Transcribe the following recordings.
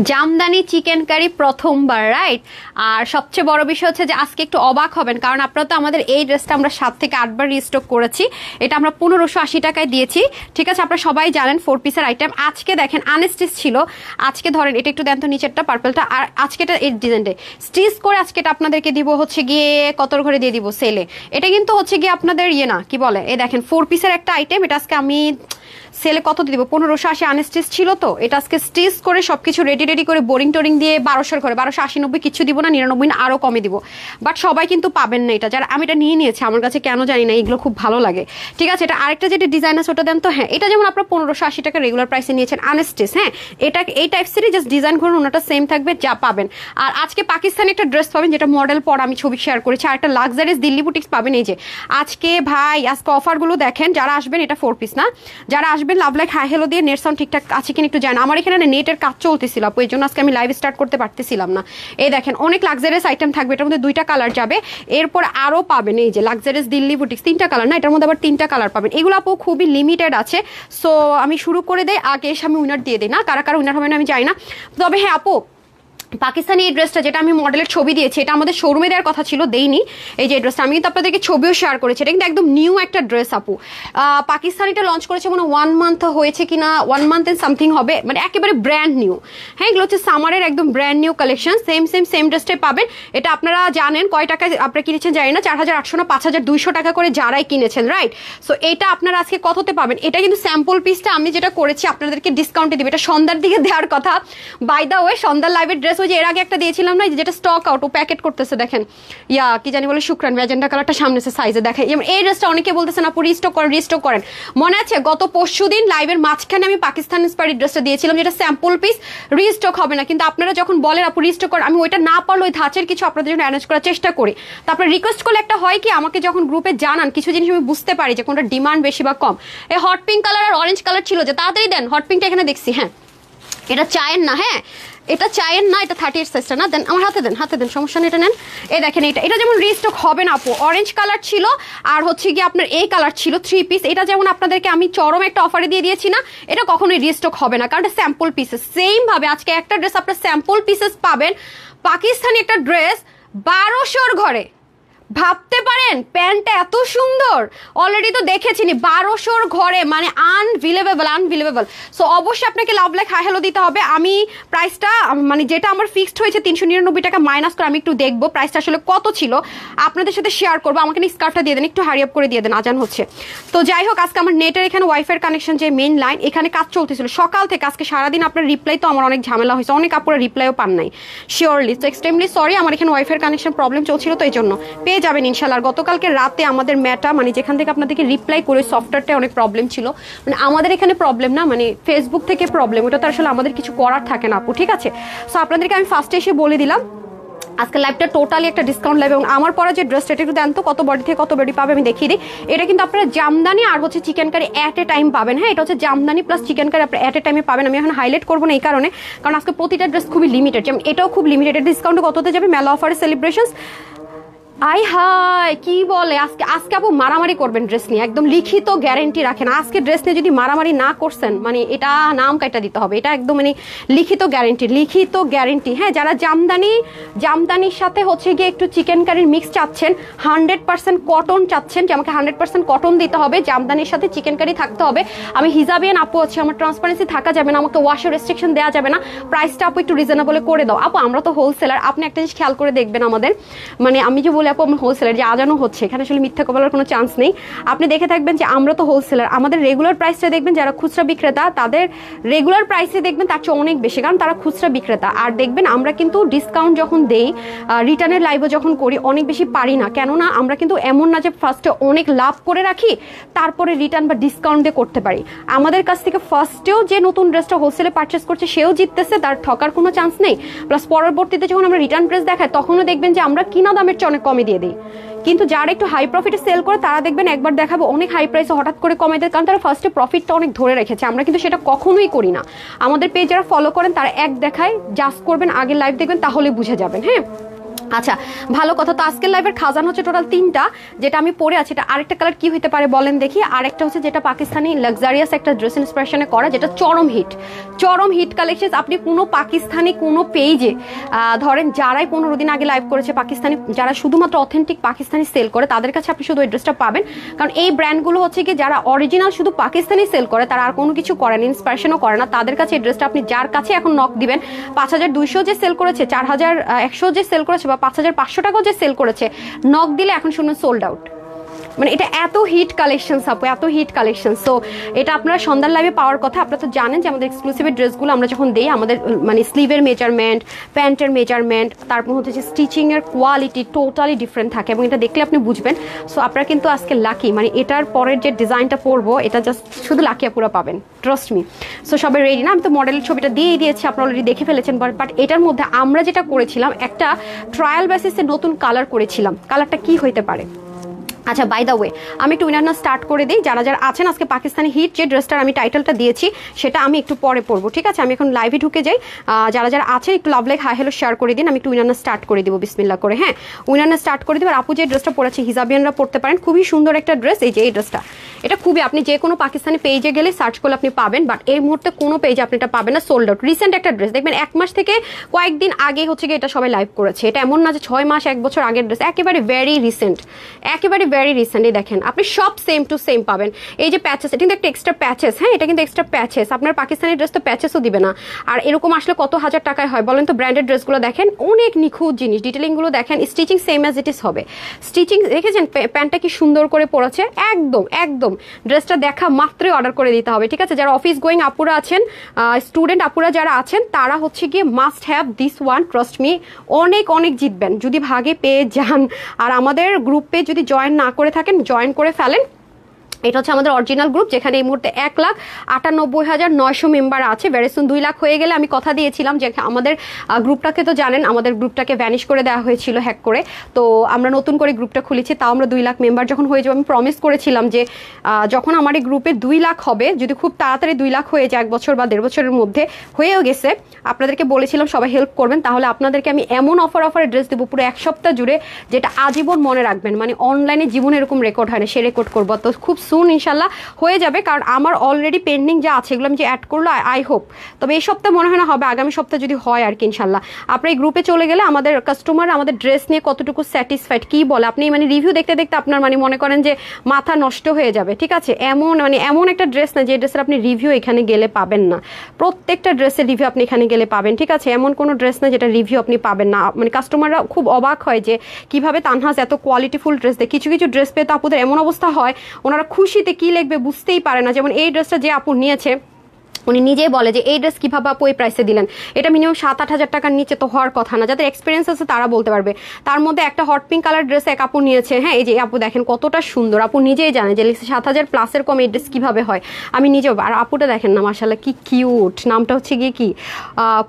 Jamdani chicken curry প্রথমবার, right? আর সবচেয়ে বড় বিষয় হচ্ছে যে আজকে একটু অবাক হবেন, কারণ আপনারা তো আমাদের এই ড্রেসটা আমরা 7 থেকে 8 বার রিস্টক করেছি। এটা আমরা 1580 টাকায় দিয়েছি, ঠিক আছে? আপনারা সবাই জানেন 4 পিসের আইটেম। আজকে দেখেন আনস্টিচ ছিল, আজকে ধরেন এটা একটু দেন তো নিচেরটা পার্পলটা, আর আজকে এটা এই ডিজাইনটা স্টিচ করে আজকে এটা আপনাদেরকে দিব হচ্ছে গিয়ে কতর ঘরে দিয়ে দিব সেলে। এটা কিন্তু হচ্ছে গিয়ে আপনাদের ইয়ে না, কি বলে, এই দেখেন 4 পিসের একটা আইটেম। এটা আজকে আমি সেলে কত দিব, 1580 আনস্টিচ ছিল, তো এটা আজকে স্টিচ করে সবকিছু রেডি করে বোরিং টোরিং দিয়ে 1200 করে 1280 90 কিছু দিব না, 99 না, আরো কমে দিব। বাট সবাই কিন্তু পাবেন না এটা, যারা আমি এটা নিয়ে নিয়েছি, আমার কাছে কেন জানি না এগুলো খুব ভালো লাগে, ঠিক আছে? এটা আরেকটা যেটা ডিজাইন আছে ওটা দেন তো। হ্যাঁ, এটা যেমন আপনারা 1580 টাকা রেগুলার প্রাইসে নিয়েছেন আনস্টিচ, হ্যাঁ, এটা এই টাইপসেরই জাস্ট ডিজাইন করুন, ওনাটা সেম থাকবে, যা পাবেন। আর আজকে পাকিস্তানি একটা ড্রেস পাবেন যেটা মডেল পর আমি ছবি শেয়ার করেছি, আর একটা লাক্সারিস দিল্লি বুটিক্স পাবেন। এই যে আজকে ভাই আজকে অফারগুলো দেখেন, যারা আসবেন, এটা 4 পিস না, যারা আসবেন লাভ লাইক হাই হ্যালো দিয়ে নেট সাউন্ড ঠিকঠাক আছে কিনা একটু জানেন। আমার এখানে নেটের কাজ চলতেছিল, এই জন্য আজকে আমি লাইভ স্টার্ট করতে পারতেছিলাম না। এই দেখেন অনেক লাক্সারিয়াস আইটেম থাকবে, এটার মধ্যে 2টা কালার যাবে, এরপর আরো পাবেন। এই যে লাক্সারিয়াস দিল্লি বুটিক্স 3টা কালার না, এটার মধ্যে আবার 3টা কালার পাবেন। এগুলো আপু খুবই লিমিটেড আছে। সো আমি শুরু করে দেই, আগে এসে আমি উইনার দিয়ে দিই না, কারা কারা উইনার হবে না আমি জানি না। তবে হ্যাঁ আপু, পাকিস্তানি এই ড্রেসটা যেটা আমি মডেলের ছবি দিয়েছি, এটা আমাদের শোরুমে দেওয়ার কথা ছিল, দেইনি। এই যে ড্রেসটা আমি কিন্তু আপনাদেরকে ছবিও শেয়ার করেছি, এটা কিন্তু একদম নিউ একটা ড্রেস আপু। পাকিস্তানিটা লঞ্চ করেছে মানে 1 মান্থ হয়েছে কিনা, 1 মান্থ এন্ড সামথিং হবে, মানে একেবারে ব্র্যান্ড নিউ। হ্যাঁ, এগুলো হচ্ছে সামারের একদম ব্র্যান্ড নিউ কালেকশন, সেম ড্রেসটাই পাবেন। এটা আপনারা জানেন কয় টাকায় আপনারা কিনেছেন জানি না, 4800 না 5200 টাকা করে যারাই কিনেছেন, রাইট? সো এটা আপনারা আজকে কততে পাবেন? এটা কিন্তু স্যাম্পল পিসটা আমি যেটা করেছি আপনাদেরকে ডিসকাউন্টে দিবে, এটা সন্ধ্যার দিকে দেওয়ার কথা। বাই দা ওয়ে, সন্ধ্যার লাইভের ড্রেস ওই যে এর আগে একটা দিয়েছিলাম না, যেটা স্টক আউট, ও প্যাকেট করতেছে দেখেন, ইয়া কি জানি বলে, শুক্রান ম্যাজেন্ডা কালারটা সামনে সাইজে দেখেন। এই ড্রেসটা অনেকে বলতেছেন আপু রিস্টক করেন। মনে আছে গত পরশুদিন লাইভের মাঝখানে আমি পাকিস্তান ইন্সপায়ার্ড ড্রেসটা দিয়েছিলাম, যেটা স্যাম্পল পিস, রিস্টক হবে না। কিন্তু আপনারা যখন বলেন আপু রিস্টক করেন, আমি ওইটা না পারলে ওই ধাঁচের কিছু আপনাদের জন্য অ্যারেঞ্জ করার চেষ্টা করি। তারপরে রিকোয়েস্ট করলে একটা হয় কি, আমাকে যখন গ্রুপে জানান কিছু জিনিস আমি বুঝতে পারি যে কোনটা ডিমান্ড বেশি বা কম। এই হট পিঙ্ক কালার আর অরেঞ্জ কালার ছিল, যে তাড়াতাড়ি দেন। হট পিঙ্কটা এখানে দেখছি, হ্যাঁ এটা চায়ের না, হ্যাঁ এটা চায়ের না, এটা 38 সাইজটা না, দেন আমার হাতে দেন, সমস্যা নেই, এটা নেন। এই দেখেন এটা যেমন রিস্টক হবে না আপু, অরেঞ্জ কালার ছিল আর হচ্ছে গিয়ে আপনার এই কালার ছিল 3 পিস। এটা যেমন আপনাদেরকে আমি চরম একটা অফারে দিয়ে দিয়েছি না, এটা কখনোই রিস্টক হবে না, কারণ এটা স্যাম্পল পিসেস। সেম ভাবে আজকে একটা ড্রেস আপনার স্যাম্পল পিসেস পাবেন, পাকিস্তানি একটা ড্রেস 1200 ঘরে। ভাবতে পারেন প্যান্টটা এত সুন্দর, অলরেডি তো দেখেছি 1200 ঘরে, মানে আনবিলিভেবল। সো অবশ্যই আপনাকে লাভ লাইক হাই হ্যালো দিতে হবে। আমি প্রাইসটা মানে যেটা আমার ফিক্সড হয়েছে 399 টাকা মাইনাস করে আমি একটু দেখবো প্রাইসটা আসলে কত ছিল, আপনাদের সাথে শেয়ার করবো। আমাকে স্কার্ফটা দিয়ে দেন, একটু হারি আপ করে দিয়ে দেন, আজান হচ্ছে। তো যাই হোক, আজকে আমার নেটের এখানে ওয়াইফাই কানেকশন যে মেইন লাইন, এখানে কাজ চলতেছিল সকাল থেকে, আজকে সারাদিন আপনার রিপ্লাই তো আমার অনেক ঝামেলা হয়েছে, অনেক আপুরা রিপ্লাইও পান নাই শিওরলি। তো এক্সট্রিমলি সরি, আমার এখানে ওয়াইফাই কানেকশন প্রবলেম চলছিল, তো এই জন্য যাবেন ইনশাআল্লাহ। গতকালকে রাতে আমাদের ম্যাটা মানে যেখান থেকে আপনাদেরকে রিপ্লাই করে সফটওয়্যারটা অনেক প্রবলেম ছিল, মানে আমাদের এখানে প্রবলেম না, মানে ফেসবুক থেকে প্রবলেম, ওটা তো আসলে আমাদের কিছু করার থাকে না আপু, ঠিক আছে? সো আপনাদেরকে আমি ফার্স্টে এসে বলে দিলাম আজকে লাইভটা টোটালি একটা ডিসকাউন্ট লাইভ। এবং আমার পরা যে ড্রেসটা একটু দেন তো, কত বডি থেকে কত বডি পাবে আমি দেখিয়ে দিই। এটা কিন্তু আপনারা জামদানি আর হচ্ছে chikankari at a time পাবেন। হ্যাঁ, এটা হচ্ছে জামদানি প্লাস চিকেন কারি আপনারা অ্যাট এ টাইমে পাবেন। আমি এখন হাইলাইট করবো না এই কারণে, কারণ আজকে প্রতিটা ড্রেস খুবই লিমিটেড, যেমন এটাও খুব লিমিটেড। ডিসকাউন্ট কততে যাবে? মেলা অফারে সেলিব্রেশন। আই হাই কি বলে, আজকে আপু মারামারি করবেন ড্রেস নিয়ে, একদম লিখিত গ্যারেন্টি রাখেন। আজকে ড্রেস নিয়ে যদি মারামারি না করছেন, মানে এটা নাম কাটা দিতে হবে, এটা একদম মানে লিখিত গ্যারেন্টি। হ্যাঁ, যারা জামদানির সাথে হচ্ছে গিয়ে একটু চিকেন কারির মিক্স চাচ্ছেন, 100% কটন চাচ্ছেন, যে আমাকে 100% কটন দিতে হবে, জামদানির সাথে চিকেন কারি থাকতে হবে, আমি হিজাবিয়ান আপু আছি, আমার ট্রান্সপারেন্সি থাকা যাবে না, আমাকে ওয়াশের রেস্ট্রিকশন দেওয়া যাবে না, প্রাইসটা আপু একটু রিজনেবল করে দাও। আপু আমরা তো হোলসেলার, আপনি একটা জিনিস খেয়াল করে দেখবেন আমাদের, মানে আমি যে বলি আপু আমরা হোলসেলার, যে আজানো হচ্ছে এখানে আসলে মিথ্যা বলার কোনো চান্স নেই। আপনি দেখে থাকবেন যে আমরা তো হোলসেলার, আমাদের রেগুলার প্রাইসটা দেখবেন, যারা খুচরা বিক্রেতা তাদের রেগুলার প্রাইসে দেখবেন তার চেয়ে অনেক বেশি, কারণ তারা খুচরা বিক্রেতা। আর দেখবেন আমরা কিন্তু ডিসকাউন্ট যখন দেই, রিটার্নের লাইভও যখন করি, অনেক বেশি পারি না, কেননা আমরা কিন্তু এমন না যে ফার্স্টে অনেক লাভ করে রাখি তারপরে রিটার্ন বা ডিসকাউন্ট দিয়ে করতে পারি। আমাদের কাছ থেকে ফার্স্টেও যে নতুন ড্রেসটা হোলসেলে পারচেস করছে সেও জিততেছে, তার ঠকার কোনো চান্স নেই। প্লাস পরবর্তীতে যখন আমরা রিটার্ন ড্রেস দেখাই, তখনও দেখবেন যে আমরা কিনা দামের চেয়ে অনেক কমে দিয়ে দিই। কিন্তু যারা একটু হাই প্রফিটে সেল করে তারা দেখবেন একবার দেখাবো অনেক হাই প্রাইসে হঠাৎ করে কমে দেয়, কারণ তারা ফার্স্টে প্রফিটটা অনেক ধরে রেখেছে। আমরা কিন্তু সেটা কখনোই করি না। আমাদের পেজ যারা ফলো করেন তারা এক দেখায় জাস্ট করবেন, আগের লাইভ দেখবেন, তাহলে বুঝে যাবেন। হ্যাঁ, আচ্ছা, ভালো কথা। তো আজকের লাইভের খাজান হচ্ছে টোটাল 3টা, যেটা আমি পরে আছি। এটা আরেকটা কালার কি হতে পারে বলেন দেখি। আরেকটা হচ্ছে যেটা পাকিস্তানি লাক্সারিয়াস একটা ড্রেস ইন্সপিরেশনে করা, যেটা চরম হিট কালেকশন। আপনি কোনো পাকিস্তানি কোনো পেজে ধরেন যারাই 15 দিন আগে লাইভ করেছে পাকিস্তানি, যারা শুধুমাত্র অথেন্টিক পাকিস্তানি সেল করে, তাদের কাছে আপনি শুধু ওই ড্রেসটা পাবেন। কারণ এই ব্র্যান্ডগুলো হচ্ছে কি যারা অরিজিনাল শুধু পাকিস্তানি সেল করে, তারা আর কোনো কিছু করে না, ইন্সপিরেশনও করে না, তাদের কাছে এই ড্রেসটা আপনি যার কাছে এখন নক দিবেন, 5200 যে সেল করেছে, 4100 যে সেল করেছে, বা 5500 টাকাও যে সেল করেছে, নক দিলে এখন শুনুন সোল্ড আউট। মানে এটা এত হিট কালেকশন আপু, এত হিট কালেকশন। সো এটা আপনারা সন্ধ্যার লাইভে পাওয়ার কথা। আপনারা তো জানেন যে আমাদের এক্সক্লুসিভ ড্রেসগুলো আমরা যখন দেই, আমাদের মানে স্লিভের মেজারমেন্ট, প্যান্টের মেজারমেন্ট, তারপর হচ্ছে যে স্টিচিংয়ের কোয়ালিটি টোটালি ডিফারেন্ট থাকে, এবং এটা দেখলে আপনি বুঝবেন। সো আপনারা কিন্তু আজকে লাকি, মানে এটার পরের যে ডিজাইনটা পরবো, এটা জাস্ট শুধু লাকি আপুরা পাবেন, ট্রাস্ট মি। সো সবাই রেডি না? আমি তো মডেলের ছবিটা দিয়েই দিয়েছি, আপনারা অলরেডি দেখে ফেলেছেন। বাট এটার মধ্যে আমরা যেটা করেছিলাম, একটা ট্রায়াল বেসিসে নতুন কালার করেছিলাম। কালারটা কি হইতে পারে? আচ্ছা, বাই দ্য ওয়ে আমি একটু উইনার স্টার্ট করে দিই। যারা যারা আছেন আজকে পাকিস্তানি হিট যে ড্রেসটার আমি টাইটেলটা দিয়েছি, সেটা আমি একটু পরে পরবো, ঠিক আছে? আমি এখন লাইভে ঢুকে যাই। যারা যারা আছেন একটু love like hi hello share করে দিন। আমি একটু উইনার স্টার্ট করে দিব, বিসমিল্লাহ করে। হ্যাঁ, উইনার স্টার্ট করে দিব। আর আপু যে ড্রেসটা পরেছে, হিজাবিয়ানরা পড়তে পারেন, খুবই সুন্দর একটা ড্রেস। এই যে এই ড্রেসটা, এটা খুবই, আপনি যে কোনো পাকিস্তানি পেজে গেলে সার্চ করলে আপনি পাবেন, বাট এই মুহূর্তে কোনো পেজে আপনি এটা পাবেন না, সোল্ড আউট। রিসেন্ট একটা ড্রেস, দেখবেন 1 মাস থেকে কয়েকদিন আগে হচ্ছে গিয়ে এটা সবাই লাইভ করেছে। এটা এমন না যে 6 মাস 1 বছর আগের ড্রেস, একেবারে ভেরি রিসেন্ট, একেবারে ভেরি রিসেন্ট। এই দেখেন, আপনি সব সেম টু সেম পাবেন। এই যে প্যাচেস, এটা কিন্তু একটা এক্সট্রা প্যাচেস, হ্যাঁ, এটা কিন্তু এক্সট্রা প্যাচেস। আপনার পাকিস্তানি ড্রেস তো প্যাচেসও দিবে না। আর এরকম আসলে কত হাজার টাকায় হয় বলেন তো? ব্র্যান্ডেড ড্রেসগুলো দেখেন, অনেক নিখুঁত জিনিস, ডিটেলিংগুলো দেখেন, stitching same as it is হবে। স্টিচিং দেখেছেন, প্যান্টটা কি সুন্দর করে পরেছে, একদম একদম। ড্রেসটা দেখা মাত্রই অর্ডার করে দিতে হবে, ঠিক আছে? যারা অফিস গোয়িং আপুরা আছেন, স্টুডেন্ট আপুরা যারা আছেন, তারা হচ্ছে গিয়ে must have this one, trust me. অনেক অনেক জিতবেন যদি ভাগে পেয়ে যান। আর আমাদের গ্রুপে যদি জয়েন না করে থাকেন, জয়েন করে ফেলেন। এটা হচ্ছে আমাদের অরিজিনাল গ্রুপ, যেখানে এই মুহূর্তে 1,98,900 মেম্বার আছে। ভেরি সুন 2 লাখ হয়ে গেলে, আমি কথা দিয়েছিলাম যে আমাদের গ্রুপটাকে তো জানেন, আমাদের গ্রুপটাকে ভ্যানিশ করে দেওয়া হয়েছিল হ্যাক করে। তো আমরা নতুন করে গ্রুপটা খুলেছি, তাও আমরা 2 লাখ মেম্বার যখন হয়ে যাবো, আমি প্রমিস করেছিলাম যে যখন আমার এই গ্রুপে 2 লাখ হবে, যদি খুব তাড়াতাড়ি 2 লাখ হয়ে যায়, 1 বছর বা 1.5 বছরের মধ্যে হয়েও গেছে, আপনাদেরকে বলেছিলাম সবাই হেল্প করবেন। তাহলে আপনাদেরকে আমি এমন অফারে ড্রেস দেবো পুরো 1 সপ্তাহ জুড়ে, যেটা আজীবন মনে রাখবেন। মানে অনলাইনে জীবনে এরকম রেকর্ড হয় না, সে রেকর্ড করবো। তো খুব সুন ইনশাল্লাহ হয়ে যাবে, কারণ আমার অলরেডি পেন্ডিং যা আছে এগুলো আমি যে অ্যাড করলো, আই হোপ। তবে এই সপ্তাহে মনে হয় না হবে, আগামী সপ্তাহে যদি হয় আর কি ইনশাল্লাহ। আপনার এই গ্রুপে চলে গেলে আমাদের কাস্টমার আমাদের ড্রেস নিয়ে কতটুকু স্যাটিসফাইড কি বলে, আপনি মানে রিভিউ দেখতে দেখতে আপনার মানে মনে করেন যে মাথা নষ্ট হয়ে যাবে, ঠিক আছে? এমন একটা ড্রেস না যে ড্রেসের আপনি রিভিউ এখানে গেলে পাবেন না। প্রত্যেকটা ড্রেসের রিভিউ আপনি এখানে গেলে পাবেন, ঠিক আছে? এমন কোনো ড্রেস না যেটা রিভিউ আপনি পাবেন না। মানে কাস্টমাররা খুব অবাক হয় যে কিভাবে তানহাজ এত কোয়ালিটিফুল ড্রেস দেয়। কিছু কিছু ড্রেস পেয়ে তো আপুদের এমন অবস্থা হয়, ওনারা খুশিতে কি লিখবে বুঝতেই পারে না। যেমন এই ড্রেসটা যে আপু নিয়েছে, উনি নিজেই বলে যে এই ড্রেস কিভাবে আপু এই প্রাইসে দিলেন। এটা মিনিমাম 7-8 হাজার টাকার নিচে তো হওয়ার কথা না। যাদের এক্সপিরিয়েন্স আছে তারা বলতে পারবে। তার মধ্যে একটা হট পিঙ্ক কালার ড্রেস এক আপু নিয়েছে, হ্যাঁ, এই যে আপু দেখেন কতটা সুন্দর। আপু নিজেই জানে যে 7,000 প্লাসের কম এই ড্রেস কিভাবে হয়, আমি নিজেও। আর আপুটা দেখেন না, মাশাআল্লাহ কি কিউট। নামটা হচ্ছে গিয়ে কি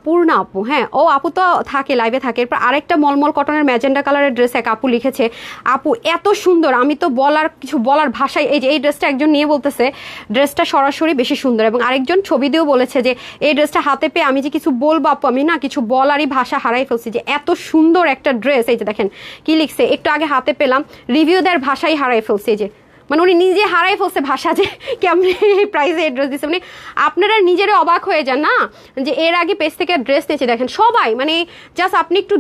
পূর্ণা আপু, হ্যাঁ, ও আপু তো থাকে, লাইভে থাকে। এরপর আরেকটা মলমল কটনের ম্যাজেন্ডা কালারের ড্রেস এক আপু লিখেছে, আপু এত সুন্দর, আমি তো বলার ভাষায়। এই যে এই ড্রেসটা একজন নিয়ে বলতেছে ড্রেসটা সরাসরি বেশি সুন্দর, এবং আরেকজন ছবি দিয়েও বলেছে যে এই ড্রেসটা হাতে পেয়ে আমি যে কিছু বলবো আপু, আমি না কিছু বলারই ভাষা হারাই ফেলছি, যে এত সুন্দর একটা ড্রেস। এই যে দেখেন কি লিখছে, একটু আগে হাতে পেলাম, রিভিউ দেওয়ার ভাষাই হারাই ফেলছে। যে মানে উনি নিজে হারাই ফেলছে ভাষা, যে কেমন এই প্রাইসে ড্রেস দিচ্ছে। মানে আপনারা নিজেরা অবাক হয়ে যান না, যে এর আগে পেজ থেকে ড্রেস নিয়েছে দেখেন সবাই। মানে জাস্ট আপনি একটু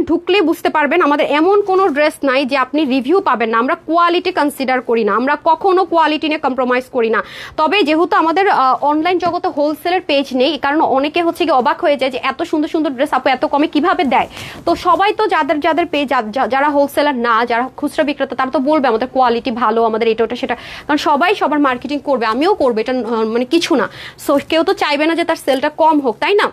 ঢুকলে বুঝতে পারবেন, আমাদের এমন কোনো ড্রেস নাই যে আপনি রিভিউ পাবেন না। আমরা কোয়ালিটি কনসিডার করি না, আমরা কখনো কোয়ালিটি নিয়ে কম্প্রোমাইজ করি না। তবে যেহেতু আমাদের অনলাইন জগতে হোলসেলের পেজ নেই, কারণ অনেকে হচ্ছে কি অবাক হয়ে যায় যে এত সুন্দর সুন্দর ড্রেস আপু এত কমে কিভাবে দেয়। তো সবাই তো যাদের পেজ, যারা হোলসেলার না, যারা খুচরা বিক্রেতা, তারা তো বলবে আমাদের কোয়ালিটি ভালো, আমাদের এটা ওটা সেটা। কারণ সবাই সবার মার্কেটিং করবে, আমিও করবো, এটা মানে কিছু না। সো কেউ তো চাইবে না যে তার সেলটা কম হোক, তাই না?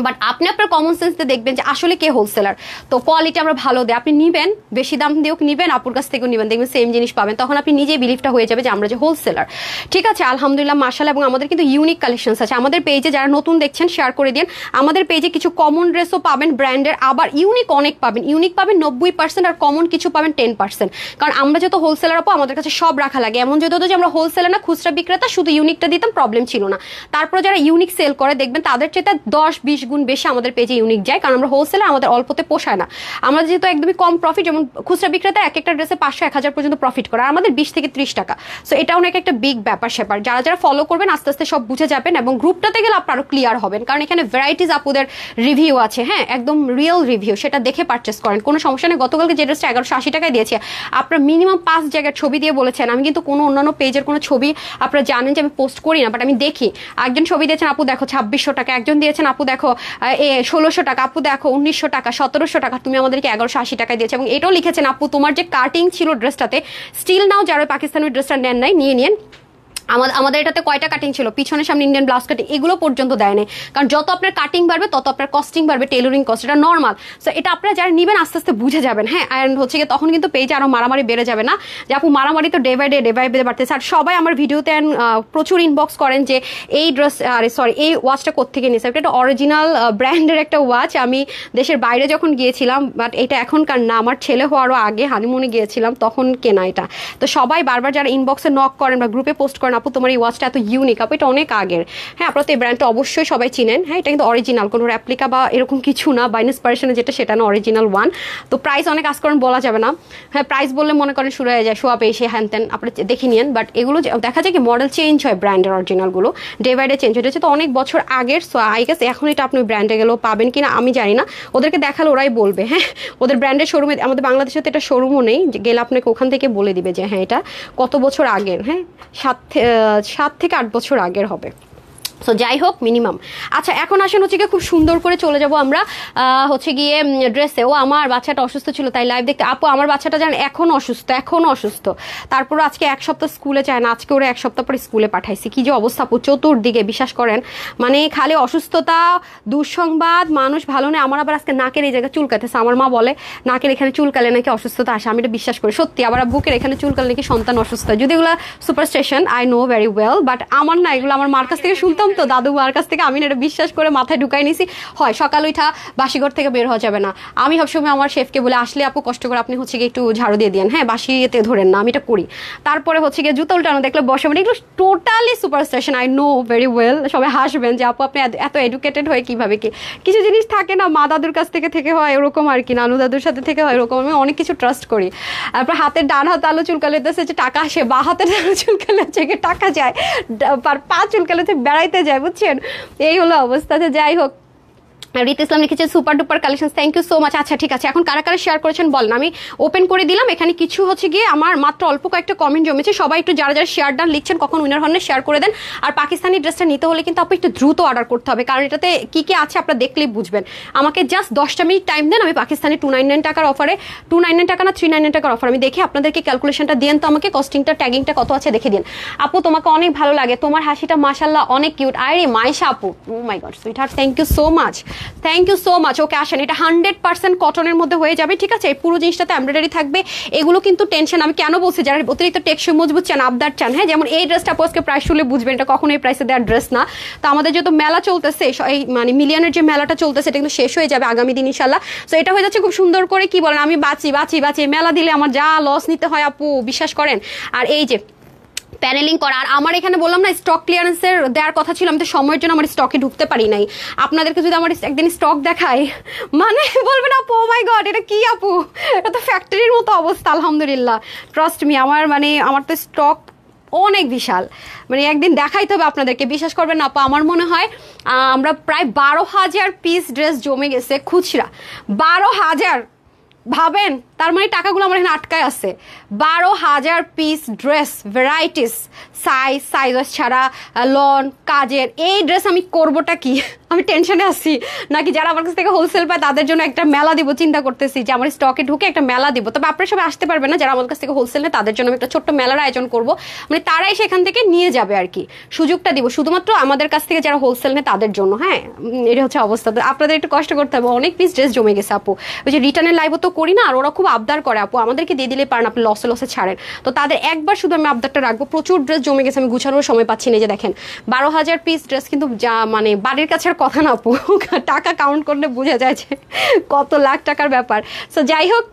বাট আপনি আপনার কমন সেন্স দিয়ে দেখবেন যে আসলে কে হোলসেলার। তো কোয়ালিটি আমরা ভালো দেয়, আপনি নিবেন, বেশি দাম দিয়েও নিবেন, আপুর কাছ থেকেও নিবেন, দেখবেন সেম জিনিস পাবেন। তখন আপনি নিজেই বিলিভটা হয়ে যাবে যে আমরা যে হোলসেলার, ঠিক আছে? আলহামদুলিল্লাহ, মাশাআল্লাহ। এবং আমাদের কিন্তু ইউনিক কালেকশনস আছে আমাদের পেজে। যারা নতুন দেখছেন শেয়ার করে দিন। আমাদের পেজে কিছু কমন ড্রেসও পাবেন ব্র্যান্ডের, আবার ইউনিক অনেক পাবেন। ইউনিক পাবেন 90%, আর কমন কিছু পাবেন 10%। কারণ আমরা যত হোলসেলার আপু, আমাদের কাছে সব রাখা লাগে। এমন যদি হতো যে আমরা হোলসেলার না, খুচরা বিক্রেতা, শুধু ইউনিকটা দিতাম, প্রবলেম ছিল না। তারপর যারা ইউনিক সেল করে দেখবেন তাদের চেয়ে 10-20 গুণ বেশি আমাদের পেজে ইউনিক যায়, কারণ আমরা হোলসেলে আমাদের অল্পতে পোষায় না। আমরা যেহেতু একদমই কম প্রফিট, যেমন খুচরা বিক্রেতা এক একটা ড্রেসে 500-1000 পর্যন্ত প্রফিট করে, আর আমাদের 20 থেকে 30 টাকা। সো এটা অনেক একটা বিগ ব্যাপার স্যাপার। যারা যারা ফলো করবেন আস্তে আস্তে সব বুঝে যাবেন, এবং গ্রুপটাতে গেলে আপনারা আরো ক্লিয়ার হবেন, কারণ এখানে ভ্যারাইটিস আপুদের রিভিউ আছে, হ্যাঁ একদম রিয়েল রিভিউ, সেটা দেখে পারচেস করেন, কোনো সমস্যা নেই। গতকালকে যে ড্রেসটা 1180 টাকায় দিয়েছে, আপনারা মিনিমাম 5 জায়গার ছবি দিয়ে বলেছেন। আমি কিন্তু কোনো অন্যান্য পেজের কোনো ছবি আপনারা জানেন যে আমি পোস্ট করি না, বাট আমি দেখি। একজন ছবি দিয়েছেন আপু দেখো 2600 টাকা, একজন দিয়েছেন আপু দেখো 1600 টাকা, আপু দেখো 1900 টাকা, 1700 টাকা, তুমি আমাদেরকে 1180 টাকায় দিয়েছে। এবং এটাও লিখেছেন আপু তোমার যে কাটিং ছিল ড্রেসটাতে, স্টিল নাও যারা পাকিস্তানি ড্রেসটা নেন নাই নিয়ে নিন। আমাদের এটাতে কয়টা কাটিং ছিল, পিছনের সামনে ইন্ডিয়ান ব্লাউজ কাটিং, এগুলো পর্যন্ত দেয় নাই, কারণ যত আপনার কাটিং বাড়বে তত আপনার কস্টিং বাড়বে, টেইলরিং কস্ট, এটা নর্মাল। সো এটা আপনারা যারা নেবেন আস্তে আস্তে বুঝে যাবেন, হ্যাঁ। অ্যান্ড হচ্ছে কি তখন কিন্তু পেজে আরো মারামারি বেড়ে যাবে না, যে আপু মারামারি তো ডে বাই ডে বাড়তেছে। আর সবাই আমার ভিডিওতে প্রচুর ইনবক্স করেন যে এই ড্রেস, এই ওয়াচটা কোত্থেকে নিয়েছে। এটা অরিজিনাল ব্র্যান্ডের একটা ওয়াচ, আমি দেশের বাইরে যখন গিয়েছিলাম, বাট এটা এখনকার না, আমার ছেলে হওয়ারও আগে হানিমুনে গিয়েছিলাম তখন কেনা এটা। তো সবাই বারবার যারা ইনবক্সে নক করেন বা গ্রুপে পোস্ট করেন আপু তোমার এই ওয়াচটা এত ইউনিক, আপু এটা অনেক আগের, হ্যাঁ আপনারা তো এই ব্র্যান্ডটা অবশ্যই সবাই চিনেন, হ্যাঁ এটা কিন্তু অরিজিনাল, কোনো রেপ্লিকা বা এরকম কিছু না, বা ইন্সপিরেশনে যেটা সেটা না, অরিজিনাল ওয়ান। তো প্রাইস অনেক আজ করেন বলা যাবে না, হ্যাঁ প্রাইস বললে মনে করেন শুরু হয়ে যায় শোয়া পেয়ে হ্যান ত্যান, আপনারা দেখে নিন। বাট এগুলো দেখা যায় কি মডেল চেঞ্জ হয়, ব্র্যান্ডের অরিজিনালগুলো ডে বাই ডে চেঞ্জ হয়েছে, তো অনেক বছর আগের। সো আই গেস এখন এটা আপনি ব্র্যান্ডে গেলেও পাবেন কিনা আমি জানি না, ওদেরকে দেখালে ওরাই বলবে, হ্যাঁ ওদের ব্র্যান্ডের শোরুমে, আমাদের বাংলাদেশে তো এটা শোরুমও নেই, গেলে আপনাকে ওখান থেকে বলে দিবে যে হ্যাঁ এটা কত বছর আগের, হ্যাঁ 7 থেকে 8 বছর আগের হবে। সো যাই হোক মিনিমাম। আচ্ছা এখন আসেন হচ্ছে গিয়ে খুব সুন্দর করে চলে যাব আমরা হচ্ছে গিয়ে ড্রেসে। ও আমার বাচ্চাটা অসুস্থ ছিল তাই লাইভ দেখতে। আপু আমার বাচ্চাটা জানেন এখন অসুস্থ, তারপরে আজকে 1 সপ্তাহ স্কুলে যায় না, আজকে ওরা 1 সপ্তাহ পরে স্কুলে পাঠাইছি। কি যে অবস্থা আপু চতুর্দিকে, বিশ্বাস করেন মানে খালি অসুস্থতা, দুঃসংবাদ, মানুষ ভালো নেই। আমার আবার আজকে নাকের এই জায়গায় চুলকাতেছে, আমার মা বলে নাকের এখানে চুলকালে নাকি অসুস্থতা আসে, আমি এটা বিশ্বাস করি সত্যি। আবার বুকের এখানে চুলকালে নাকি সন্তান অসুস্থ, যদি এগুলো superstition I know very well, but আমার না, এগুলো আমার মার কাছ থেকে শুনতাম তো, দাদু মার কাছ থেকে, আমি এটা বিশ্বাস করে মাথায় ঢুকাই নিছি। হয় সকাল উঠা বাসিঘর থেকে বের হওয়া যাবে না, আমি সবসময় আমার শেফকে বলে আসলে আপু কষ্ট করে আপনি হচ্ছে গিয়ে একটু ঝাড়ু দিয়ে দিন, হ্যাঁ বাসিতে ধরেন না, আমি এটা করি। তারপরে হচ্ছে গিয়ে জুতো উল্টানো দেখলে বসে, মানে এগুলো totally superstition, I know very well. সবাই হাসবেন যে আপু আপনি এত এডুকেটেড হয়ে কিভাবে, কি কিছু জিনিস থাকে না, মা দাদুর কাছ থেকে হয় এরকম আর কি, নানু দাদুর সাথে থেকে হয় এরকম, আমি অনেক কিছু ট্রাস্ট করি। তারপর হাতের ডান হাত আলো চুলকালে যে টাকা আসে, বা হাতের আলো চুলকালে হচ্ছে টাকা যায়, পা চুলকালে বেড়াইতে যায়, বুঝছেন এই হলো অবস্থা। যাই হোক, রিত ইসলাম লিখেছেন super duper collection, thank you so much. আচ্ছা ঠিক আছে, এখন কারা কারা শেয়ার করেছেন বলেন, আমি ওপেন করে দিলাম। এখানে কিছু হচ্ছে গিয়ে আমার মাত্র অল্প কয়েকটা কমেন্ট জমেছে, সবাই একটু যারা যারা শেয়ার ডান লিখছেন কখন উইনার হন শেয়ার করে দেন। আর পাকিস্তানি ড্রেসটা নিতে হলে কিন্তু আপু একটু দ্রুত অর্ডার করতে হবে, কারণ এটাতে কি কি আছে আপনারা দেখলেই বুঝবেন। আমাকে জাস্ট 10টা মিনিট টাইম দেন, আমি পাকিস্তানি 299 টাকার অফারে, 299 টাকা না 399 টাকার অফার আমি দেখে আপনাদেরকে ক্যালকুলেশনটা দেন, তো আমাকে কস্টিংটা ট্যাগিংটা কত আছে দেখে দিন। আপু তোমাকে অনেক ভালো লাগে, তোমার হাসিটা মাশাআল্লাহ অনেক কিউট। আরে মাইশা আপু, oh my God sweetheart, thank you so much, thank you so much. Okay আসেন, এটা 100% কটনের মধ্যে হয়ে যাবে, ঠিক আছে। এই পুরো জিনিসটাতে এমব্রয়ডারি থাকবে, এগুলো কিন্তু টেনশন, আমি কেন বলছি যারা অতিরিক্ত টেকসই মজবুত চান, আবদার চান, হ্যাঁ যেমন এই ড্রেসটা আজকে প্রাইস শুনলে বুঝবেন এটা কখনো এই প্রাইসে দেওয়ার ড্রেস না। তো আমাদের যেহেতু মেলা চলতেছে, এই মানে মিলিয়নের যে মেলাটা চলতেছে এটা কিন্তু শেষ হয়ে যাবে আগামী দিন ইনশাল্লাহ। সো এটা হয়ে যাচ্ছে খুব সুন্দর করে, কি বলেন আমি বাঁচি মেলা দিলে আমার যা লস নিতে হয় আপু বিশ্বাস করেন। আর এই যে প্যানেলিং করা, আর আমার এখানে বললাম না স্টক ক্লিয়ারেন্সের দেওয়ার কথা ছিল, আমি তো সময়ের জন্য আমার স্টকে ঢুকতে পারি নাই। আপনাদেরকে যদি আমার একদিন স্টক দেখায় মানে বলবেন আপু ও মাই গড এটা কি আপু, এটা তো ফ্যাক্টরির মতো অবস্থা। আলহামদুলিল্লাহ ট্রাস্ট মি, আমার তো স্টক অনেক বিশাল, মানে একদিন দেখাইতে হবে আপনাদেরকে, বিশ্বাস করবেন না আপু। আমার মনে হয় আমরা প্রায় 12,000 পিস ড্রেস জমে গেছে খুচরা, 12,000 ভাবেন, তার মানে টাকাগুলো আমার এখানে আটকায় আছে। 12,000 পিস ড্রেস, ভ্যারাইটিস সাইজ ছাড়া লন কাজের, এই ড্রেস আমি করবোটা কি, আমি টেনশনে আছি নাকি যারা আমার কাছ থেকে হোলসেল পায় তাদের জন্য একটা মেলা দিব, চিন্তা করতেছি যে আমার স্টকে ঢুকে একটা মেলা দিব। তবে আপনারা সবাই আসতে পারবেন না, যারা আমার কাছ থেকে হোলসেল নেয় তাদের জন্য আমি একটা ছোট্ট মেলার আয়োজন করবো, মানে তারাই সেখান থেকে নিয়ে যাবে আর কি, সুযোগটা দিব শুধুমাত্র আমাদের কাছ থেকে যারা হোলসেল নেয় তাদের জন্য। হ্যাঁ এটা হচ্ছে অবস্থা, আপনাদের একটু কষ্ট করতে হবে, অনেক পিস ড্রেস জমে গেছে আপু। ওই যে রিটার্নের লাইভও তো করি না, আর ওরা খুব আবদার করে আপু আমাদেরকে দিয়ে দিলে পারেন, আপনি লসে ছাড়েন, তো তাদের একবার শুধু আমি আবদারটা রাখবো। প্রচুর ড্রেস জমে গেছে, আমি গুছানোর সময় পাচ্ছি না। যে দেখেন 12,000 পিস ড্রেস কিন্তু যা মানে বাড়ির কাছের কথা না আপু, টাকা কাউন্ট করলে বোঝা যায় যে কত লাখ টাকার ব্যাপার। সো যাই হোক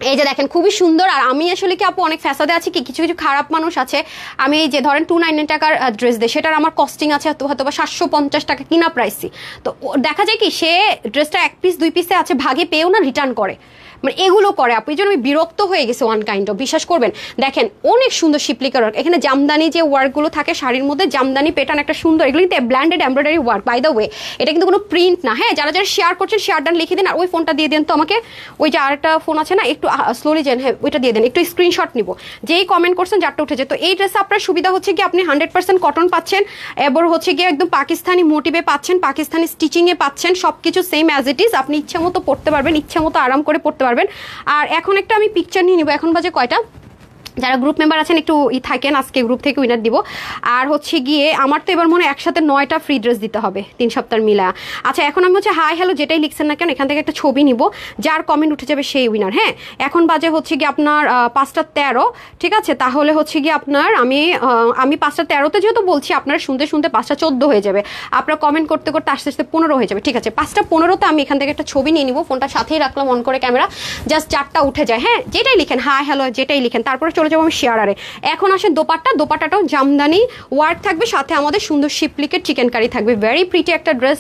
এই যে দেখেন খুবই সুন্দর। আর আমি আসলে কি আপু অনেক ফ্যাসাদে আছি কি, কিছু কিছু খারাপ মানুষ আছে, আমি এই যে ধরেন 299 টাকার ড্রেস দেয়, সেটার আমার কস্টিং আছে হয়তো বা 750 টাকা কিনা প্রাইসই, তো দেখা যায় কি সে ড্রেসটা 1 পিস 2 পিসে আছে, ভাগে পেয়েও না রিটার্ন করে, মানে এগুলো করে আপু। এই জন্য আমি বিরক্ত হয়ে গেছি ওয়ান কাইন্ড অফ, বিশ্বাস করবেন। দেখেন অনেক সুন্দর শিপলিকার ওয়ার্ক, এখানে জামদানি যে ওয়ার্কগুলো থাকে শাড়ির মধ্যে, জামদানি প্যাটার্ন একটা সুন্দর, এগুলো কিন্তু blended embroidery work by the way, এটা কিন্তু কোনো প্রিন্ট না। হ্যাঁ, যারা যারা শেয়ার করছেন শেয়ার ডান লিখে দিন, আর ওই ফোনটা দিয়ে দেন তো আমাকে, ওই যে আরেকটা ফোন আছে না, একটু স্লোলি যান, হ্যাঁ ওইটা দিয়ে দেন, একটু স্ক্রিনশট নিব। যেই কমেন্ট করছেন যারটা উঠেছে, তো এই ড্রেসে আপনার সুবিধা হচ্ছে কি আপনি 100% কটন পাচ্ছেন, এবার হচ্ছে গিয়ে একদম পাকিস্তানি মোটিভে পাচ্ছেন, পাকিস্তানি স্টিচিংয়ে পাচ্ছেন, সব কিছু সেম অ্যাজ ইট ইজ, আপনি ইচ্ছা মতো পড়তে পারবেন, ইচ্ছা মতো আরাম করে পড়তে পারবেন। আর এখন একটা আমি পিকচার নিয়ে নিব, এখন বাজে কয়টা, যারা গ্রুপ মেম্বার আছেন একটু থাকেন, আজকে গ্রুপ থেকে উইনার দিব। আর হচ্ছে গিয়ে আমার তো এবার মনে হয় একসাথে 9টা ফ্রি ড্রেস দিতে হবে 3 সপ্তাহ মিলা। আচ্ছা এখন আমি হচ্ছে হাই হ্যালো যেটাই লিখছেন না কেন, এখান থেকে একটা ছবি নিব, যার কমেন্ট উঠে যাবে সেই উইনার। হ্যাঁ, এখন বাজে হচ্ছে গিয়ে আপনার 5টা 13, ঠিক আছে, তাহলে হচ্ছে গিয়ে আপনার আমি 5টা 13তে যেহেতু বলছি, আপনারা শুনতে শুনতে 5টা 14 হয়ে যাবে, আপনারা কমেন্ট করতে করতে আস্তে আস্তে 15 হয়ে যাবে, ঠিক আছে। 5টা 15তে আমি এখান থেকে একটা ছবি নিয়ে নিব, ফোনটা সাথেই রাখলাম অন করে ক্যামেরা, জাস্ট 4টা উঠে যায়। হ্যাঁ, যেটাই লিখেন হাই হ্যালো যেটাই লিখেন, তারপরে চলে যাবো আমি শেয়ারারে। এখন আসে দোপাট্টাটাও জামদানি ওয়ার্ক থাকবে, সাথে আমাদের সুন্দর শিপলিকের চিকেন কারি থাকবে, ভেরি প্রিটি একটা dress,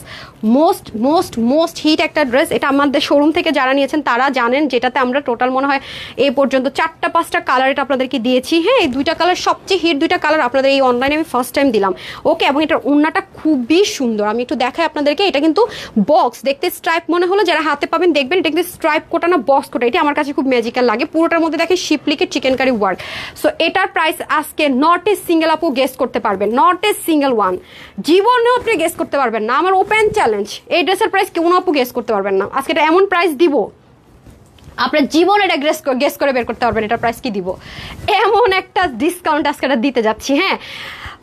most most most hit একটা ড্রেস। এটা আমাদের শোরুম থেকে যারা নিয়েছেন তারা জানেন, যেটাতে আমরা টোটাল মনে হয় এই পর্যন্ত 4টা 5টা কালার এটা আপনাদেরকে দিয়েছি। হ্যাঁ, এই 2টা কালার সবচেয়ে হিট 2টা কালার আপনাদের এই অনলাইনে আমি ফার্স্ট টাইম দিলাম। ওকে, এবং এটার ওড়নাটা খুবই সুন্দর, আমি একটু দেখাই আপনাদেরকে। এটা কিন্তু বক্স, দেখতে স্ট্রাইপ মনে হলো, যারা হাতে পাবেন দেখবেন এটা কিন্তু স্ট্রাইপ কোটা না বক্স কোটা, এটা আমার কাছে খুব ম্যাজিক্যাল লাগে। পুরোটার মধ্যে দেখে শিপলিকের চিকেন কারি ওয়ার্ক। সো এটার প্রাইস আজকে নট এ সিঙ্গেল আপু গেস করতে পারবেন, নট এ সিঙ্গেল ওয়ান, জীবনেও আপনি গেস করতে পারবেন না। আমার ওপেন চ্যালেঞ্জ, এই ড্রেসের প্রাইস কেউ আপু গেস করতে পারবেন না। আজকে এটা এমন প্রাইস দিব, আপনার জীবন এটা গেস করে বের করতে পারবেন এটার প্রাইস কি দিব, এমন একটা ডিসকাউন্ট আজকে এটা দিতে যাচ্ছি। হ্যাঁ,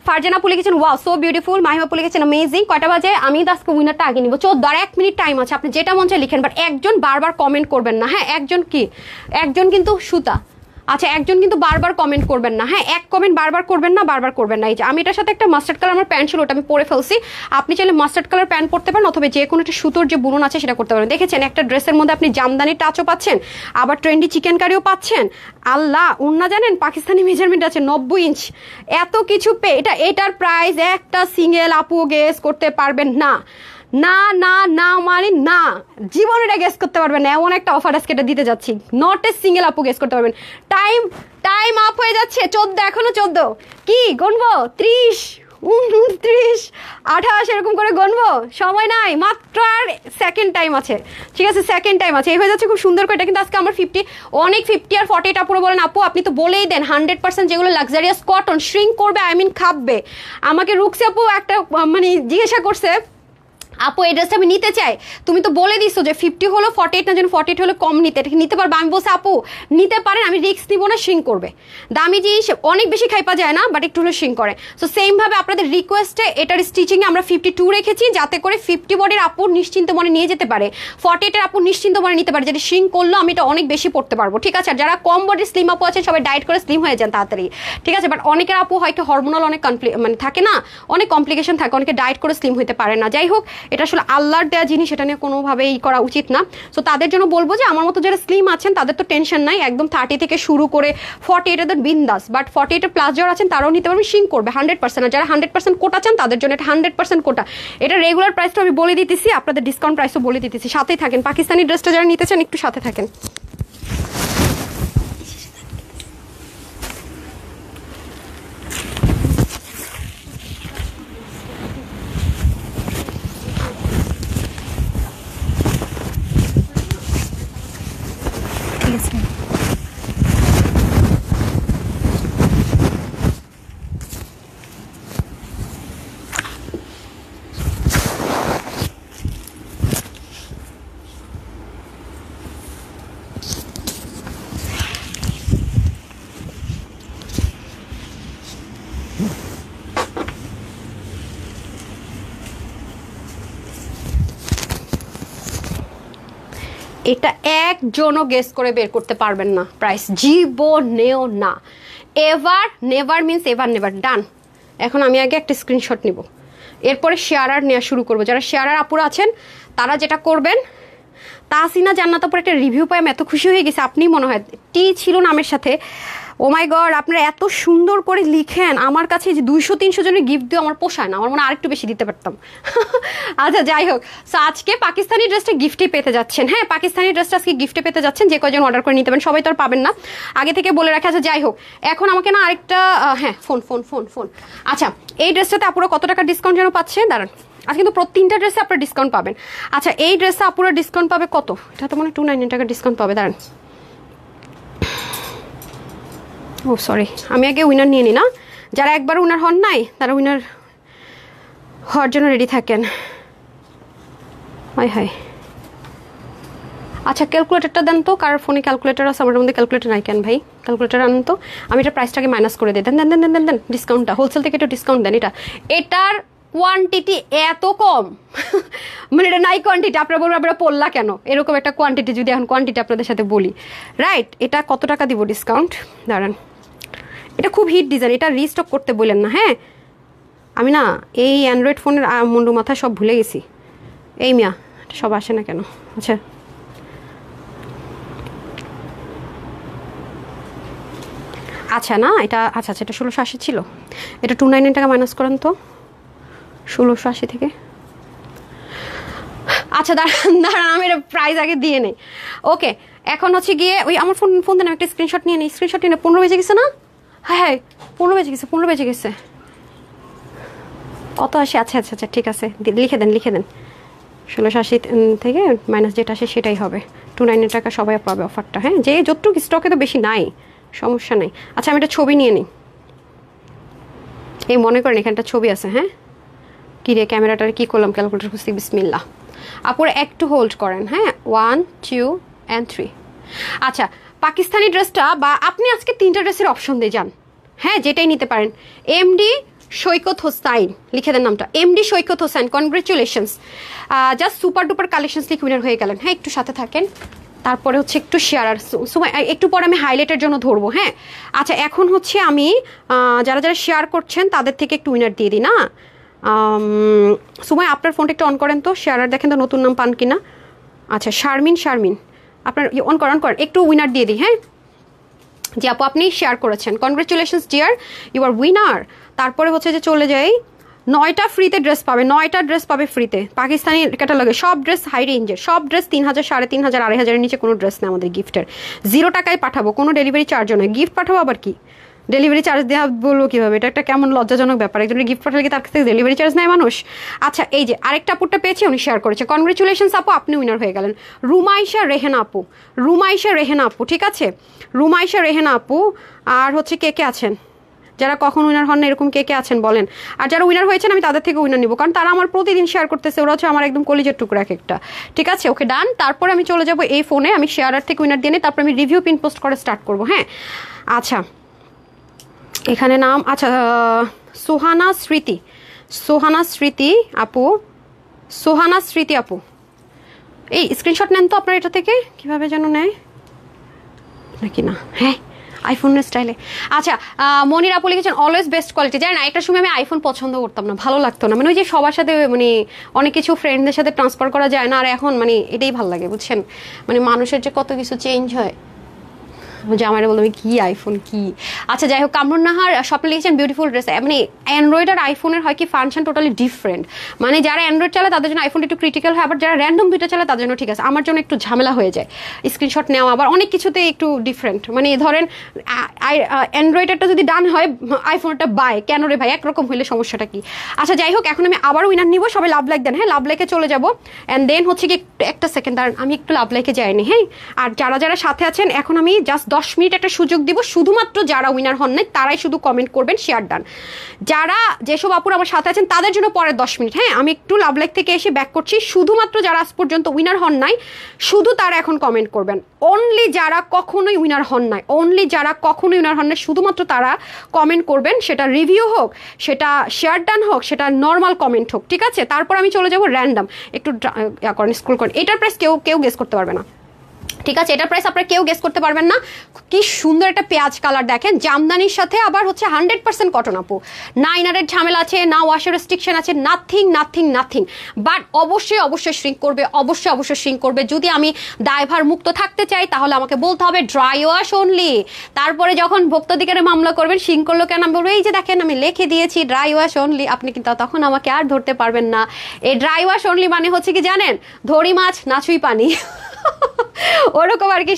ফারজানা আপু লিখেছেন ওয়াও সো বিউটিফুল, মাহিমা আপু লিখেছেন অ্যামেজিং। কয়টা বাজে, আমি তো আজকে উইনারটা আগে নিব, 14 আর 1 মিনিট টাইম আছে, আপনি যেটা মন চায় লিখেন, বাট একজন বারবার কমেন্ট করবেন না। হ্যাঁ, একজন কিন্তু সুতা, আচ্ছা একজন কিন্তু বারবার কমেন্ট করবেন না। হ্যাঁ, এক কমেন্ট বারবার করবেন না। এই যে আমি এটার সাথে একটা মাস্টার্ড কালার আমার প্যান্ট ছিল, ওটা আমি পরে ফেলছি, আপনি চাইলে মাস্টার্ড কালার প্যান্ট পরতে পারেন, অথবা যে কোনো একটা সুতোর যে বুনন আছে সেটা করতে পারেন। দেখেছেন একটা ড্রেসের মধ্যে আপনি জামদানি টাচও পাচ্ছেন, আবার ট্রেন্ডি চিকেন কারিও পাচ্ছেন। আল্লাহ, উন্না জানেন পাকিস্তানি মেজারমেন্ট আছে 90 ইঞ্চ, এত কিছু এটার প্রাইস একটা সিঙ্গেল আপু গেস করতে পারবেন না। না না না মানে না, জীবন এটা গেস করতে পারবেন না, এমন একটা অফার আজকে এটা দিতে যাচ্ছি, নট এ সিঙ্গেল আপু গেস করতে পারবেন। টাইম আপ হয়ে যাচ্ছে, 14 এখনো 14, কি গণবো 30 29 28 এরকম করে গণবো, সময় নাই, মাত্র আর সেকেন্ড টাইম আছে, ঠিক আছে সেকেন্ড টাইম আছে। এই হয়ে যাচ্ছে খুব সুন্দর করে, এটা কিন্তু আজকে আমার 50 অনেক 50 আর 48 আপুরা বলেন আপু আপনি তো বলেই দেন 100% যেগুলো লাক্সারিয়াস কটন শ্রিঙ্ক করবে, আই মিন খাববে। আমাকে রুকসি আপু একটা মানে জিজ্ঞাসা করছে, আপু এই ড্রেসটা আমি নিতে চাই, তুমি তো বলে দিছো যে 50 হলো 48 না, যেন 48 হলে কম নিতে, এটা নিতে পারবে? আমি বলছি আপু নিতে পারেন, আমি রিস্ক নিব না, শ্রিঙ্ক করবে। দামি জিনিস অনেক বেশি খাইপা যায় না, বাট একটু হলে শ্রিঙ্ক করে। সো সেম ভাবে আপনাদের রিকোয়েস্টে এটার স্টিচিংয়ে আমরা 52 রেখেছি, যাতে করে 50 বডির আপু নিশ্চিন্ত মনে নিয়ে যেতে পারে, 48 এর আপু নিশ্চিন্ত মনে নিতে পারে, যেটা শ্রিঙ্ক করলো আমি এটা অনেক বেশি পড়তে পারবো, ঠিক আছে। আর যারা কম বডির স্লিম আপু আছে সবাই ডায়েট করে স্লিম হয়ে যান তাড়াতাড়ি, ঠিক আছে। বাট অনেকের আপু হয়তো হরমোনাল অনেক মানে থাকে না, অনেক কমপ্লিকেশন থাকে, অনেকে ডায়েট করে স্লিম হতে পারে না। যাই হোক, এটা আসলে আল্লাহর দেওয়া জিনিস, এটা নিয়ে কোনোভাবেই করা উচিত না। সো তাদের জন্য বলবো যে আমার মতো যারা স্লিম আছেন তাদের তো টেনশন নাই, একদম 30 থেকে শুরু করে 48 এদের বিন্দাস, বাট 48 এর প্লাস যারা আছেন তারাও নিতে পারবেন, শ্রিঙ্ক করবে 100%। আর যারা 100% কোটা চান তাদের জন্য এটা 100% কোটা। এটা রেগুলার প্রাইসটা আমি বলে দিতেছি, আপনাদের ডিসকাউন্ট প্রাইসও বলে দিতেছি, সাথেই থাকেন। পাকিস্তানি ড্রেসটা যারা নিতে চান একটু সাথে থাকেন। এটা একজনও গেস করে বের করতে পারবেন না প্রাইস, জীবনেও না। Ever never means ever never, done. এখন আমি আগে একটা স্ক্রিনশট নিব, এরপরে শেয়ারার নেওয়া শুরু করবো। যারা শেয়ারার আপুরা আছেন তারা যেটা করবেন, তাহসিনা জান্নাত আপুর একটা রিভিউ পাই আমি এত খুশি হয়ে গেছি, আপনি মনে হয় টি ছিল নামের সাথে। ও মাই গড, আপনারা এত সুন্দর করে লিখেন, আমার কাছে যে 200-300 জনের গিফট দিয়ে আমার পোষায় না, আমার মনে আরেকটু বেশি দিতে পারতাম। আচ্ছা যাই হোক, সো আজকে পাকিস্তানি ড্রেসটা গিফটে পেতে যাচ্ছেন। হ্যাঁ, পাকিস্তানি ড্রেসটা আজকে গিফটে পেতে যাচ্ছেন, যে কয়জন অর্ডার করে নিতে পারেন, সবাই তো আর পাবেন না, আগে থেকে বলে রাখা। আচ্ছা যাই হোক, এখন আমাকে না আরেকটা হ্যাঁ ফোন ফোন ফোন ফোন আচ্ছা, এই ড্রেসটাতে আপুরা কত টাকা ডিসকাউন্ট যেন পাচ্ছে, দাঁড়ান। আজকে কিন্তু প্রত্যেকটা ড্রেসে আপনারা ডিসকাউন্ট পাবেন। আচ্ছা, এই ড্রেসে আপুরা ডিসকাউন্ট পাবে কত, এটা তো মানে 299 টাকা ডিসকাউন্ট পাবে, দাঁড়ান। ও সরি, আমি আগে উইনার নিয়ে নিই না, যারা একবার উইনার হন নাই তারা উইনার হওয়ার জন্য রেডি থাকেন। হাই হাই, আচ্ছা ক্যালকুলেটারটা দেন তো, কার ফোনে ক্যালকুলেটার আছে? আমার মধ্যে ক্যালকুলেটার নাই কেন ভাই, ক্যালকুলেটার আনেন তো, আমি এটা প্রাইসটাকে মাইনাস করে দিই। দেন দেন দেন দেন দেন ডিসকাউন্টটা, হোলসেল থেকে একটু ডিসকাউন্ট দেন। এটার কোয়ান্টিটি এত কম, মানে এটা নাই কোয়ান্টিটি, আপনারা বলবেন আপনারা পড়লা কেন, এরকম একটা কোয়ান্টিটি যদি এখন কোয়ান্টিটি আপনাদের সাথে বলি, রাইট? এটা কত টাকা দিব ডিসকাউন্ট, দাঁড়ান। এটা খুব হিট ডিজাইন, এটা রিস্টক করতে বললেন না। হ্যাঁ, আমি না এই অ্যান্ড্রয়েড ফোনের মুন্ডু মাথা সব ভুলে গেছি। এই মিয়া, সব আসে না কেন? আচ্ছা আচ্ছা না এটা আচ্ছা আচ্ছা, এটা 1680 ছিল, এটা 299 টাকা মাইনাস করেন তো 1680 থেকে। আচ্ছা দাঁড়ান দাঁড়ান, আমি এটা প্রাইস আগে দিয়ে নেই। ওকে, এখন হচ্ছে গিয়ে ওই আমার ফোন ফোন দেন, একটা স্ক্রিনশট নিয়ে নিই। স্ক্রিনশট নিয়ে 15 বেজে গেছে না? হ্যাঁ হ্যাঁ 15 বেজে গেছে, 15 বেজে গেছে। কত আসে? আচ্ছা আচ্ছা আচ্ছা ঠিক আছে, লিখে দেন লিখে দেন। 1680 থেকে মাইনাস যেটা আসে সেটাই হবে। 299 টাকা সবাই পাবে অফারটা। হ্যাঁ, যে যতটুকু স্টকে তো বেশি নাই, সমস্যা নেই। আচ্ছা আমি একটা ছবি নিয়ে নিই। এই মনে করেন এখানটা ছবি আছে। হ্যাঁ, কী রে ক্যামেরাটার কী করলাম, ক্যালকুলেটার খুঁজছি, বিসমিল্লাহ। আপুরা একটু হোল্ড করেন। হ্যাঁ, 1 2 and 3। আচ্ছা, পাকিস্তানি ড্রেসটা বা আপনি আজকে 3টা ড্রেসের অপশন দিয়ে যান। হ্যাঁ, যেটাই নিতে পারেন। এমডি সৈকত হোসাইন, লিখে দেন নামটা, MD Saikat Hossain, congratulations, just super duper collections লিখে উইনার হয়ে গেলেন। হ্যাঁ, একটু সাথে থাকেন, তারপরে হচ্ছে একটু শেয়ার আর সময় একটু পরে আমি হাইলাইটের জন্য ধরবো। হ্যাঁ, আচ্ছা এখন হচ্ছে আমি যারা যারা শেয়ার করছেন তাদের থেকে একটু উইনার দিয়ে দিই না। সময় আপনার ফোনটা একটু অন করেন তো, শেয়ার আর দেখেন তো নতুন নাম পান কিনা। আচ্ছা শারমিন, শারমিন আপনার অন করেন একটু উইনার দিয়ে দিই। হ্যাঁ, যে আপু আপনি শেয়ার করেছেন, congratulations dear, you are winner. তারপরে হচ্ছে যে চলে যাই, 9টা ফ্রিতে ড্রেস পাবে, 9টা ড্রেস পাবে ফ্রিতে, পাকিস্তানি ক্যাটালগে সব ড্রেস হাই রেঞ্জের, সব ড্রেস 3000, 3500, 2500-এর নিচে কোনো ড্রেস নেই আমাদের গিফটের। 0 টাকায় পাঠাবো, কোনো ডেলিভারি চার্জও নয়। গিফট পাঠাবো আবার কি ডেলিভারি চার্জ দেওয়া বলবো কীভাবে, এটা একটা কেমন লজ্জাজনক ব্যাপার। একজনের গিফট পাঠালে কি তার কাছ থেকে ডেলিভারি চার্জ নেয় মানুষ? আচ্ছা এই যে আরেকটা আপুরটা পেয়েছি, উনি শেয়ার করেছে, কনগ্রেচুলেশনস আপু, আপনি উইনার হয়ে গেলেন। রুমাইশা রেহেনা আপু, রুমাইশা রেহেনা আপু, ঠিক আছে, রুমাইশা রেহেনা আপু। আর হচ্ছে কে কে আছেন যারা কখন উইনার হন না, এরকম কে কে আছেন বলেন। আর যারা উইনার হয়েছেন আমি তাদের থেকে উইনার নিব, কারণ তারা আমার প্রতিদিন শেয়ার করতেছে, ওরা হচ্ছে আমার একদম কলিজের টুকরা এক একটা। ঠিক আছে, ওকে ডান। তারপরে আমি চলে যাব এই ফোনে, আমি শেয়ারার থেকে উইনার দিয়ে নিই, তারপর আমি রিভিউ পিন পোস্ট করে স্টার্ট করবো। হ্যাঁ, আচ্ছা এখানে নাম, আচ্ছা সোহানা স্মৃতি, সোহানা স্মৃতি আপু, সোহানা স্মৃতি আপু, এই স্ক্রিনশট নেন তো আপনার এটা থেকে, কিভাবে যেন নেয় নাকি না? হ্যাঁ, আইফোনের স্টাইলে। আচ্ছা মনির আপু লিখেছেন অলওয়েজ বেস্ট কোয়ালিটি। জানেন না, একটা সময় আমি আইফোন পছন্দ করতাম না, ভালো লাগতো না, মানে ওই যে সবার সাথে মানে অনেক কিছু ফ্রেন্ডদের সাথে ট্রান্সফার করা যায় না, আর এখন মানে এটাই ভালো লাগে, বুঝছেন, মানে মানুষের যে কত কিছু চেঞ্জ হয়, যে আমার বললাম কি আইফোন কি। আচ্ছা যাই হোক, কামরুন নাহার স্বপ্নে লিখেছেন বিউটিফুল ড্রেস। মানে অ্যান্ড্রয়েড আর আইফোনের হয় কি ফাংশন টোটালি ডিফারেন্ট, মানে যারা অ্যান্ড্রয়েড চালায় তাদের জন্য আইফোন একটু ক্রিটিক্যাল হয়, আবার যারা র্যান্ডম দুইটা চালায় তাদের জন্য ঠিক আছে। আমার জন্য একটু ঝামেলা হয়ে যায় স্ক্রিনশট নেওয়া, আবার অনেক কিছুতে একটু ডিফারেন্ট, মানে ধরেন অ্যান্ড্রয়েডেরটা যদি ডান হয় আইফোনটা বাই, কেন রে ভাই একরকম হইলে সমস্যাটা কি? আচ্ছা যাই হোক, এখন আমি আবার উইনার নিব, সবাই লাভ লাইক দেন। হ্যাঁ, লাভ লাইকে চলে যাবো, অ্যান্ড দেন হচ্ছে কি একটা সেকেন্ড দাঁড়ান, আমি একটু লাভ লাইকে যাইনি। হ্যাঁ, আর যারা যারা সাথে আছেন এখন আমি জাস্ট 10 মিনিট একটা সুযোগ দিব, শুধুমাত্র যারা উইনার হন নাই তারাই শুধু কমেন্ট করবেন, শেয়ার ডান। যারা যেসব আপুর আমার সাথে আছেন তাদের জন্য পরের 10 মিনিট। হ্যাঁ, আমি একটু লাভ লাইক থেকে এসে ব্যাক করছি, শুধুমাত্র যারা আজ পর্যন্ত উইনার হন নাই শুধু তারা এখন কমেন্ট করবেন। অনলি যারা কখনোই উইনার হন নাই, অনলি যারা কখনোই উইনার হন নাই শুধুমাত্র তারা কমেন্ট করবেন, সেটা রিভিউ হোক, সেটা শেয়ার ডান হোক, সেটা নর্মাল কমেন্ট হোক। ঠিক আছে, তারপর আমি চলে যাব র্যান্ডম, একটু করেন স্ক্রল করেন, এটার প্রাইস কেউ কেউ গেস করতে পারবে না। ঠিক আছে, এটার প্রাইস আপনারা কেউ গেস করতে পারবেন না। কি সুন্দর একটা পেঁয়াজ কালার দেখেন, জামদানির সাথে আবার হচ্ছে 100% কটন আপু, না ইনারের ঝামেলা আছে, না ওয়াশের রেস্ট্রিকশন আছে, নাথিং নাথিং নাথিং। বাট অবশ্যই অবশ্যই শ্রিঙ্ক করবে, অবশ্যই অবশ্যই শ্রিঙ্ক করবে। যদি আমি দায়ভার মুক্ত থাকতে চাই তাহলে আমাকে বলতে হবে ড্রাই ওয়াশ অনলি। তারপরে যখন ভোক্তাধিকারে মামলা করবেন শ্রিঙ্ক করলো কেন, আমি বলবো এই যে দেখেন আমি লিখে দিয়েছি ড্রাই ওয়াশ অনলি, আপনি কিন্তু তখন আমাকে আর ধরতে পারবেন না। এই ড্রাই ওয়াশ অনলি মানে হচ্ছে কি জানেন, ধরি মাছ নাচুই পানি ওরকম আর কি।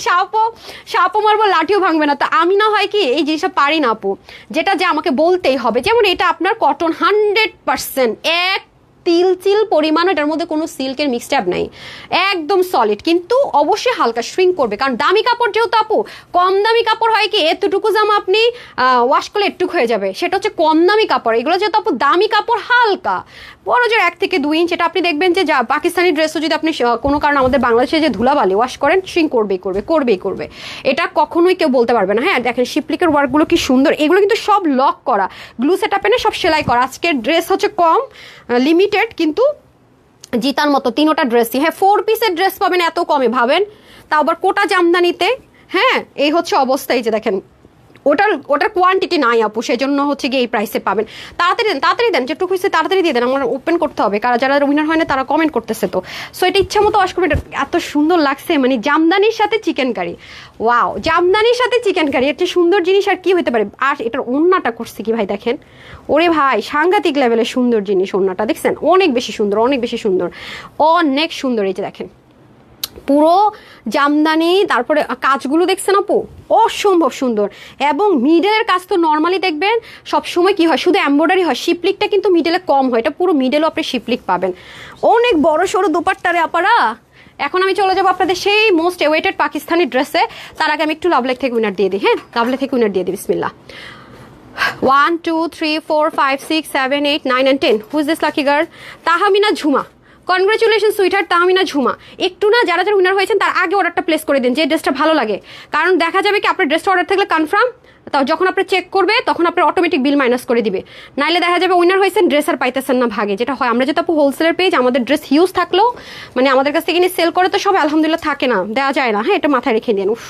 সাপও মারবো লাঠিও ভাঙবে না। তো আমি না হয় কি এই জিনিসটা পারি না আপু, যেটা যে আমাকে বলতেই হবে। যেমন এটা আপনার কটন 100%, এক তিল পরিমাণ, এটার মধ্যে কোনো সিল্কের মিক্সড নাই, একদম সলিড, কিন্তু অবশ্যই হালকা শ্রিঙ্ক করবে। কারণ দামি কাপড় যেহেতু আপু, কম দামি কাপড় হয় কি এতটুকু জামা আপনি ওয়াশ করলে একটুকু হয়ে যাবে, সেটা হচ্ছে কম দামি কাপড়। এগুলো যেহেতু আপু দামি কাপড়, হালকা বড় জোর 1 থেকে 2 ইঞ্চ। এটা আপনি দেখবেন যে পাকিস্তানি ড্রেসও যদি আপনি কোনো কারণে আমাদের বাংলাদেশে যে ধুলাবালি ওয়াশ করেন, শ্রিঙ্ক করবেই। এটা কখনোই কেউ বলতে পারবে না। হ্যাঁ দেখেন শিপলিকের ওয়ার্কগুলো কি সুন্দর, এগুলো কিন্তু সব লক করা, গ্লু সেটআপে না সব সেলাই করা। আজকের ড্রেস হচ্ছে কম লিমিটেড, কিন্তু জিতার মতো 3টা ড্রেসই। হ্যাঁ 4 পিসের ড্রেস পাবেন এত কমে, ভাবেন, তাও আবার কোটা জামদানিতে। হ্যাঁ এই হচ্ছে অবস্থা। এই যে দেখেন ওটার কোয়ান্টিটি নাই আপু, সেজন্য হচ্ছে গিয়ে এই প্রাইসে পাবেন। তাড়াতাড়ি দেন, যেটুকু হয়েছে তাড়াতাড়ি দিয়ে দেন, আমার ওপেন করতে হবে। যারা উইনার হয় না তারা কমেন্ট করতেছে, তো সো এটা ইচ্ছা মতো ওয়াশ করবেন। এত সুন্দর লাগছে, মানে জামদানির সাথে চিকেন কারি, ওয়াও, জামদানির সাথে চিকেন কারি, এর চেয়ে সুন্দর জিনিস আর কি হতে পারে। আর এটার ওড়নাটা করছে কি ভাই দেখেন, ওরে ভাই সাংঘাতিক লেভেলের সুন্দর জিনিস। ওড়নাটা দেখছেন, অনেক বেশি সুন্দর, অনেক সুন্দর। এই যে দেখেন পুরো জামদানি, তারপরে কাজগুলো দেখছেন আপু অসম্ভব সুন্দর। এবং মিডলের কাজ তো নর্মালি দেখবেন সবসময় কি হয়, শুধু এমব্রয়ডারি হয়, শিপলিকটা কিন্তু মিডলে কম হয়। এটা পুরো মিডেলও আপনি শিপলিক পাবেন। অনেক বড় সড়ো দোপাট্টারে আপারা। এখন আমি চলে যাবো আপনাদের সেই মোস্ট এওয়েটেড পাকিস্তানি ড্রেসে। তার আগে আমি একটু লাভলেক থেকে উইনার দিয়ে দিই। হ্যাঁ লাভলেক থেকে উইনার দিয়ে দিই, বিসমিল্লাহ। 1 2 3 4 5 6 7 8 9 and 10। Who is this lucky girl? Tahmina Jhuma. Congratulation sweetheart Tahmina Jhuma. একটু না যারা উইনার হয়েছেন তার আগে অর্ডারটা প্লেস করে দিন, যে ড্রেসটা ভালো লাগে। কারণ দেখা যাবে কি আপনার ড্রেসটা অর্ডার থাকলে কনফার্ম, যখন আপনি চেক করবে তখন আপনার অটোমেটিক বিল মাইনাস করে দিবে। নাইলে দেখা যাবে উইনার হয়েছেন ড্রেস আর পাইতেছেন না ভাগে, যেটা হয়। আমরা যেহেতু আপু হোলসেলের পেজ, আমাদের ড্রেস হিউজ থাকলেও মানে আমাদের কাছ থেকে নিয়ে সেল করে তো সব আলহামদুলিল্লাহ থাকে না, দেওয়া যায় না। হ্যাঁ এটা মাথায় রেখে দিন। উফ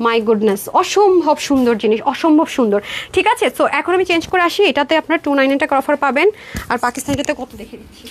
মাই গুডনেস, অসম্ভব সুন্দর জিনিস, অসম্ভব সুন্দর। ঠিক আছে, তো এখন আমি চেঞ্জ করে আসি। এটাতে আপনার 299 টাকার অফার পাবেন। আর পাকিস্তানিতে কত দেখে দিচ্ছি।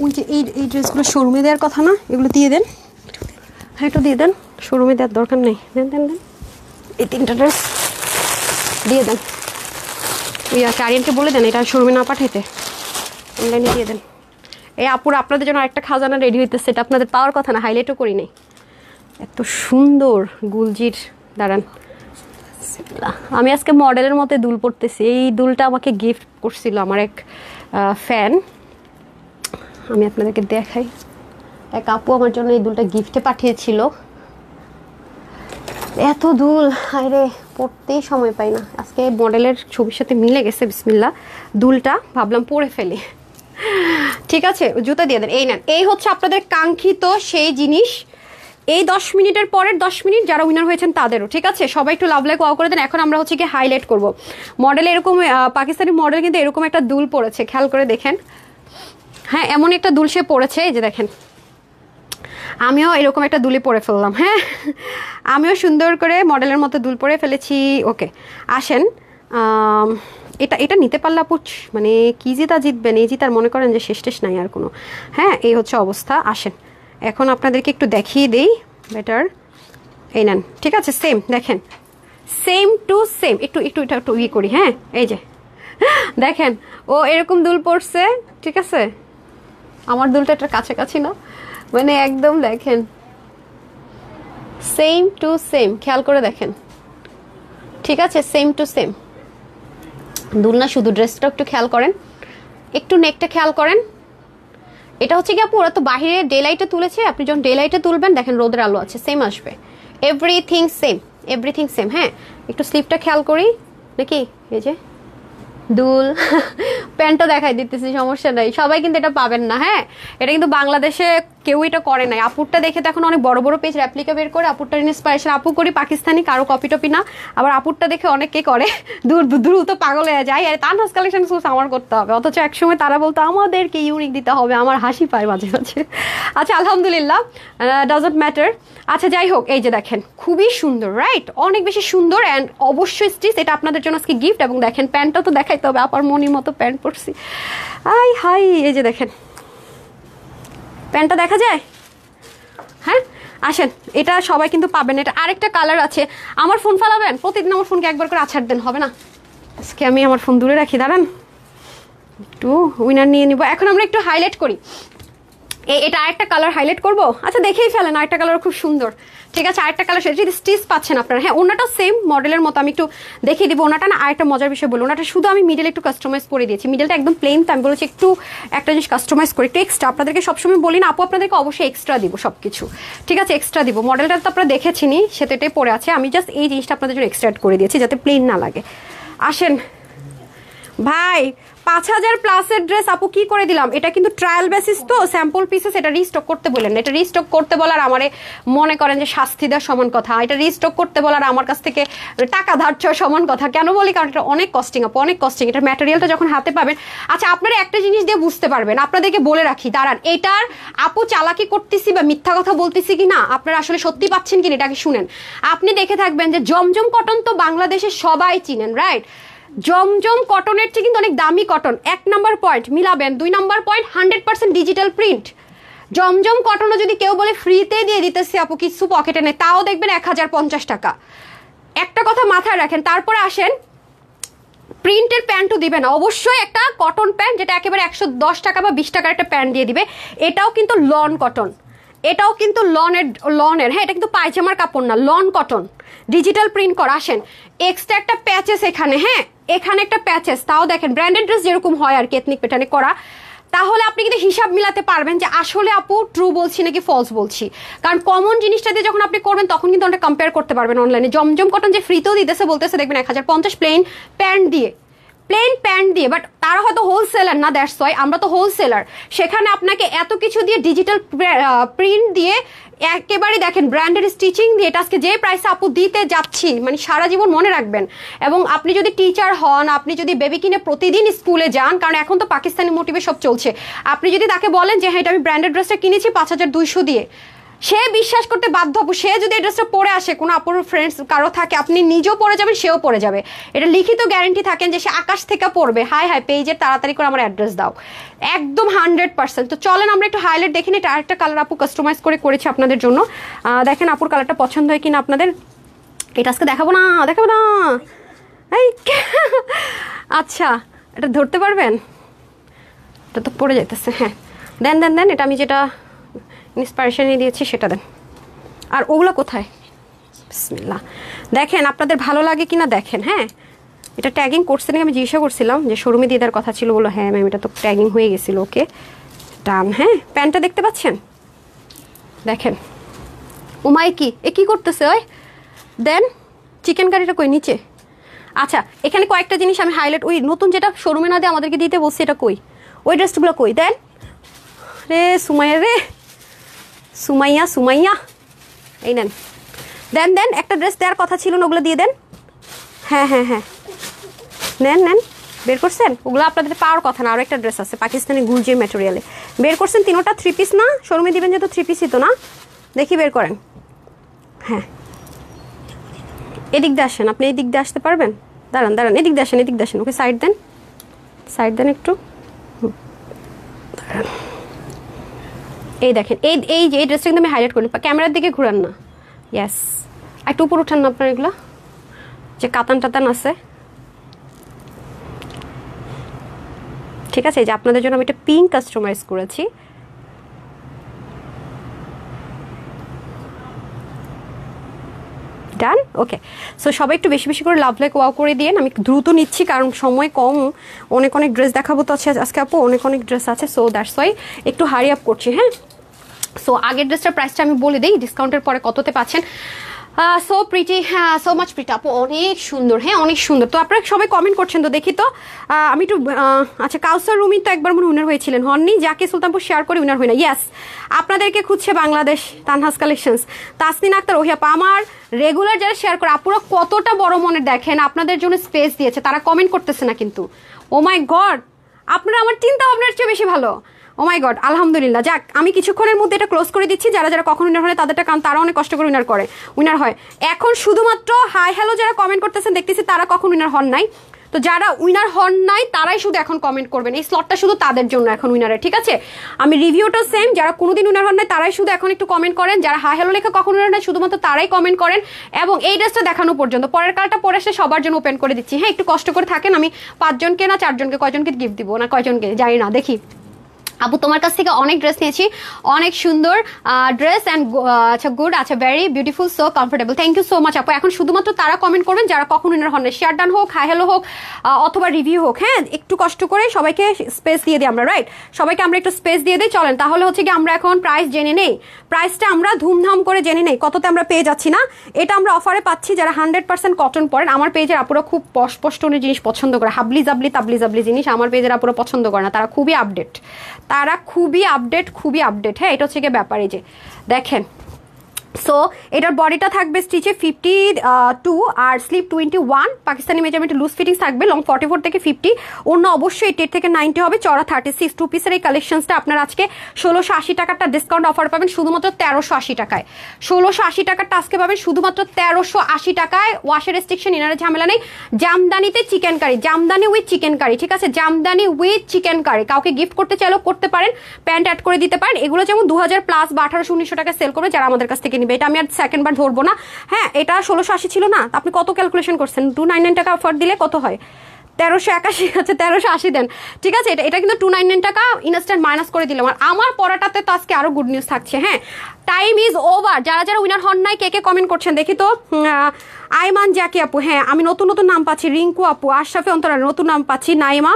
ওই যে এই ড্রেসগুলো শোরুমে দেওয়ার কথা না, এগুলো দিয়ে দেন। হ্যাঁ একটু দিয়ে দেন, শোরুমে দেওয়ার দরকার নেই। দেন এই 3টা ড্রেস দিয়ে দেন। ওই ক্যারিয়ানকে বলে দেন এটা শোরুমে না পাঠাইতে, অনলাইনে দিয়ে দেন। এই আপুর আপনাদের জন্য আরেকটা খাজানা রেডি হইতেছে, এটা আপনাদের পাওয়ার কথা না, হাইলাইটও করি নাই। এত সুন্দর গুলজির, দাঁড়ান। আমি আজকে মডেলের মতো দুল পরতেছি। এই দুলটা আমাকে গিফট করছিল আমার এক ফ্যান, আমি আপনাদেরকে দেখাই। এক আপু আমার জন্য এই দুলটা গিফটে পাঠিয়েছিল। এত দুল আরে পরতেই সময় পাই না। আজকে মডেলের ছবির সাথে মিলে গেছে, বিসমিল্লাহ। দুলটা ভাবলাম পরে ফেলি। ঠিক আছে, জুতা দিয়ে দেন। এই নেন, এই হচ্ছে আপনাদের কাঙ্ক্ষিত সেই জিনিস। এই 10 মিনিটের পরের 10 মিনিট যারা উইনার হয়েছেন তাদেরও। ঠিক আছে, সবাই একটু লাভ লাইক ওয়াও করে দেন। এখন আমরা হচ্ছে কি হাইলাইট করব মডেল। এরকম পাকিস্তানি মডেল কিন্তু এরকম একটা দুল পরেছে, খেয়াল করে দেখেন। হ্যাঁ এমন একটা দুল সে পরেছে, এই যে দেখেন। আমিও এরকম একটা দুলি পরে ফেললাম। হ্যাঁ আমিও সুন্দর করে মডেলের মতো দুল পরে ফেলেছি। ওকে আসেন, এটা নিতে পারলে আপু মানে কি জিতবেন। এই জিতার মনে করেন যে শেষ নাই আর কোনো। হ্যাঁ এই হচ্ছে অবস্থা। আসেন এখন আপনাদেরকে একটু দেখিয়ে দেই বেটার। এই নেন, ঠিক আছে, সেম দেখেন, সেম টু সেম। একটু এটা একটু ইয়ে করি। হ্যাঁ এই যে দেখেন, ও এরকম দুল পরছে। ঠিক আছে, আমার দুলটা একটা কাছাকাছি না, মানে একদম দেখেন সেম টু সেম, খেয়াল করে দেখেন। ঠিক আছে, সেম টু সেম দুল না, শুধু ড্রেসটা একটু খেয়াল করেন, একটু নেকটা খেয়াল করেন। এটা হচ্ছে কি আপু ওরা তো বাইরে ডে লাইটে তুলেছে, আপনি যখন ডে লাইটে তুলবেন দেখেন রোদের আলো আছে, সেম আসবে, এভরিথিং সেম। হ্যাঁ একটু স্লিপটা খেয়াল করি নাকি, এই যে দুল প্যান্টটা দেখাই দিতেছি, সমস্যা নাই, সবাই কিন্তু এটা পাবেন না। হ্যাঁ এটা কিন্তু বাংলাদেশে কেউ এটা করে নাই। আপুরটা দেখে তো এখন অনেক বড় বড় পেজ রেপ্লিকা বের করে, আপুরটার ইন্সপিরেশন, আপু করি পাকিস্তানি, কারো কপি টপি না। আবার আপুরটা দেখে অনেকে করে দ্রুত পাগল হয়ে যায়, আর তানহাস কালেকশন শুধু আমার করতে হবে, অথচ একসময় তারা বলতো আমাদেরকে ইউনিক দিতে হবে, আমার হাসি পায় মাঝে মাঝে। আচ্ছা আলহামদুলিল্লাহ, ডাজন্ট ম্যাটার। আচ্ছা যাই হোক, এই যে দেখেন খুবই সুন্দর, রাইট, অনেক বেশি সুন্দর, অ্যান্ড অবশ্যই স্টিচ, এটা আপনাদের জন্য আজকে গিফট। এবং দেখেন প্যান্টটা তো দেখাইতে হবে, আপার মনির মতো প্যান্ট পরছি, আই হাই, এই যে দেখেন প্যান্টটা দেখা যায়। হ্যাঁ আসেন, এটা সবাই কিন্তু পাবেন। এটা আরেকটা কালার আছে। আমার ফোন ফালাবেন, প্রতিদিন আমার ফোনকে একবার করে আছাড় দেন, হবে না? আজকে আমি আমার ফোন দূরে রাখি, দাঁড়ান একটু উইনার নিয়ে নিব। এখন আমরা একটু হাইলাইট করি, এটা আরেকটা কালার হাইলাইট করবো। আচ্ছা দেখেই ফেলেন, আরেকটা কালার খুব সুন্দর, ঠিক আছে আরেকটা কালার, সেটা যদি স্টিচ পাচ্ছেন আপনারা। হ্যাঁ ওনাটা সেম মডেলের মতো, আমি একটু দেখিয়ে দিব ওনাটা না। আরেকটা মজার বিষয় বলবো, ওনাটা শুধু আমি মিডল একটু কাস্টমাইজ করে দিয়েছি, মিডলটা একদম প্লেন, তো আমি বলেছি একটু একটা জিনিস কাস্টমাইজ করে একটু এক্সট্রা, আপনাদেরকে সবসময় বলি না আপু, আপনাদেরকে অবশ্যই এক্সট্রা দিব সব কিছু, ঠিক আছে এক্সট্রা দিব। মডেলটা তো আপনারা দেখেছিনি, সেটা এটাই পরে আছে, আমি জাস্ট এই জিনিসটা আপনাদের জন্য এক্সট্রা করে দিয়েছি যাতে প্লেন না লাগে। আসেন ভাই, 5000 প্লাসের ড্রেস আপু কি করে দিলাম, এটা কিন্তু ট্রায়াল বেসিস তো, স্যাম্পল পিসেস, এটা রিস্টক করতে বলেন, এটা রিস্টক করতে বলার আমারে মনে করেন যে শাস্তি দেওয়ার সমান কথা, এটা রিস্টক করতে বলার আমার কাছ থেকে টাকা ধার চাওয়ার সমান কথা। কেন বলি, কারণ এটা অনেক কস্টিং আপু, অনেক কস্টিং, এটার ম্যাটেরিয়ালটা যখন হাতে পাবেন। আচ্ছা আপনারা একটা জিনিস দিয়ে বুঝতে পারবেন, আপনাদেরকে বলে রাখি, দাঁড়ান, এটার আপু চালাকি করতেছি বা মিথ্যা কথা বলতেছি কি না, আপনারা আসলে সত্যি পাচ্ছেন কিনা এটাকে শুনেন। আপনি দেখে থাকবেন যে জমজম কটন তো বাংলাদেশে সবাই চিনেন, রাইট? জমজম কটনের চেয়ে কিন্তু অনেক দামি কটন, 1 নাম্বার পয়েন্ট মিলাবেন। 2 number point 100% digital print. Zamzam কটনও যদি কেউ বলে ফ্রিতে দিয়ে দিতেছে আপু, কিছু পকেটে নেই, তাও দেখবেন 1050 টাকা। একটা কথা মাথায় রাখেন। তারপরে আসেন, প্রিন্টের প্যান্টও দিবে না, অবশ্যই একটা কটন প্যান্ট যেটা একেবারে 110 টাকা বা 20 টাকার একটা প্যান্ট দিয়ে দিবে। এটাও কিন্তু লন কটন, এটাও কিন্তু লনের, হ্যাঁ এটা কিন্তু পায়জামার কাপড় না, লন কটন, ডিজিটাল প্রিন্ট করা। আসেন এক্সট্রা একটা প্যাচেস এখানে, হ্যাঁ এখানে একটা প্যাচেস, তাও দেখেন ব্র্যান্ডেড ড্রেস যেরকম হয় আর কি, এথনিক প্যাটার্নে করা। তাহলে আপনি কিন্তু হিসাব মিলাতে পারবেন যে আসলে আপু ট্রু বলছি নাকি ফলস বলছি, কারণ কমন জিনিসটা দিয়ে যখন আপনি করবেন তখন কিন্তু অনেক কম্পেয়ার করতে পারবেন অনলাইনে। জমজম কটন যে ফ্রিতেও দিতেছে বলতেছে দেখবেন 1050 প্লেন প্যান্ট দিয়ে, বাট তারা হয়তো হোলসেলার না, দ্যাটস ওয়াই। আমরা তো হোলসেলার, সেখানে আপনাকে এত কিছু দিয়ে ডিজিটাল প্রিন্ট দিয়ে একেবারে দেখেন ব্র্যান্ডের স্টিচিং দিয়ে এটা আজকে যে প্রাইসে আপু দিতে যাচ্ছি, মানে সারা জীবন মনে রাখবেন। এবং আপনি যদি টিচার হন, আপনি যদি বেবি কিনে প্রতিদিন স্কুলে যান, কারণ এখন তো পাকিস্তানি মোটিভে সব চলছে, আপনি যদি তাকে বলেন যে হ্যাঁ এটা আমি ব্র্যান্ডেড ড্রেসটা কিনেছি 5200 দিয়ে, সে বিশ্বাস করতে বাধ্য আপু। সে যদি এই ড্রেসটা পরে আসে, কোনো আপুর ফ্রেন্ডস কারো থাকে, আপনি নিজেও পরে যাবেন, সেও পরে যাবে, এটা লিখিত গ্যারান্টি থাকেন যে সে আকাশ থেকে পড়বে। হাই পেজের তাড়াতাড়ি করে আমার অ্যাড্রেস দাও, একদম 100%। তো চলেন আমরা একটু হাইলাইট দেখি। এটা আরেকটা কালার আপু কাস্টমাইজ করেছি আপনাদের জন্য, দেখেন আপুর কালারটা পছন্দ হয় কিনা আপনাদের। এটা আজকে দেখাবো না এই আচ্ছা এটা ধরতে পারবেন, এটা তো পড়ে যাইতেছে। হ্যাঁ দেন এটা আমি যেটা ইন্সপিরেশনে দিয়েছি সেটা দেন। আর ওগুলো কোথায়, বিসমিল্লাহ। দেখেন আপনাদের ভালো লাগে কিনা দেখেন। হ্যাঁ এটা ট্যাগিং করছে নাকি আমি জিজ্ঞাসা করছিলাম, যে শোরুমে দিয়ে দেওয়ার কথা ছিল, বলো হ্যাঁ ম্যাম এটা তো ট্যাগিং হয়ে গেছিলো, ওকে ডান। হ্যাঁ প্যান্টটা দেখতে পাচ্ছেন, দেখেন উমাই কি করতেছে, ওই দেন চিকেন কারিটা কই নিচে। আচ্ছা এখানে কয়েকটা জিনিস আমি হাইলাইট, ওই নতুন যেটা শোরুমে না দিয়ে আমাদেরকে দিতে বলছি এটা কই, ওই ড্রেসগুলো কই দেন রে সুমাইয়া এই নেন, দেন একটা ড্রেস দেওয়ার কথা ছিল না, ওগুলো দিয়ে দেন। হ্যাঁ নেন বের করছেন, ওগুলো আপনাদের পাওয়ার কথা না। আরও একটা ড্রেস আছে পাকিস্তানি গুলজির ম্যাটেরিয়ালে, বের করছেন। তিনোটা 3 পিস না, শোরুমে দিবেন যেহেতু 3 পিসই তো না, দেখি বের করেন। হ্যাঁ এদিক দিয়ে আসেন, আপনি এই দিক দিয়ে আসতে পারবেন, দাঁড়ান এদিক দিয়ে আসেন, ওকে সাইড দেন একটু। এই দেখেন এই যে এই ড্রেসটা কিন্তু আমি হাইলাইট করি, ক্যামেরার দিকে ঘুরান না, ইয়েস একটু উপর উঠান না আপনার, এগুলো যে কাতান আছে, ঠিক আছে। এই যে আপনাদের জন্য আমি একটা পিঙ্ক কাস্টমাইজ করেছি, ডান, ওকে। সো সবাই একটু বেশি বেশি করে লাভ লাইক ওয়াও করে দিন। আমি দ্রুত নিচ্ছি কারণ সময় কম, অনেক অনেক ড্রেস দেখাবো তো আজকে আপু, অনেক অনেক ড্রেস আছে, সো দ্যাটস ওয়াই একটু হারি আপ করছি। হ্যাঁ, সো আগের ড্রেসটার প্রাইসটা আমি বলে দিই, ডিসকাউন্টের পরে কততে পাচ্ছেন। সো প্রিটি, হ্যাঁ, সো মাচ প্রিটি আপু, অনেক সুন্দর, হ্যাঁ অনেক সুন্দর। তো আপনারা সবাই কমেন্ট করছেন তো দেখি তো, আমি একটু আচ্ছা, কাউসার রুমি তো একবার মনে উইনার হয়েছিলেন, হননি? যাকে সুলতানপুর শেয়ার করে উইনার হয় না, ইয়েস, আপনাদেরকে খুঁজছে বাংলাদেশ তানহাস কালেকশনস। তাসনিন আক্তার, ওহিয়াপা, আমার রেগুলার যারা শেয়ার করে আপুরা কতটা বড় মনে দেখেন, আপনাদের জন্য স্পেস দিয়েছে, তারা কমেন্ট করতেছে না কিন্তু। ও মাই গড, আপনারা আমার চিন্তা ভাবনার চেয়ে বেশি ভালো। ও মাই গড, আলহামদুলিল্লাহ। যাক, আমি কিছুক্ষণের মধ্যে এটা ক্লোজ করে দিচ্ছি। যারা যারা কখন উইনার হয় তাদেরটা, কারণ তারা অনেক কষ্ট করে উইনার হয়। এখন শুধুমাত্র হাই হ্যালো যারা কমেন্ট করতেছেন দেখতেছি, তারা কখন উইনার হন নাই। তো যারা উইনার হন নাই তারাই শুধু এখন কমেন্ট করবেন, এই স্লটটা শুধু তাদের জন্য এখন উইনারের, ঠিক আছে? আমি রিভিউটা সেম, যারা কোনোদিন উইনার হন নাই তারাই শুধু এখন একটু কমেন্ট করেন, যারা হাই হ্যালো লেখা কখন উইনার নাই শুধুমাত্র তারাই কমেন্ট করেন। এবং এই ড্রেসটা দেখানো পর্যন্ত, পরের কালটা পরে এসে সবার জন্য ওপেন করে দিচ্ছি। হ্যাঁ, একটু কষ্ট করে থাকেন। আমি 5 জনকে না 4 জনকে, কয়জনকে গিফট দিব না কয়জনকে জানি না, দেখি। আপু তোমার কাছ থেকে অনেক ড্রেস নিয়েছি, অনেক সুন্দর ড্রেস অ্যান্ড আচ্ছা গুড, আচ্ছা very beautiful, so comfortable, thank you so much আপু। এখন শুধুমাত্র তারা কমেন্ট করবেন যারা কখন উইনার হন, শেয়ার ডান হোক, হাই হ্যালো হোক, অথবা রিভিউ হোক। হ্যাঁ, একটু কষ্ট করে সবাইকে স্পেস দিয়ে দিই আমরা, রাইট? সবাইকে আমরা একটু স্পেস দিয়ে দিই। চলেন তাহলে হচ্ছে কি আমরা এখন প্রাইস জেনে নেই, প্রাইসটা আমরা ধুমধাম করে জেনে নেই, কততে আমরা পেয়ে যাচ্ছি না। এটা আমরা অফারে পাচ্ছি যারা 100% কটন পরেন। আমার পেজের আপুরা খুব স্পষ্ট জিনিস পছন্দ করে, হাবলি জাবলি তাবলি জাবলি জিনিস আমার পেজের আপুরা পছন্দ করে না, তারা খুবই আপডেট, খুবই আপডেট। হ্যাঁ, এটা হচ্ছে গিয়ে ব্যাপারে যে দেখেন। সো এটার বডিটা থাকবে স্টিচে 52 আর স্লিপ 21, পাকিস্তানি মেজারমেন্টে লুজ ফিটিংস থাকবে, লং 44 থেকে 50, অন্য অবশ্যই 80 থেকে 90 হবে, চড়া 36। 2 পিসের এই কালেকশনসটা আপনার আজকে 1680 টাকাটা ডিসকাউন্ট অফার পাবেন শুধুমাত্র 1380 টাকায়। 1680 টাকাটা আজকে পাবেন শুধুমাত্র 1380 টাকায়। ওয়াশের রেস্ট্রিকশন, ইনারের ঝামেলা নেই। জামদানিতে chicken curry, jamdani with chicken curry, ঠিক আছে? জামদানি উইথ চিকেন কারি, কাউকে গিফট করতে চাইলেও করতে পারেন, প্যান্ট অ্যাড করে দিতে পারেন। এগুলো যেমন 2000 প্লাস বা 1800-1900 টাকা সেল করবে যারা আমাদের কাছ থেকে নিবে। এটা আমি আর সেকেন্ড বার ধরবো না। হ্যাঁ, এটা 1680 ছিল না, আপনি কত ক্যালকুলেশন করছেন? 299 টাকা অফার দিলে কত হয়? 1381, আচ্ছা 1380 দেন, ঠিক আছে? এটা কিন্তু 299 টাকা ইনস্ট্যান্ট মাইনাস করে দিলাম। আর আমার পড়াটাতে তো আজকে আরো গুড নিউজ থাকছে। হ্যাঁ, টাইম ইজ ওভার। যারা যারা উইনার হন নাই কে কে কমেন্ট করছেন দেখি তো। আইমান জাকি আপু, হ্যাঁ আমি নতুন নতুন নাম পাচ্ছি। রিঙ্কু আপু, আশরাফি অন্তরা নতুন নাম পাচ্ছি। নাইমা,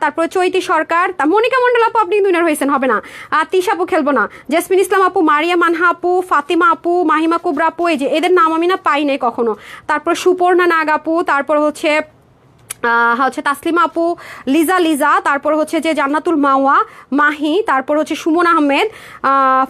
তারপরে চৈতি সরকার, মনিকা মন্ডল আপু আপনি উইনার হয়েছেন, হবে না। তিশা আপু খেলবো না। জেসমিন ইসলাম আপু, মারিয়া মানহা আপু, ফাতিমা আপু, মাহিমা কুবরা আপু, এই যে এদের নাম আমি না পাই নাই কখনো। তারপর সুপর্ণা নাগ আপু, তারপর হচ্ছে তাসলিমা আপু, লিজা, তারপর হচ্ছে যে জান্নাতুল মাওয়া, মাহি, তারপর হচ্ছে সুমন আহমেদ,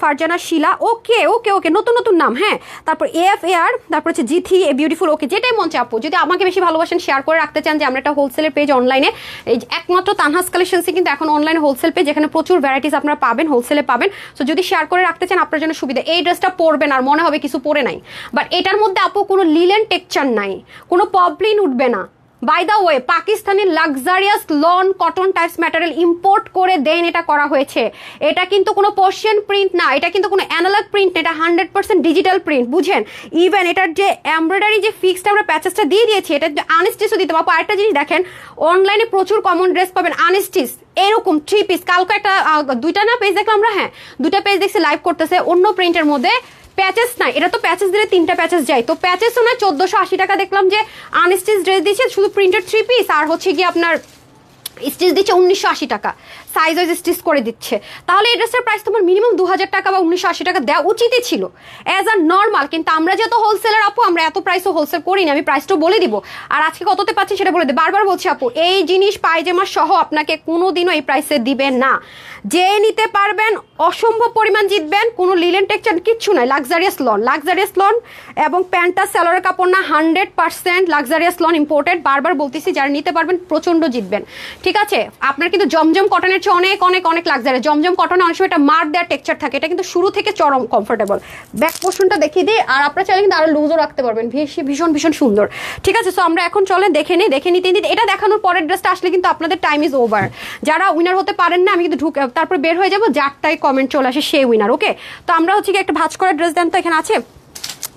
ফারজানা শিলা, ওকে ওকে ওকে, নতুন নতুন নাম। হ্যাঁ, তারপর AFAR, তারপর হচ্ছে জিথি বিউটিফুল, ওকে, যেটাই মঞ্চে আপু। যদি আমাকে বেশি ভালোবাসেন, শেয়ার করে রাখতে চান যে আমরা একটা হোলসেলের পেজ অনলাইনে, এই একমাত্র তানহাস কালেকশনসে কিন্তু এখন অনলাইনে হোলসেল পেজ, যেখানে প্রচুর ভ্যারাইটিস আপনারা পাবেন, হোলসেলে পাবেন। সো যদি শেয়ার করে রাখতে চান আপনার জন্য সুবিধা। এই ড্রেসটা পরবেন আর মনে হবে কিছু পরে নাই, বাট এটার মধ্যে আপু কোনো লিলেন টেক্সচার নাই, কোনো পপলিন উঠবে না। By the way, Pakistani luxurious lawn cotton types material import করে দেন এটা করা হয়েছে। এটা কিন্তু কোনো পার্সিয়ান প্রিন্ট না, এটা কিন্তু কোনো অ্যানালগ প্রিন্ট না, এটা 100% ডিজিটাল প্রিন্ট, বুঝেন? ইভেন এটার যে এমব্রয়ডারি যে ফিক্সড আমরা প্যাচেসটা দিয়ে দিয়েছি, এটা আনস্টিচও দিতে পারবো। আরেকটা জিনিস দেখেন, অনলাইনে প্রচুর কমন ড্রেস পাবেন আনস্টিচ, এরকম 3 পিস। কালকে একটা 2টা না পেজ দেখলাম আমরা, হ্যাঁ 2টা পেজ দেখছি লাইভ করতেছে অন্য প্রিন্টের মধ্যে, প্যাচেস নাই। এটা তো প্যাচেস দিলে 3টা প্যাচেস যায়, তো প্যাচেসও না। 1480 টাকা দেখলাম যে আনস্টিচ ড্রেস দিচ্ছে, শুধু প্রিন্টেড 3 পিস, আর হচ্ছে কি আপনার স্টিচ দিচ্ছে 1980 টাকা, সাইজ ওয়াইজ স্টিচ করে দিচ্ছে। তাহলে এই ড্রেসের প্রাইস তোমার মিনিমাম 2000 টাকা বা 1980 টাকা দেওয়া উচিতই ছিল অ্যাজ আ নর্মাল। কিন্তু আমরা যেহেতু হোলসেলার আপু, আমরা এত প্রাইসও হোলসেল করিনি। আমি প্রাইসটাও বলে দিব, আর আজকে কততে পাচ্ছি সেটা বলে দিই। বারবার বলছি আপু, এই জিনিস পায়জামা সহ আপনাকে কোনোদিনও এই প্রাইসে দিবে না। যে নিতে পারবেন অসম্ভব পরিমাণ জিতবেন। কোনো লিলেন টেক্সচার কিচ্ছু নাই, লাক্সারিয়াস লন, এবং প্যান্টটা সেলরের কাপড় না, 100% লাক্সারিয়াস লন ইম্পোর্টেড। বারবার বলতেছি, যারা নিতে পারবেন প্রচন্ড জিতবেন, ঠিক আছে? আপনার কিন্তু জমজম কটনের চেয়ে অনেক অনেক অনেক লাক্সারি। জমজম কটনে অনেক সময় একটা মার দেওয়ার টেক্সচার থাকে, এটা কিন্তু শুরু থেকে চরম কমফোর্টেবল। ব্যাক পোর্শনটা দেখিয়ে দিই, আর আপনারা চাইলে কিন্তু আরো লুজও রাখতে পারবেন, ভীষণ ভীষণ সুন্দর, ঠিক আছে? সো আমরা এখন চলে দেখে নিতে এটা দেখানোর পরের ড্রেসটা আসলে কিন্তু আপনাদের টাইম ইজ ওভার। যারা উইনার হতে পারেন না, আমি কিন্তু তারপর বের হয়ে যাবো, যারটাই কমেন্ট চলে আসে সেই উইনার, ওকে? তো আমরা হচ্ছে কি একটা ভাঁজ করা ড্রেস দেন তো, এখানে আছে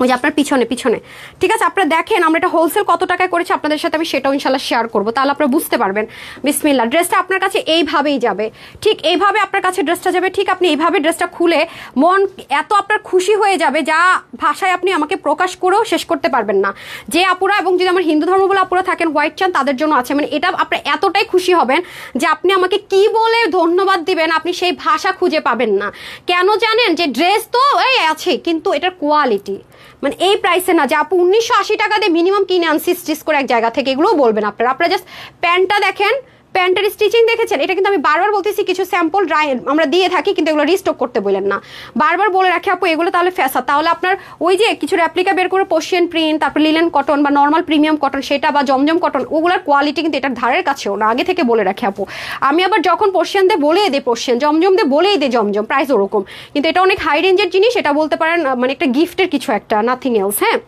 ওই যে আপনার পিছনে পিছনে, ঠিক আছে? আপনারা দেখেন আমরা এটা হোলসেল কত টাকায় করেছি আপনাদের সাথে আমি সেটাও ইনশাল্লাহ শেয়ার করবো, তাহলে আপনারা বুঝতে পারবেন। বিসমিল্লাহ, ড্রেসটা আপনার কাছে এইভাবেই যাবে, ঠিক এইভাবে আপনার কাছে ড্রেসটা যাবে, ঠিক আপনি এইভাবে ড্রেসটা খুলে মন এত আপনার খুশি হয়ে যাবে যা ভাষায় আপনি আমাকে প্রকাশ করেও শেষ করতে পারবেন না। যে আপুরা, এবং যদি আমার হিন্দু ধর্ম বলে আপুরা থাকেন হোয়াইট চান তাদের জন্য আছে, মানে এটা আপনার এতটাই খুশি হবেন যে আপনি আমাকে কি বলে ধন্যবাদ দিবেন আপনি সেই ভাষা খুঁজে পাবেন না। কেন জানেন? যে ড্রেস তো এই আছে কিন্তু এটার কোয়ালিটি মানে এই প্রাইসে না যে আপু 1980 টাকা দিয়ে মিনিমাম কিনে আনছি স্টিচ করে এক জায়গা থেকে, এগুলোও বলবেন আপনারা জাস্ট প্যান্টটা দেখেন, প্যান্টের স্টিচিং দেখেছেন? এটা কিন্তু আমি বারবার বলতেছি কিছু স্যাম্পল ড্রাই আমরা দিয়ে থাকি কিন্তু এগুলো রিস্টক করতে বলেন না, বারবার বলে রাখি আপু এগুলো তাহলে ফ্যাসা, তাহলে আপনার ওই যে কিছু রেপ্লিকা বের করে পশিয়ান প্রিন্ট, তারপর লিলেন কটন বা নর্মাল প্রিমিয়াম কটন সেটা বা জমজম কটন, ওগুলোর কোয়ালিটি কিন্তু এটার ধারের কাছেও না, আগে থেকে বলে রাখি আপু। আমি আবার যখন পশিয়ান দিয়ে বলেই দিই পশিয়ান, জমজম দিয়ে বলেই দিই জমজম, প্রাইস ওরকম, কিন্তু এটা অনেক হাই রেঞ্জের জিনিস, এটা বলতে পারেন মানে একটা গিফটের কিছু একটা, নাথিং এলস। হ্যাঁ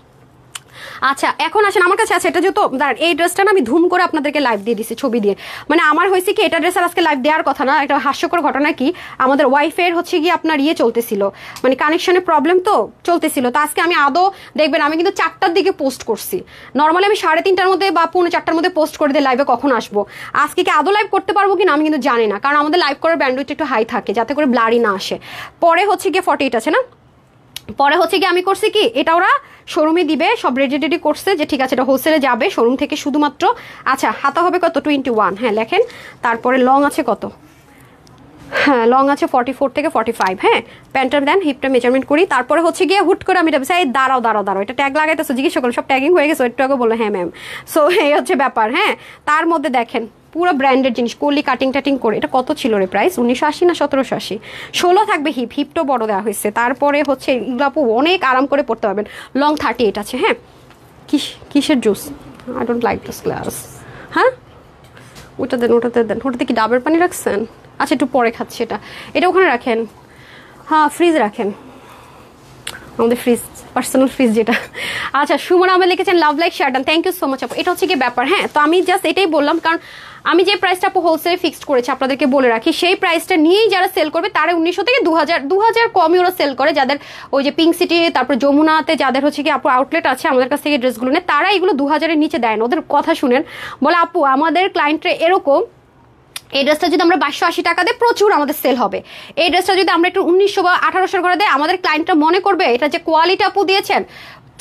আচ্ছা, এখন আসেন আমার কাছে আছে এটা যেহেতু এই ড্রেসটা না আমি ধুম করে আপনাদেরকে লাইভ দিয়ে দিছি ছবি দিয়ে, মানে আমার হয়েছে কি এটা ড্রেস আর আজকে লাইভ দেওয়ার কথা না, একটা হাস্যকর ঘটনা কি আমাদের ওয়াইফের হচ্ছে গিয়ে আপনার চলতেছিল, মানে কানেকশনের প্রবলেম তো চলতেছিল, তো আজকে আমি আদৌ দেখবেন আমি কিন্তু 4টার দিকে পোস্ট করছি, নর্মালি আমি 3:30টার মধ্যে বা 4:45টার মধ্যে পোস্ট করে দিয়ে লাইভে কখন আসবো, আজকে কি আদৌ লাইভ করতে পারবো কিনা আমি কিন্তু জানি না, কারণ আমাদের লাইভ করার ব্যান্ডউইথ একটু হাই থাকে যাতে করে ব্লারি না আসে। পরে হচ্ছে গিয়ে 48 আছে না, পরে হচ্ছে কি আমি করছি কি এটা ওরা শোরুমে দিবে, সব রেডি করছে যে ঠিক আছে এটা হোলসেলে যাবে শোরুম থেকে শুধুমাত্র। আচ্ছা, হাতা হবে কত? 21, হ্যাঁ লেখেন। তারপরে লং আছে কত? হ্যাঁ লং আছে 44 থেকে 45। হ্যাঁ প্যান্টার দেন, হিপটা মেজারমেন্ট করি। তারপরে হচ্ছে গিয়ে হুট করে আমি এই দাঁড়াও এটা ট্যাগ লাগাইতেছো, জিজ্ঞেস করলাম সব ট্যাগিং হয়ে গেছে, একটু আগে বললো হ্যাঁ ম্যাম। সো এই হচ্ছে ব্যাপার। হ্যাঁ তার মধ্যে দেখেন পুরো ব্র্যান্ডের জিনিস, কলি কাটিং টাটিং করে, এটা কত ছিল রে প্রাইস? 1980 না 1780? 16 থাকবে, হিপটাও বড় দেওয়া হয়েছে। তারপরে হচ্ছে এগুলো আপু অনেক আরাম করে পড়তে পারবেন। লং 38 আছে। হ্যাঁ কিসের juice? I don't like this glass. হ্যাঁ ওটাতে কি ডাবের পানি রাখছেন? আচ্ছা একটু পরে খাচ্ছি এটা ওখানে রাখেন, হ্যাঁ ফ্রিজ রাখেন, আমাদের ফ্রিজ পার্সোনাল ফ্রিজ যেটা। আচ্ছা সুমন আহমেদ লিখেছেন love like share done, thank you so much আপু। এটা হচ্ছে কি ব্যাপার। হ্যাঁ তো আমি জাস্ট এটাই বললাম, কারণ আমি যে প্রাইসটা আপু হোলসেলে ফিক্সড করেছি আপনাদেরকে বলে রাখি, সেই প্রাইসটা নিয়েই যারা সেল করবে তারা 1900 থেকে 2000 কমই ওরা সেল করে, যাদের ওই যে পিঙ্ক সিটি তারপর যমুনাতে যাদের হচ্ছে কি আপু আউটলেট আছে আমাদের কাছ থেকে ড্রেসগুলো নেয়, তারা এগুলো 2000-এর নিচে দেয় না। ওদের কথা শুনেন, বলে আপু আমাদের ক্লায়েন্টরা এরকম, এই ড্রেসটা যদি আমরা 2280 টাকা দিয়ে প্রচুর আমাদের সেল হবে, এই ড্রেসটা যদি আমরা একটু 1900 বা 1800 করে দেয় আমাদের ক্লায়েন্টরা মনে করবে এটা যে কোয়ালিটি আপু দিয়েছেন,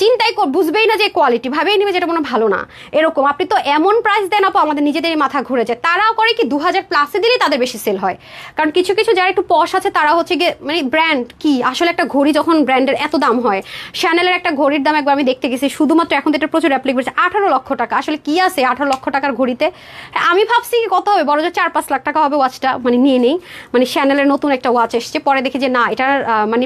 চিন্তাই বুঝবেই না যে কোয়ালিটি, ভাবেই নিবে যেটা মনে ভালো না। এরকম আপনি তো এমন প্রাইস দেন আপু আমাদের নিজেদেরই মাথা ঘুরে যায়। তারাও করে কি 2000+ দিলেই তাদের বেশি সেল হয়, কারণ কিছু যারা একটু পশ আছে তারা হচ্ছে গিয়ে মানে ব্র্যান্ড কি আসলে একটা ঘড়ি যখন ব্র্যান্ডের এত দাম হয়, শ্যানেলের একটা ঘড়ির দাম একবার আমি দেখতে গেছি শুধুমাত্র, এখন তো এটা প্রচুর অ্যাপ্লিক করছে, 18 লক্ষ টাকা। আসলে কি আছে 18 লক্ষ টাকার ঘড়িতে? আমি ভাবছি কত হবে, বড় যে 4-5 লাখ টাকা হবে ওয়াচটা, মানে নিয়ে নেই, মানে শ্যানেলের নতুন একটা ওয়াচ এসছে, পরে দেখি যে না এটার মানে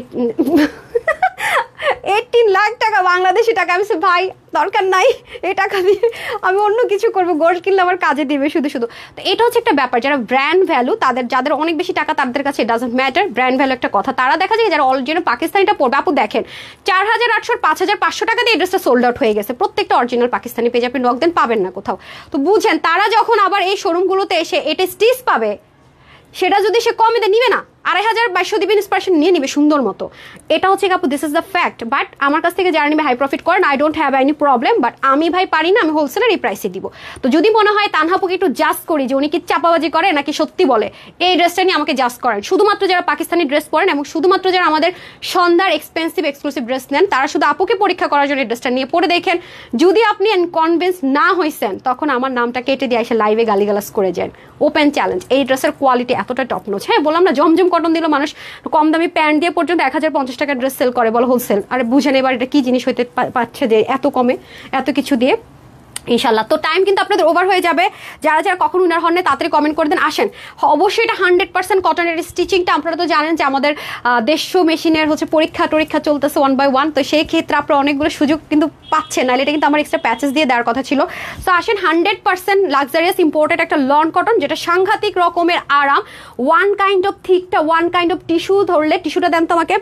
18 লাখ টাকা বাংলাদেশি টাকা। আমি ভাই দরকার নাই, এই টাকা দিয়ে আমি অন্য কিছু করবো, গোল্ড কিনলে আমার কাজে দিবে শুধু। তো এটা হচ্ছে একটা ব্যাপার, যারা ব্র্যান্ড ভ্যালু যাদের অনেক বেশি টাকা তাদের কাছে ডাজন্ট ম্যাটার, ব্র্যান্ড ভ্যালু একটা কথা। তারা দেখা যায় যারা অরিজিনাল পাকিস্তানিটা পড়বে, আপু দেখেন 4800 5500 টাকা দিয়ে এই ড্রেসটা সোল্ড আউট হয়ে গেছে, প্রত্যেকটা অরিজিনাল পাকিস্তানি পেজ আপনি নক দেন পাবেন না কোথাও। তো বুঝেন তারা যখন আবার এই শোরুমগুলোতে এসে এটা স্টিচ পাবে, সেটা যদি সে কমে দেয় নিবে না, 2500 দিবেন, ইন্সপিরেশন নিয়ে নিবে সুন্দর মতো। এটা হচ্ছে আপু this is the fact. But আমার কাছ থেকে যারা নিবে হাই প্রফিট করেন, I don't have any problem, but আমি ভাই পারি না, আমি হোলসেলের এই প্রাইসে দিব। তো যদি মনে হয় তানহাপুকে একটু জাস্ট করি যে উনি কি চাপাবাজি করে নাকি সত্যি বলে, এই ড্রেসটা নিয়ে আমাকে জাস্ট করেন। শুধুমাত্র যারা পাকিস্তানি ড্রেস পরেন এবং শুধুমাত্র যারা আমাদের সন্ধ্যার এক্সক্লুসিভ ড্রেস নেন, তারা শুধু আপুকে পরীক্ষা করার জন্য এই ড্রেসটা নিয়ে পরে দেখেন। যদি আপনি কনভিন্স না হয়েছেন তখন আমার নামটা কেটে দিয়ে এসে লাইভে গালিগালাজ করে যান, ওপেন চ্যালেঞ্জ। এই ড্রেসের কোয়ালিটি এতটা টপ নচ। হ্যাঁ বললাম না জমজম কটন দিল মানুষ কম দামি প্যান্ট দিয়ে পর্যন্ত 1050 টাকার ড্রেস সেল করে, বলো হোলসেল। আরে বুঝেন এবার এটা কি জিনিস হইতে পারছে যে এত কমে এত কিছু দিয়ে। ইনশাল্লাহ তো টাইম কিন্তু আপনাদের ওভার হয়ে যাবে, যারা কখন উইনার হন তাড়াতাড়ি কমেন্ট করে দেন। আসেন অবশ্যই এটা 100% কটনের স্টিচিংটা, আপনারা তো জানেন যে আমাদের দেড়শো মেশিনের হচ্ছে পরীক্ষা চলতেছে 1 by 1, তো সেই ক্ষেত্রে আপনারা অনেকগুলো সুযোগ কিন্তু পাচ্ছেন, নাহলে এটা কিন্তু আমার এক্সট্রা প্যাচেস দিয়ে দেওয়ার কথা ছিল। তো আসেন 100% লাক্সারিয়াস ইম্পোর্টেড একটা লন কটন, যেটা সাংঘাতিক রকমের আরাম, ওয়ান কাইন্ড অফ টিস্যু ধরলে, টিস্যুটা দেন তো আমাকে,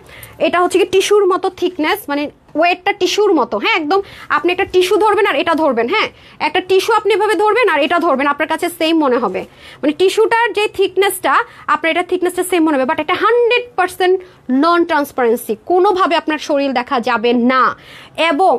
এটা হচ্ছে কি টিস্যুর মতো থিকনেস, মানে ওয়েটটা টিস্যুর মতো, হ্যাঁ একদম। আপনি একটা টিস্যু ধরবেন আর এটা ধরবেন, হ্যাঁ একটা টিস্যু আপনি এভাবে ধরবেন আর এটা ধরবেন, আপনার কাছে সেম মনে হবে, মানে টিস্যুটার যে থিকনেসটা আপনার এটা থিকনেসটা সেম মনে হবে, বাট এটা 100% নন ট্রান্সপারেন্সি, কোনোভাবে আপনার শরীর দেখা যাবে না। এবং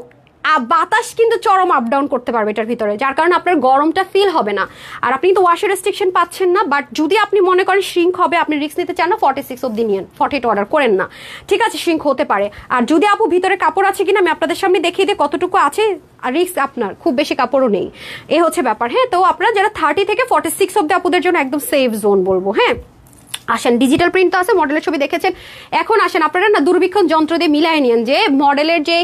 বাতাস কিন্তু চরম আপ ডাউন করতে পারবে এটার ভিতরে, যার কারণে আপনার গরমটা ফিল হবে না। আর আপনি তো ওয়াশের রেস্ট্রিকশন পাচ্ছেন না, বাট যদি আপনি মনে করেন শ্রিঙ্ক হবে, আপনি রিস্ক নিতে চান না, 46 অব্দি নিয়েন, 48 অর্ডার করেন না, ঠিক আছে শ্রিঙ্ক হতে পারে। আর যদি আপু ভিতরে কাপড় আছে কিনা আমি আপনাদের সামনে দেখিয়ে দিই কতটুকু আছে, আর রিস্ক আপনার খুব বেশি কাপড়ও নেই, এ হচ্ছে ব্যাপার। হ্যাঁ তো আপনারা যারা 30 থেকে 46 অব্দি আপুদের জন্য একদম সেফ জোন বলবো। হ্যাঁ আসেন, ডিজিটাল প্রিন্ট তো আছে, মডেলের ছবি দেখেছেন, এখন আসেন আপনারা না দূরবীক্ষণ যন্ত্র দিয়ে মিলাই নিন যে মডেলের যে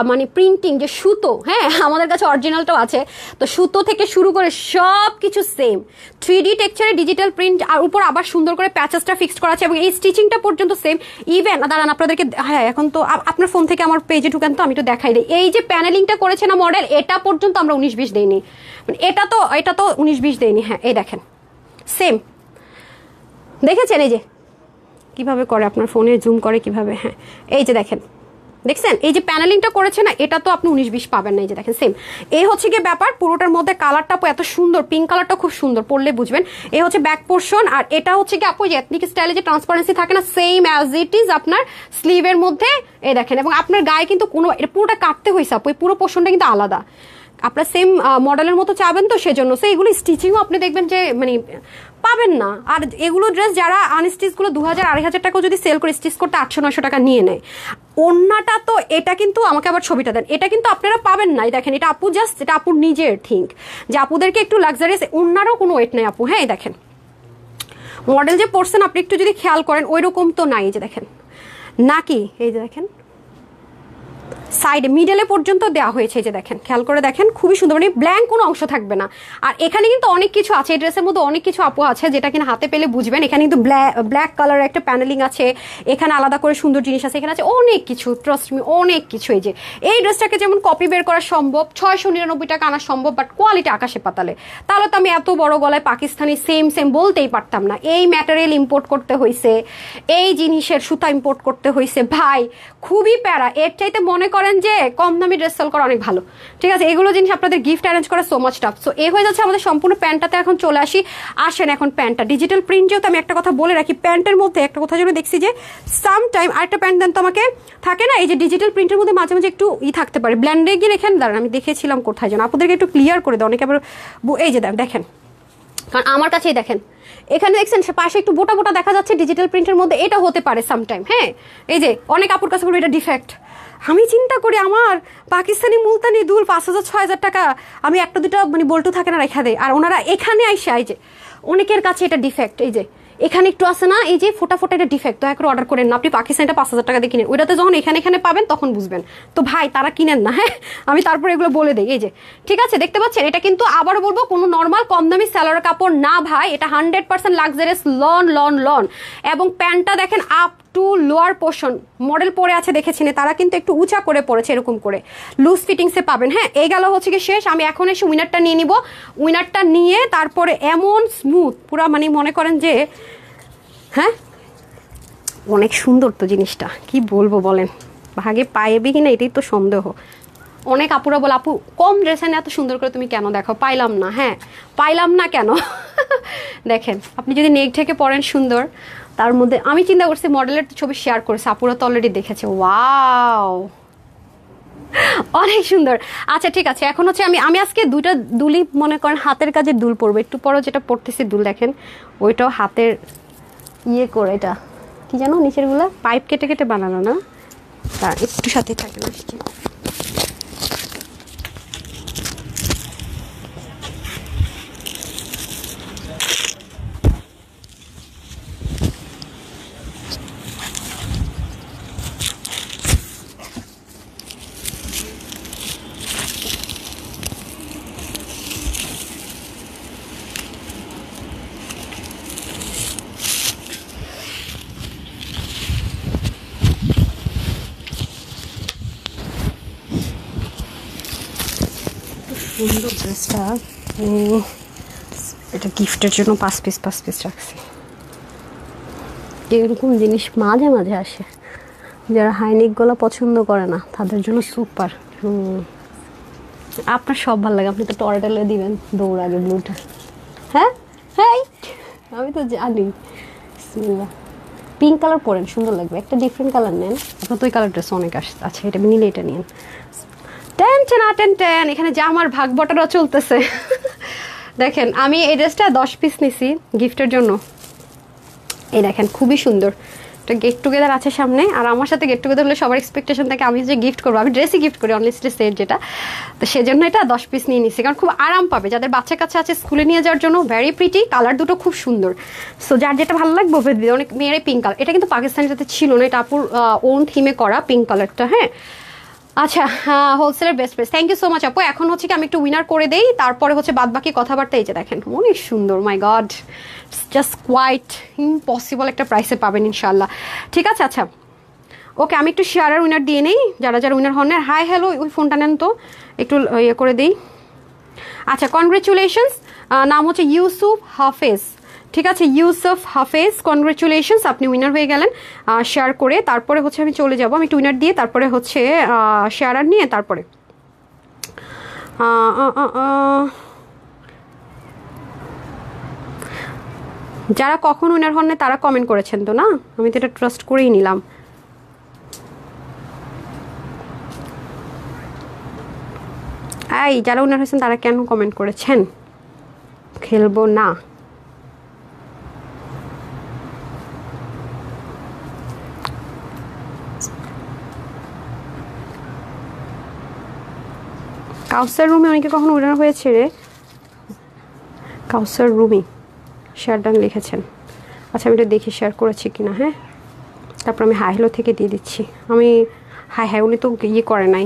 মানে প্রিন্টিং যে সুতো, হ্যাঁ আমাদের কাছে অরিজিনালটাও আছে, তো সুতো থেকে শুরু করে সব কিছু সেম 3D টেক্সচারে ডিজিটাল প্রিন্ট, আর উপর আবার সুন্দর করে প্যাচেসটা ফিক্সড করা আছে, এবং এই স্টিচিংটা পর্যন্ত সেম। ইভেন দাঁড়ান আপনাদেরকে, হ্যাঁ এখন তো আপনার ফোন থেকে আমার পেজে ঢুকেন তো আমি তো দেখাই দিই, এই যে প্যানেলিংটা করেছে না মডেল, এটা পর্যন্ত আমরা 19-20 দেইনি, মানে এটা তো 19-20 দেইনি। হ্যাঁ এই দেখেন সেম, দেখেছেন এই যে কিভাবে করে, আপনার ফোনে জুম করে কিভাবে, হ্যাঁ এই যে দেখেন, দেখছেন এই যে প্যানেলিংটা করেছে না, এটা তো আপনি 19-20 পাবেন না, এই যে দেখেন সেম। এই হচ্ছে গিয়ে ব্যাপার, পুরোটার মধ্যে কালারটা এত সুন্দর, পিঙ্ক কালারটা খুব সুন্দর, পরলে বুঝবেন। এই হচ্ছে ব্যাক পোর্শন, আর এটা হচ্ছে কি আপু যে এথনিক স্টাইলে যে ট্রান্সপারেন্সি থাকে না, সেম অ্যাজ ইট ইজ আপনার স্লিভের মধ্যে, এই দেখেন। এবং আপনার গায়ে কিন্তু কোনো, এটা পুরোটা কাটতে হয়েছে আপু, এই পুরো পোর্শনটা কিন্তু আলাদা, আপনার সেম মডেলের মতো চাবেন তো সেজন্য, সো এগুলো স্টিচিংও আপনি দেখবেন যে মানে পাবেন না। আর এগুলো ড্রেস যারা আনস্টিচগুলো 2000-2500 টাকাও যদি সেল করে, স্টিচ করতে 800-900 টাকা নিয়ে নেয়। ওন্নাটা তো এটা কিন্তু, আমাকে আবার ছবিটা দেন, এটা কিন্তু আপনারা পাবেন না, দেখেন এটা আপু জাস্ট, এটা আপুর নিজের থিঙ্ক যে আপুদেরকে একটু লাক্সারিয়াস, ওন্নারও কোনো ওয়েট নেই আপু। হ্যাঁ দেখেন মডেল যে পড়ছেন আপনি একটু যদি খেয়াল করেন ওই রকম তো নাই, যে দেখেন নাকি, এই যে দেখেন সাইডে মিডলে পর্যন্ত দেওয়া হয়েছে, যে দেখেন খেয়াল করে দেখেন, খুবই সুন্দর, মানে ব্ল্যাঙ্ক কোনো অংশ থাকবে না। আর এখানে কিন্তু অনেক কিছু আছে, এই ড্রেসের মধ্যে অনেক কিছু আপু আছে যেটা কিনা হাতে পেলে বুঝবেন। এখানে কিন্তু ব্ল্যাক কালারের একটা প্যানেলিং আছে, এখানে আলাদা করে সুন্দর জিনিস আছে, এখানে আছে অনেক কিছু, ট্রাস্ট মি অনেক কিছু। এই যে এই ড্রেসটাকে যেমন কপি বের করা সম্ভব, 699 টাকা আনা সম্ভব, বাট কোয়ালিটি আকাশে পাতালে, তাহলে তো আমি এত বড় গলায় পাকিস্তানি সেম বলতেই পারতাম না। এই ম্যাটেরিয়াল ইম্পোর্ট করতে হয়েছে, এই জিনিসের সুতা ইম্পোর্ট করতে হয়েছে, ভাই খুবই প্যারা। এর চাইতে মনে করেন যে কম দামি ড্রেস সেল করা অনেক ভালো, ঠিক আছে। এগুলো জিনিস আপনাদের গিফট অ্যারেঞ্জ করা সো মাচ টাফ। সো এই হয়ে যাচ্ছে আমাদের সম্পূর্ণ প্যান্টটাতে। এখন চলে আসেন এখন প্যান্টটা ডিজিটাল প্রিন্ট, যেহেতু আমি একটা কথা বলে রাখি, প্যান্টের মধ্যে একটা কথা যেন দেখছি যে সাম টাইম আরেকটা প্যান্ট দেন তো আমাকে, থাকে না এই যে ডিজিটাল প্রিন্টের মধ্যে মাঝে মাঝে একটু থাকতে পারে, ব্ল্যান্ডে গিয়ে রেখেন, দাঁড়ান আমি দেখেছিলাম কোথায় যেন, আপনাদেরকে একটু ক্লিয়ার করে দেয় অনেকে আবার, এই যে দেখেন, কারণ আমার কাছেই দেখেন এখানে দেখছেন পাশে একটু বোটা বোটা দেখা যাচ্ছে ডিজিটাল প্রিন্টের মধ্যে, এটা হতে পারে সামটাইম। হ্যাঁ এই যে অনেক আপুর কাছে বলবো এটা ডিফেক্ট, আমি চিন্তা করি আমার পাকিস্তানি মুলতানি দুল 5000-6000 টাকা, আমি একটা দুটা মানে বল্টু থাকে না রেখা দেয়, আর ওনারা এখানে আইসে, এই যে অনেকের কাছে এটা ডিফেক্ট, এই যে এখানে একটু আছে না, এই যে ফোটা এটা ডিফেক্ট, দয়া করে অর্ডার করেন না, আপনি পাকিস্তানিটা 5000 টাকা দিয়ে কিনেন, ওইটাতে যখন এখানে পাবেন তখন বুঝবেন। তো ভাই তারা কিনেন না, হ্যাঁ আমি তারপরে এগুলো বলে দিই। এই যে ঠিক আছে দেখতে পাচ্ছেন, এটা কিন্তু আবারও বলবো কোনো নর্মাল কম দামি স্যালোয়ার কাপড় না ভাই, এটা 100% লাক্সারিয়াস লন। এবং প্যান্টটা দেখেন up to lower portion, model পরে আছে দেখেছিনে, তারা কিন্তু একটু উঁচা করে পড়েছে, এরকম করে লুজ ফিটিংসে পাবেন। হ্যাঁ এই গেল হচ্ছে কি শেষ, আমি এখন এসে উইনারটা নিয়ে নিব, উইনারটা নিয়ে তারপরে এমন স্মুথ পুরা, মানে মনে করেন যে হ্যাঁ অনেক সুন্দর তো জিনিসটা, কি বলবো বলেন, ভাগে পাইবে কিনা এটাই তো সন্দেহ। অনেক আপুরা বলে আপু কম ড্রেসে এত সুন্দর করে তুমি কেন দেখো, পাইলাম না। হ্যাঁ পাইলাম না কেন দেখেন আপনি যদি নেক থেকে পরেন সুন্দর, তার মধ্যে আমি চিন্তা করছি মডেলের ছবি শেয়ার করেছে, আপুরা তো অলরেডি দেখেছে, ওয়াও অনেক সুন্দর। আচ্ছা ঠিক আছে, এখন হচ্ছে আমি আজকে দুইটা দুলই মনে করেন হাতের কাজের দুল পরবো, একটু পরও যেটা পরতেছি দুল দেখেন, ওইটাও হাতের ইয়ে করে, এটা কি জানো নিচের গুলা পাইপ কেটে বানানো না, তার একটু সাথে থাকে না। সুন্দর ড্রেসটা, এটা গিফটের জন্য 5 পিস রাখছি। এরকম জিনিস মাঝে মাঝে আসে, যারা হাইনেক গলা পছন্দ করে না তাদের জন্য সুপার। আপনার সব ভালো লাগে, আপনি তো টরেটালে দিবেন দৌড় আগে ব্লুটা। হ্যাঁ হ্যাঁ আমি তো জানি। বিসমিল্লাহ। পিঙ্ক কালার পরেন, সুন্দর লাগবে। একটা ডিফারেন্ট কালার নেন, আপনার তো ওই কালার ড্রেস অনেক আসছে। আচ্ছা এটা নিলে এটা নিন। 10 এখানে যা আমার ভাগ বটারা চলতেছে। দেখেন আমি এই ড্রেসটা 10 পিস নিছি গিফটের জন্য। এই দেখেন খুবই সুন্দর, একটা গেট টুগেদার আছে সামনে, আর আমার সাথে গেট টুগেদার হলে সবার এক্সপেকটেশন থাকে আমি যে গিফট করবো, আমি ড্রেসই গিফট করি অনলিস্টে সেট যেটা, তো সেজন্য এটা 10 পিস নিয়ে নিচ্ছি, কারণ খুব আরাম পাবে যাদের বাচ্চা কাছে আছে স্কুলে নিয়ে যাওয়ার জন্য। ভেরি প্রিটি, কালার দুটো খুব সুন্দর। সো যার যেটা ভালো লাগবে অনেক মেয়ের পিঙ্ক কালার, এটা কিন্তু পাকিস্তানি যাতে ছিল না, এটা আপুর ওন থিমে করা পিঙ্ক কালারটা। হ্যাঁ আচ্ছা, হোলসেলের best price. Thank you so much আপু। এখন হচ্ছে কি আমি একটু উইনার করে দেই, তারপরে হচ্ছে বাদ বাকি কথাবার্তা। এই যে দেখেন অনেক সুন্দর, মাই গড জাস্ট কোয়াইট ইম্পসিবল একটা প্রাইসে পাবেন ইনশাল্লাহ। ঠিক আছে আচ্ছা ওকে, আমি একটু শেয়ারের উইনার দিয়ে নেই, যারা যারা উইনার হন। হাই হ্যালো, ওই ফোনটা নেন তো একটু ইয়ে করে দিই। আচ্ছা কনগ্রেচুলেশনস, নাম হচ্ছে ইউসুফ হাফেজ। ঠিক আছে ইউসুফ হাফেজ, কনগ্রেচুলেশনস, আপনি উইনার হয়ে গেলেন। শেয়ার করে তারপরে হচ্ছে আমি চলে যাব, আমি একটু উইনার দিয়ে তারপরে হচ্ছে শেয়ারার নিয়ে তারপরে যারা কখন উইনার হন না তারা কমেন্ট করেছেন তো, না আমি তো এটা ট্রাস্ট করেই নিলাম। এই যারা উইনার হয়েছেন তারা কেন কমেন্ট করেছেন? খেলবো না। কাউসার রুমে অনেকে কখনো উইনার হয়েছে রে? কাউসার রুমি শেয়ার ডান লিখেছেন। আচ্ছা আমি এটা দেখি শেয়ার করেছি কিনা। হ্যাঁ তারপর আমি হাই হ্যালো থেকে দিয়ে দিচ্ছি। আমি হাই উনি তো ইয়ে করে নাই,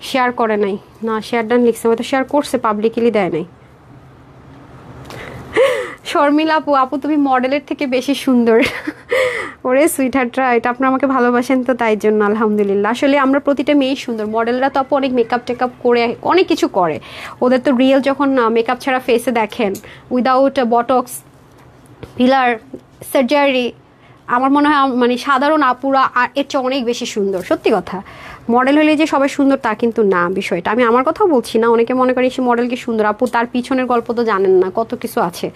শেয়ার করে নাই না, শেয়ার ডান লিখছে, হয়তো শেয়ার করছে পাবলিকলি দেয় নাই। শর্মিলা আপু, আপু তুমি মডেলের থেকে বেশি সুন্দর। ওরে সুইটহার্টরা, এটা আপনারা আমাকে ভালোবাসেন তো তাই জন্য আলহামদুলিল্লাহ। আসলে আমরা প্রতিটা মেয়েই সুন্দর, মডেলরা তো আপু অনেক মেকআপ টেকআপ করে অনেক কিছু করে, ওদের তো রিয়েল যখন মেকআপ ছাড়া ফেসে দেখেন উইদাউট বটক্স ফিলার সার্জারি, আমার মনে হয় মানে সাধারণ আপুরা এর চেয়ে অনেক বেশি সুন্দর। সত্যি কথা, মডেল হলে যে সবাই সুন্দর তা কিন্তু না বিষয়টা। আমি আমার কথাও বলছি না, অনেকে মনে করেন সে মডেল কি সুন্দর, আপু তার পিছনের গল্প তো জানেন না, কত কিছু আছে।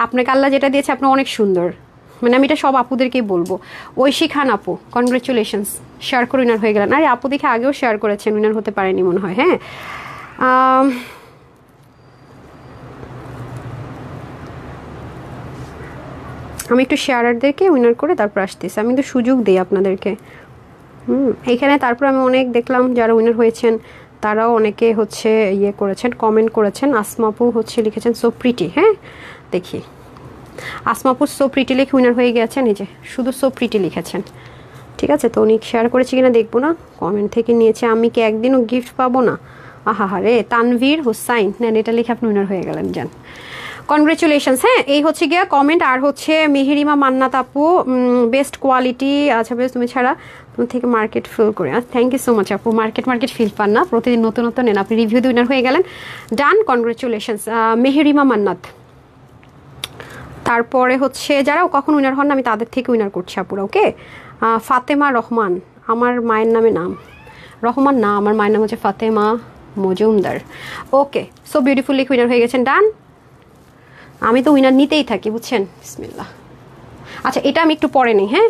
আপনাকে আল্লাহ যেটা দিয়েছে আপনি অনেক সুন্দর, মানে আমি এটা সব আপুদেরকেই বলবো। ঐশী খান আপু কনগ্রেচুলেশনস, শেয়ার করে উইনার হয়ে গেলেন। আরে আপু দেখে আগেও শেয়ার করেছেন, উইনার হতে পারেনি মনে হয়। হ্যাঁ আমি একটু শেয়ারারদেরকে উইনার করে তারপর আসতেছি, আমি কিন্তু সুযোগ দিই আপনাদেরকে। এইখানে তারপর আমি অনেক দেখলাম যারা উইনার হয়েছেন তারাও অনেকে হচ্ছে ইয়ে করেছেন, কমেন্ট করেছেন। আসমাপু হচ্ছে লিখেছেন সো প্রিটি। হ্যাঁ দেখি আসমাপু সো প্রিটি লিখে উইনার হয়ে গেছেন, এই যে শুধু সো প্রিটি লিখেছেন। ঠিক আছে তো উনি শেয়ার করেছি কিনা দেখবো না, কমেন্ট থেকে নিয়েছে। আমি কি একদিনও গিফট পাবো না? আহা রে, তানভীর হোসাইন নেন, এটা লিখে আপনি উইনার হয়ে গেলেন। যান কনগ্রেচুলেশনস। হ্যাঁ এই হচ্ছে গিয়া কমেন্ট। আর হচ্ছে মেহেরিমা মান্নাত আপু, বেস্ট কোয়ালিটি। আচ্ছা বেশ, তুমি ছাড়া তুমি থেকে মার্কেট ফিল করে। থ্যাংক ইউ সো মাচ আপু। মার্কেট ফিল পান না, প্রতিদিন নতুন নতুন নেন। আপনি রিভিউ দিয়ে উইনার হয়ে গেলেন। ডান কনগ্রেচুলেশনস মেহেরিমা মান্নাত। তারপরে হচ্ছে যারা কখন উইনার হন না আমি তাদের থেকে উইনার করছি আপুরা। ওকে ফাতেমা রহমান, আমার মায়ের নামে নাম রহমান না, আমার মায়ের নাম হচ্ছে Fatema Majumdar. Okay so beautifully winner হয়ে গেছেন। ডান, আমি তো উইনার নিতেই থাকি বুঝছেন। বিসমিল্লাহ। আচ্ছা এটা আমি একটু পরে নিই। হ্যাঁ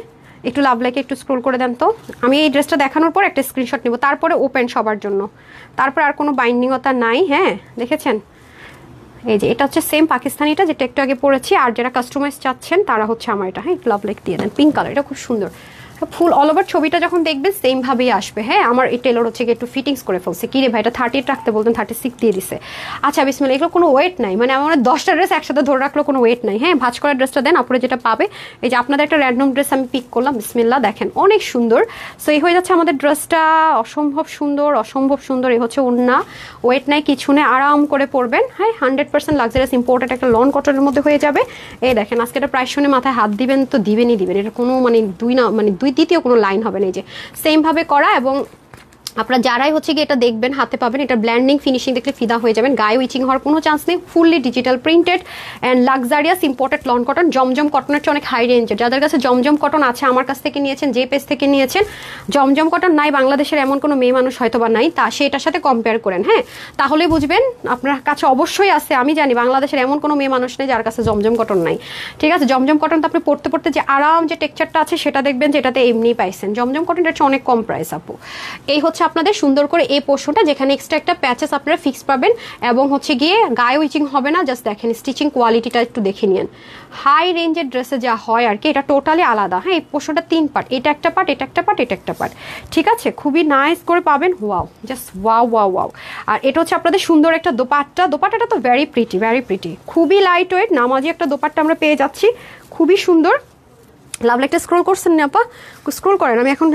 একটু লাভ লাইকে একটু স্ক্রোল করে দেন তো। আমি এই ড্রেসটা দেখানোর পর একটা স্ক্রিনশট নিব, তারপরে ওপেন সবার জন্য, তারপরে আর কোনো বাইন্ডিংতা নাই। হ্যাঁ দেখেছেন, এই যে এটা হচ্ছে সেম পাকিস্তানিটা যেটা একটু আগে পরেছি। আর যারা কাস্টমাইজ চাচ্ছেন তারা হচ্ছে আমার এটা। হ্যাঁ একটু লাভ লাইক দিয়ে দেন, পিঙ্ক কালার, এটা খুব সুন্দর। ফুল অল ওভার ছবিটা যখন দেখবেন সেম ভাবেই আসবে। হ্যাঁ আমার এই টেলর হচ্ছে একটু ফিটিংস করে ফেলছে। কি রে ভাই এটা 38 রাখতে বলতেন, 36 দিয়ে দিছে। আচ্ছা বিসমিল্লাহ, এগুলো কোনো ওয়েট নাই, মানে আমার 10টা ড্রেস একসাথে ধরে রাখলো কোনো ওয়েট নাই। হ্যাঁ ভাঁজ করার ড্রেসটা দেন, আপনারা যেটা পাবে। এই যে আপনাদের একটা র্যান্ডম ড্রেস আমি পিক করলাম, বিসমিল্লাহ দেখেন অনেক সুন্দর। সো এই হয়ে যাচ্ছে আমাদের ড্রেসটা, অসম্ভব সুন্দর অসম্ভব সুন্দর। এই হচ্ছে ওড়না, ওয়েট নাই কিছু নেই, আরাম করে পরবেন। হ্যাঁ 100% লাক্সারিয়াস ইম্পোর্টেড একটা লন কটনের মধ্যে হয়ে যাবে। এই দেখেন আজকে এটা প্রাইস শুনে মাথায় হাত দিবেন তো দিবেনই দিবেন, এটা কোনো মানে দ্বিতীয় কোনো লাইন হবে না। এই যে সেম ভাবে করা এবং আপনারা যারাই হচ্ছে গিয়ে এটা দেখবেন হাতে পাবেন, এটা ব্ল্যান্ডিং ফিনিশিং দেখলে ফিদা হয়ে যাবেন, গায়ে উইচিং হওয়ার কোনো চান্স নেই, fully digital printed and luxurious imported lawn cotton. Zamzam কটনের চেয়ে অনেক হাই রেঞ্জের। যাদের কাছে জমজম কটন আছে আমার কাছ থেকে নিয়েছেন, যে পেজ থেকে নিয়েছেন, জমজম কটন নাই বাংলাদেশের এমন কোনো মেয়ে মানুষ হয়তো বা নাই, তা সেটার সাথে কম্পেয়ার করেন, হ্যাঁ, তাহলে বুঝবেন আপনার কাছে অবশ্যই আছে। আমি জানি বাংলাদেশের এমন কোনো মেয়ে মানুষ নেই যার কাছে জমজম কটন নাই, ঠিক আছে। জমজম কটন তো আপনি পড়তে পড়তে যে আরাম যে টেক্সচারটা আছে সেটা দেখবেন যেটাতে এমনি পাইছেন। জমজম কটনটা হচ্ছে অনেক কম প্রাইস আপু। এই হচ্ছে আপনাদের সুন্দর করে এই পোর্শনটা, যেখানে এক্সট্রা একটা প্যাচেস আপনারা ফিক্স পাবেন এবং হচ্ছে গিয়ে গায়ে উইচিং হবে না। জাস্ট দেখেন স্টিচিং কোয়ালিটিটা একটু দেখে নিন। হাই রেঞ্জের ড্রেসে যা হয় আর কি, এটা টোটালি আলাদা। হ্যাঁ, এই পোর্শনটা 3 পার্ট, এটা একটা পার্ট, এটা একটা পার্ট, এটা একটা পার্ট, ঠিক আছে। খুবই নাইস করে পাবেন। Wow, just wow wow wow. আর এটা হচ্ছে আপনাদের সুন্দর একটা দোপাট্টা। দোপাট্টাটা তো ভেরি প্রিটি, ভেরি প্রিটি, খুবই লাইট ওয়েট নামাজি একটা দোপাট্টা আমরা পেয়ে যাচ্ছি, খুবই সুন্দর। লাভ লাইকটা স্ক্রল করছেন না আপা? স্ক্রল করেন, আমি এখন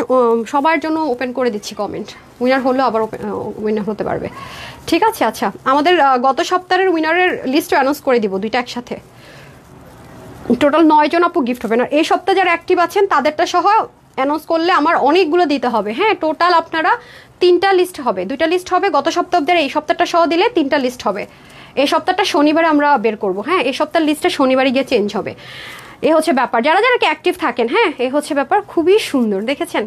সবার জন্য ওপেন করে দিচ্ছি কমেন্ট। উইনার হলেও আবার উইনার হতে পারবে, ঠিক আছে। আচ্ছা, আমাদের গত সপ্তাহের উইনারের লিস্টও অ্যানাউন্স করে দিব, দুইটা একসাথে। টোটাল 9 জন আপু গিফট হবে। না এই সপ্তাহে যারা অ্যাক্টিভ আছেন তাদেরটা সহ অ্যানাউন্স করলে আমার অনেকগুলো দিতে হবে। হ্যাঁ, টোটাল আপনারা 3টা লিস্ট হবে, 2টা লিস্ট হবে গত সপ্তাহের, এই সপ্তাহটা সহ দিলে 3টা লিস্ট হবে। এই সপ্তাহটা শনিবারে আমরা বের করব। হ্যাঁ, এই সপ্তাহের লিস্টটা শনিবারে গিয়ে চেঞ্জ হবে। এ হচ্ছে ব্যাপার, যারা যারা কি অ্যাক্টিভ থাকেন। হ্যাঁ, এই হচ্ছে ব্যাপার, খুবই সুন্দর দেখেছেন।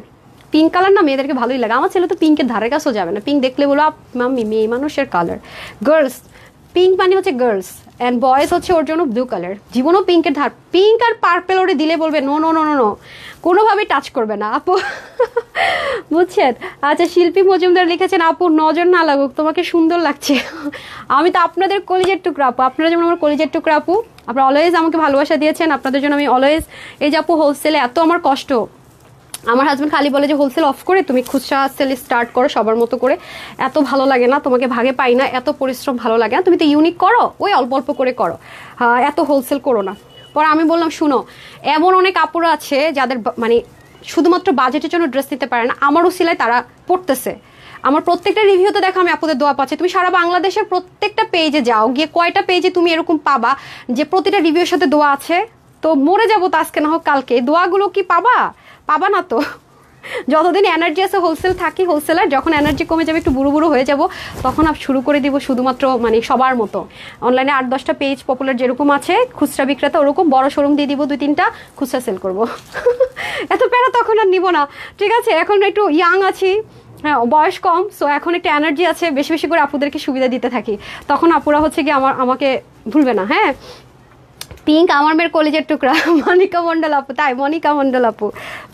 পিঙ্ক কালার না মেয়েদেরকে ভালোই লাগে। আমার ছেলে তো পিঙ্কের ধারে কাছেও যাবে না, পিঙ্ক দেখলে বলো মাম্মি মেয়ে মানুষের কালার। গার্লস পিঙ্ক মানে হচ্ছে গার্লস, অ্যান্ড বয়েজ হচ্ছে ওর জন্য ব্লু কালার। জীবনও পিঙ্কের ধার, পিঙ্ক আর পার্পেল ওরে দিলে বলবে no no no no no, কোনোভাবেই টাচ করবে না আপু। বুঝছেন? আচ্ছা, শিল্পী মজুমদার লিখেছেন আপু নজর না লাগুক, তোমাকে সুন্দর লাগছে। আমি তো আপনাদের কলিজের টুকরা আপু, আপনারা যেমন আমার কলিজের টুকরা আপু, আপনারা অলওয়েজ আমাকে ভালোবাসা দিয়েছেন, আপনাদের জন্য আমি অলওয়েজ। এই যে আপু হোলসেলে এত আমার কষ্ট, আমার হাজব্যান্ড খালি বলে যে হোলসেল অফ করে তুমি খুচরা সেল স্টার্ট করো সবার মতো করে। এত ভালো লাগে না, তোমাকে ভাগে পাই না, এত পরিশ্রম ভালো লাগে না, তুমি তো ইউনিক করো, ওই অল্প অল্প করে করো, এত হোলসেল করো না। পরে আমি বললাম শুনো, এমন অনেক আপুরা আছে যাদের মানে শুধুমাত্র বাজেটের জন্য ড্রেস নিতে পারে না, আমারও সিলাই তারা পড়তেছে। আমার প্রত্যেকটা রিভিউতে দেখো আমি আপুদের দোয়া পাচ্ছি। তুমি সারা বাংলাদেশের প্রত্যেকটা পেজে যাও, গিয়ে কয়টা পেজে তুমি এরকম পাবা যে প্রতিটা রিভিউর সাথে দোয়া আছে? তো মরে যাবো তো আজকে না হোক কালকে, দোয়াগুলো কি পাবা? পাবা না তো। যতদিন এনার্জি আছে হোলসেল থাকি হোলসেলার, যখন এনার্জি কমে যাবে একটু বুড়ো বুড়ো হয়ে যাব তখন শুরু করে দিব শুধুমাত্র মানে সবার মতো অনলাইনে 8-10টা পেজ পপুলার যেরকম আছে খুচরা বিক্রেতা, ওরকম বড় শোরুম দিয়ে দিব 2-3টা, খুচরা সেল করব। এত প্যারা তখন আর নিব না, ঠিক আছে। এখন একটু ইয়াং আছি, হ্যাঁ বয়স কম, সো এখন একটু এনার্জি আছে, বেশি বেশি করে আপুদেরকে সুবিধা দিতে থাকি, তখন আপুরা হচ্ছে কি আমাকে ভুলবে না। হ্যাঁ, পিঙ্ক আমার মেয়ের কলেজের টুকরা, মনিকা মন্ডল আপু। তাই মনিকা মন্ডল আপু,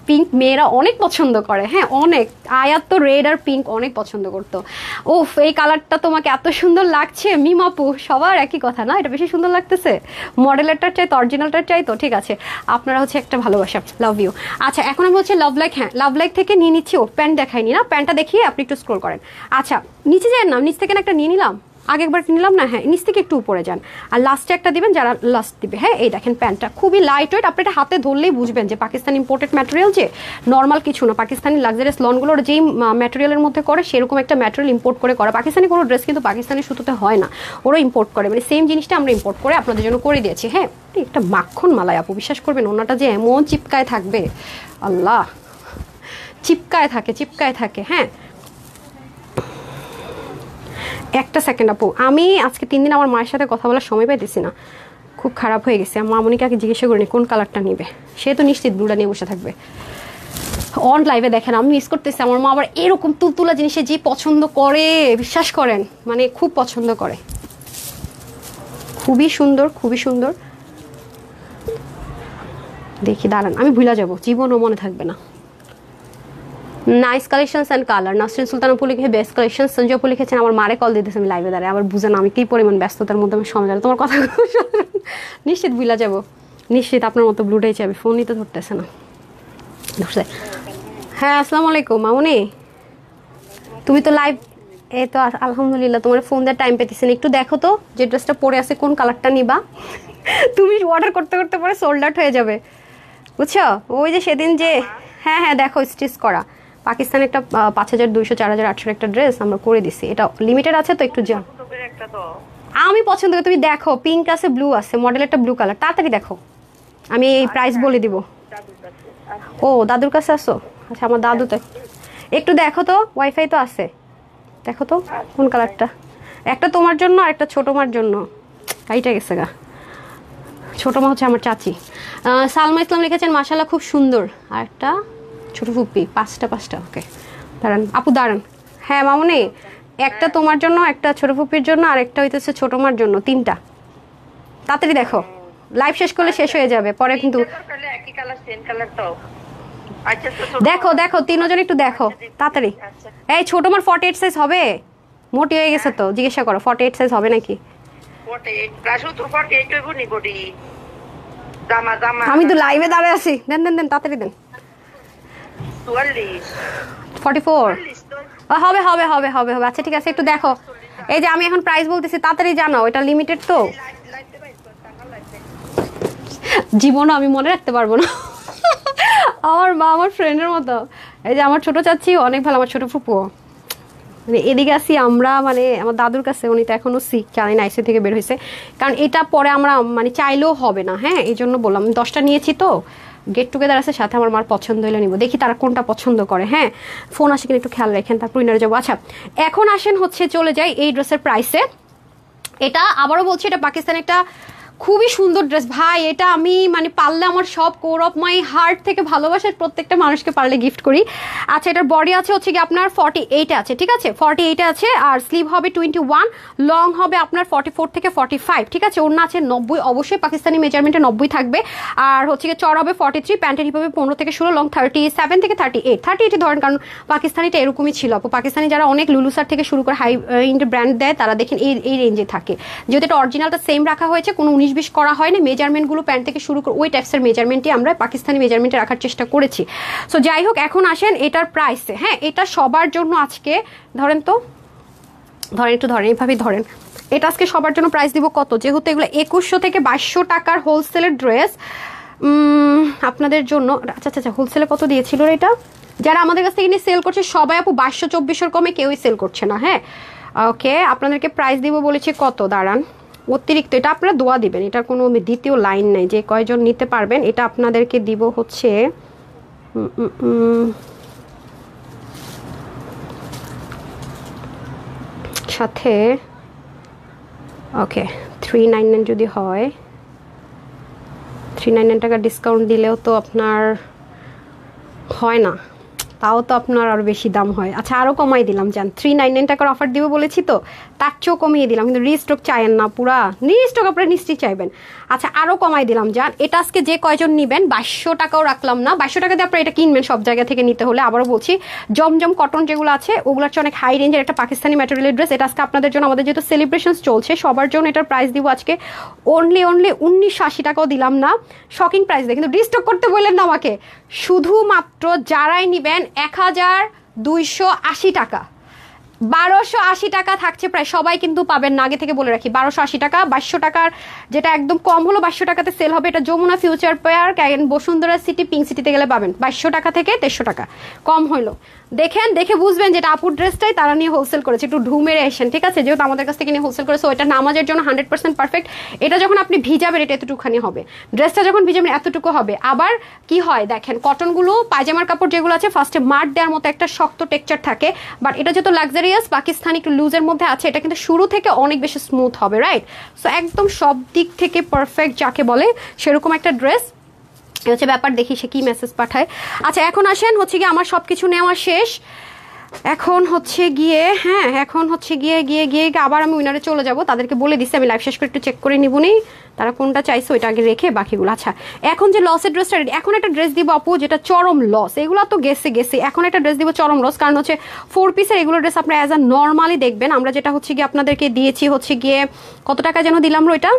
পিঙ্ক মেয়েরা অনেক পছন্দ করে। হ্যাঁ অনেক, আয়াত তো রেড আর পিঙ্ক অনেক পছন্দ করতো। ওফ, এই কালারটা তোমাকে এত সুন্দর লাগছে মিম আপু। সবার একই কথা না, এটা বেশি সুন্দর লাগতেছে, মডেলেরটার চাই তো অরিজিনালটার চাই তো, ঠিক আছে। আপনারা হচ্ছে একটা ভালোবাসা, লাভ ইউ। আচ্ছা, এখন আমি হচ্ছে লাভ লাইক, হ্যাঁ লাভ লাইক থেকে নিয়ে নিচ্ছি। ও প্যান্ট দেখাইনি না, প্যান্টটা দেখিয়ে আপনি একটু স্ক্রোল করেন। আচ্ছা, নিচে যান না, নিচ থেকে একটা নিয়ে নিলাম, আগে একবার নিলাম না। হ্যাঁ, নিচ থেকে একটু উপরে যান আর লাস্টে একটা দিবেন যারা লাস্ট দিবে। হ্যাঁ, এই দেখেন প্যান্টটা খুবই লাইট ওয়েট, আপনি এটা হাতে ধরলেই বুঝবেন যে পাকিস্তানি ইম্পোর্টেড ম্যাটেরিয়াল, যে নর্মাল কিছু না। পাকিস্তানি লাক্সারিয়াস লনগুলোর যেই ম্যাটেরিয়ালের মধ্যে করে সেরকম একটা ম্যাটেরিয়াল ইম্পোর্ট করে করা। পাকিস্তানি কোনো ড্রেস কিন্তু পাকিস্তানি সুতোতে হয় না, ওরা ইম্পোর্ট করে, মানে সেম জিনিসটা আমরা ইম্পোর্ট করে আপনাদের জন্য করে দিয়েছি। হ্যাঁ, একটা মাখন মালাই আপু, বিশ্বাস করবেন ওনাটা যে এমন চিপকায় থাকবে, আল্লাহ, চিপকায় থাকে চিপকায় থাকে। হ্যাঁ, একটা সেকেন্ড আপু, আমি আজকে 3 দিন আমার মায়ের সাথে কথা বলার সময় পাইতেছি না, খুব খারাপ হয়ে গেছে। মামনিকে আগে জিজ্ঞাসা করিনি কোন কালারটা নিবে, সে তো নিশ্চিত ব্লুটা নিয়ে বসে থাকবে। অন লাইভে দেখেন আমি মিস করতেছি, আমার মা আবার এরকম তুলতুলা জিনিসে যে পছন্দ করে, বিশ্বাস করেন, মানে খুব পছন্দ করে। খুবই সুন্দর, খুবই সুন্দর। দেখি দাঁড়ান, আমি ভুলে যাবো, জীবনও মনে থাকবে না। Nice collections and colour, Nasrin Sultan আপু লিখে বেস্ট কালেকশন। সঞ্জয় আপু লিখেছেন আমার মারে কল দিতেছে আমি লাইভে দাঁড়ায়, আবার বুঝেন আমি কি পরিমাণ ব্যস্ততার মধ্যে আমি সময় যাবো তোমার কথা। নিশ্চিত ভুলে যাবো, নিশ্চিত আপনার মতো ব্লুটাই চাবি, ফোনই তো ধরতেছে না। ধরছে। হ্যাঁ, আসসালামু আলাইকুম মামুনি, তুমি তো লাইভ, এই তো আলহামদুলিল্লাহ, তোমার ফোন দেওয়ার টাইম পেতেছি না। একটু দেখো তো যে ড্রেসটা পরে আছে কোন কালারটা নিবা। তুমি অর্ডার করতে করতে পরে সোল্ড আউট হয়ে যাবে, বুঝছো। ওই যে সেদিন যে, হ্যাঁ হ্যাঁ দেখো স্টিচ করা পাকিস্তানের একটা 5200 4800 একটা ড্রেস আমরা করে দিছি, এটা লিমিটেড আছে তো একটু জান। আমি পছন্দ করি, তুমি দেখো পিঙ্ক আছে ব্লু আছে, মডেলেরটা ব্লু কালার, তাড়াতাড়ি দেখো, আমি এই প্রাইস বলে দিব। ও দাদুর কাছে আসো, আচ্ছা আমার দাদু তো একটু দেখো তো, ওয়াইফাই তো আছে, দেখো তো কোন কালারটা। একটা তোমার জন্য আর একটা ছোটো মার জন্য। কাইটা গেছে গা, ছোটো মা হচ্ছে আমার চাচি। সালমা ইসলাম লিখেছেন মাশাআল্লাহ খুব সুন্দর। আর একটা ছোটো ফুপ্পি, পাঁচটা। ওকে দাঁড়ান আপু দাঁড়ান। হ্যাঁ মামুনি, একটা তোমার জন্য, একটা ছোটো ফুপ্পির জন্য, আর একটা হইতেছে ছোটো মার জন্য, 3টা। তাড়াতাড়ি দেখো, লাইভ শেষ করলে শেষ হয়ে যাবে পরে কিন্তু। দেখো দেখো 3 জন একটু দেখো তাড়াতাড়ি। এই ছোট মার 48 সাইজ হবে? মোটি হয়ে গেছে তো, জিজ্ঞাসা করো 48 সাইজ হবে নাকি। আমি তো লাইভে দাঁড়িয়ে আছি। দেন দেন দেন তাড়াতাড়ি দেন। 44 হবে হবে হবে হবে হবে। আচ্ছা ঠিক আছে একটু দেখো। এই যে আমি এখন প্রাইস বলতেছি, তাড়াতাড়ি জানাও, এটা লিমিটেড তো। জীবনও আমি মনে রাখতে পারবো না। আমার মা আমার ফ্রেন্ডের মতো। এই যে আমার ছোট চাচ্ছি অনেক ভালো, আমার ছোট ফুপু। মানে এদিকে আসি আমরা, মানে আমার দাদুর কাছে, উনি তো এখনো সিক, জানি না আইসি থেকে বের হয়েছে। কারণ এটা পরে আমরা মানে চাইলেও হবে না, হ্যাঁ এই জন্য বললাম। 10টা নিয়েছি তো, গেট টুগেদার আছে সাথে, আমার মার পছন্দ হলে নিব, দেখি তারা কোনটা পছন্দ করে। হ্যাঁ ফোন আসে কিনা একটু খেয়াল রাখেন, তারপর উইনারে যাবো। আচ্ছা এখন আসেন হচ্ছে চলে যাই এই ড্রেসের প্রাইসে। এটা আবারও বলছি, এটা পাকিস্তান একটা খুবই সুন্দর ড্রেস ভাই। এটা আমি মানে পারলে আমার সব কোর অফ মাই হার্ট থেকে ভালোবাসার প্রত্যেকটা মানুষকে পারলে গিফট করি। আচ্ছা এটার বডি আছে হচ্ছে কি আপনার 48 আছে, ঠিক আছে 48 আছে। আর স্লিভ হবে 21, লং হবে আপনার 44 থেকে 45, ঠিক আছে। ওড়না আছে 90, অবশ্যই পাকিস্তানি মেজারমেন্টে 90 থাকবে। আর হচ্ছে কি চড় হবে 43, প্যান্টের হিপ হবে 15 থেকে 16, লং 37 থেকে 38 ধরেন, কারণ পাকিস্তানিটা এরকমই ছিল। পাকিস্তানি যারা অনেক লুলুসার থেকে শুরু করে হাই ইন্ড ব্র্যান্ড দেয়, তারা দেখেন এই রেঞ্জে থাকে। যেহেতু এটা অরিজিনালটা সেম রাখা হয়েছে, কোনো 19-20 করা হয়নি। মেজারমেন্টগুলো প্যান্ট থেকে শুরু করে ওই টাইপসের মেজারমেন্টই আমরা পাকিস্তানি মেজারমেন্টে রাখার চেষ্টা করেছি। সো যাই হোক, এখন আসেন এটার প্রাইসে। হ্যাঁ এটা সবার জন্য আজকে ধরেন তো, ধরেন একটু ধরেন, এইভাবেই ধরেন। এটা আজকে সবার জন্য প্রাইস দিব কত, যেহেতু এগুলো 2100 থেকে 2200 টাকার হোলসেলের ড্রেস আপনাদের জন্য। আচ্ছা আচ্ছা হোলসেলে কত দিয়েছিল এটা? যারা আমাদের কাছ থেকে নিয়ে সেল করছে সবাই আপু 2200-2400 কমে কেউই সেল করছে না। হ্যাঁ ওকে, আপনাদেরকে প্রাইস দিব বলেছি কত, দাঁড়ান অতিরিক্ত। এটা আপনারা দোয়া দিবেন, এটার কোনো দ্বিতীয় লাইন নাই যে কয়জন নিতে পারবেন। এটা আপনাদেরকে দিব হচ্ছে সাথে ওকে 399 যদি হয়, 399 টাকা ডিসকাউন্ট দিলেও তো আপনার হয় না, তাও তো আপনার আরও বেশি দাম হয়। আচ্ছা আরও কমাই দিলাম, যান 399 টাকার অফার দিব বলেছি তো, তার চেয়েও কমিয়ে দিলাম। কিন্তু রিস্টক চাইেন না, পুরা রিস্টক আপনারা নিশ্চয়ই চাইবেন। আচ্ছা আরও কমাই দিলাম, যান এটা আজকে যে কয়জন নেবেন 2200 টাকাও রাখলাম না। 2200 টাকা দিয়ে আপনারা এটা কিনবেন সব জায়গা থেকে নিতে হলে। আবারও বলছি, জমজম কটন যেগুলো আছে ওগুলো হচ্ছে অনেক হাই রেঞ্জের একটা পাকিস্তানি ম্যাটেরিয়ালের ড্রেস। এটা আজকে আপনাদের জন্য, আমাদের যেহেতু সেলিব্রেশন চলছে সবার জন্য, এটার প্রাইস দিব আজকে অনলি 1980 টাকাও দিলাম না, শকিং প্রাইস দিয়ে। কিন্তু রিস্টক করতে বললেন না আমাকে, শুধুমাত্র যারাই নেবেন 1280 টাকা, 1280 টাকা থাকছে প্রায়। সবাই কিন্তু পাবেন না, আগে থেকে বলে রাখি 1280 টাকা। 2200 টাকার যেটা একদম কম হলো 2200 টাকাতে সেল হবে, এটা Jamuna future park Bashundhara city pink সিটিতে গেলে পাবেন 2200 টাকা থেকে 1300 টাকা কম হইলো। দেখেন, দেখে বুঝবেন যেটা আপুর ড্রেসটাই তারা নিয়ে হোলসেল করেছে, একটু ঢু মেরে আসেন, ঠিক আছে। যেহেতু আমাদের কাছ থেকে নিয়ে হোলসেল করেছে, ওইটা নামাজের জন্য 100% পারফেক্ট। এটা যখন আপনি ভিজাবেন এটা এতটুকুখানি হবে, ড্রেসটা যখন ভিজাবেন এতটুকু হবে। আবার কি হয় দেখেন, কটনগুলো পায়জামার কাপড় যেগুলো আছে ফার্স্টে মার দেওয়ার মতো একটা শক্ত টেক্সচার থাকে, বাট এটা যেহেতু লাক্সারিয়াস পাকিস্তানি একটু লুজের মধ্যে আছে, এটা কিন্তু শুরু থেকে অনেক বেশি স্মুথ হবে, রাইট। সো একদম সব দিক থেকে পারফেক্ট যাকে বলে সেরকম একটা ড্রেস। হচ্ছে ব্যাপার, দেখি সে কি মেসেজ পাঠায়। আচ্ছা এখন আসেন হচ্ছে গিয়ে আমার সব কিছু নেওয়া শেষ। এখন হচ্ছে গিয়ে এখন হচ্ছে গিয়ে আবার আমি উইনারে চলে যাব। তাদেরকে বলে দিচ্ছি আমি লাইভ শেষ করে একটু চেক করে নিবনি তারা কোনটা চাইছে, ওইটা আগে রেখে বাকিগুলো। আচ্ছা এখন যে লসের ড্রেসটা, এখন একটা ড্রেস দিব আপু যেটা চরম লস, এগুলো তো গেছে। এখন একটা ড্রেস দিব চরম লস, কারণ হচ্ছে 4 পিসের এগুলো ড্রেস আপনারা অ্যাজ আ নর্মালি দেখবেন। আমরা যেটা হচ্ছে গিয়ে আপনাদেরকে দিয়েছি হচ্ছে গিয়ে কত টাকা যেন দিলাম ওইটা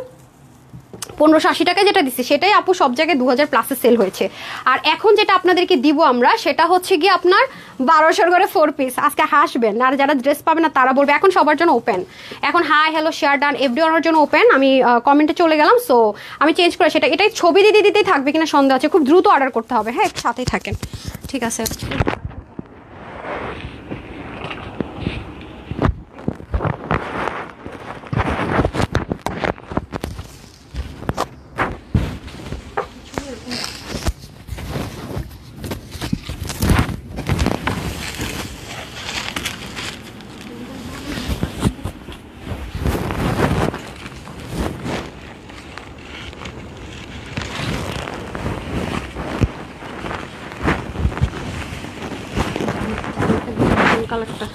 1580 টাকায় যেটা দিচ্ছি সেটাই আপু সব জায়গায় 2000+ সেল হয়েছে। আর এখন যেটা আপনাদেরকে দিব আমরা সেটা হচ্ছে গিয়ে আপনার 1200 করে 4 পিস। আজকে হাসবেন, আর যারা ড্রেস পাবে না তারা বলবে এখন সবার জন্য ওপেন। এখন হাই হ্যালো শেয়ার ডান এভরিওয়ানের জন্য ওপেন। আমি কমেন্টে চলে গেলাম, সো আমি চেঞ্জ করে এটাই ছবি দিতেই থাকবে কিনা সন্দেহ আছে, খুব দ্রুত অর্ডার করতে হবে। হ্যাঁ সাথেই থাকেন, ঠিক আছে। কালারটা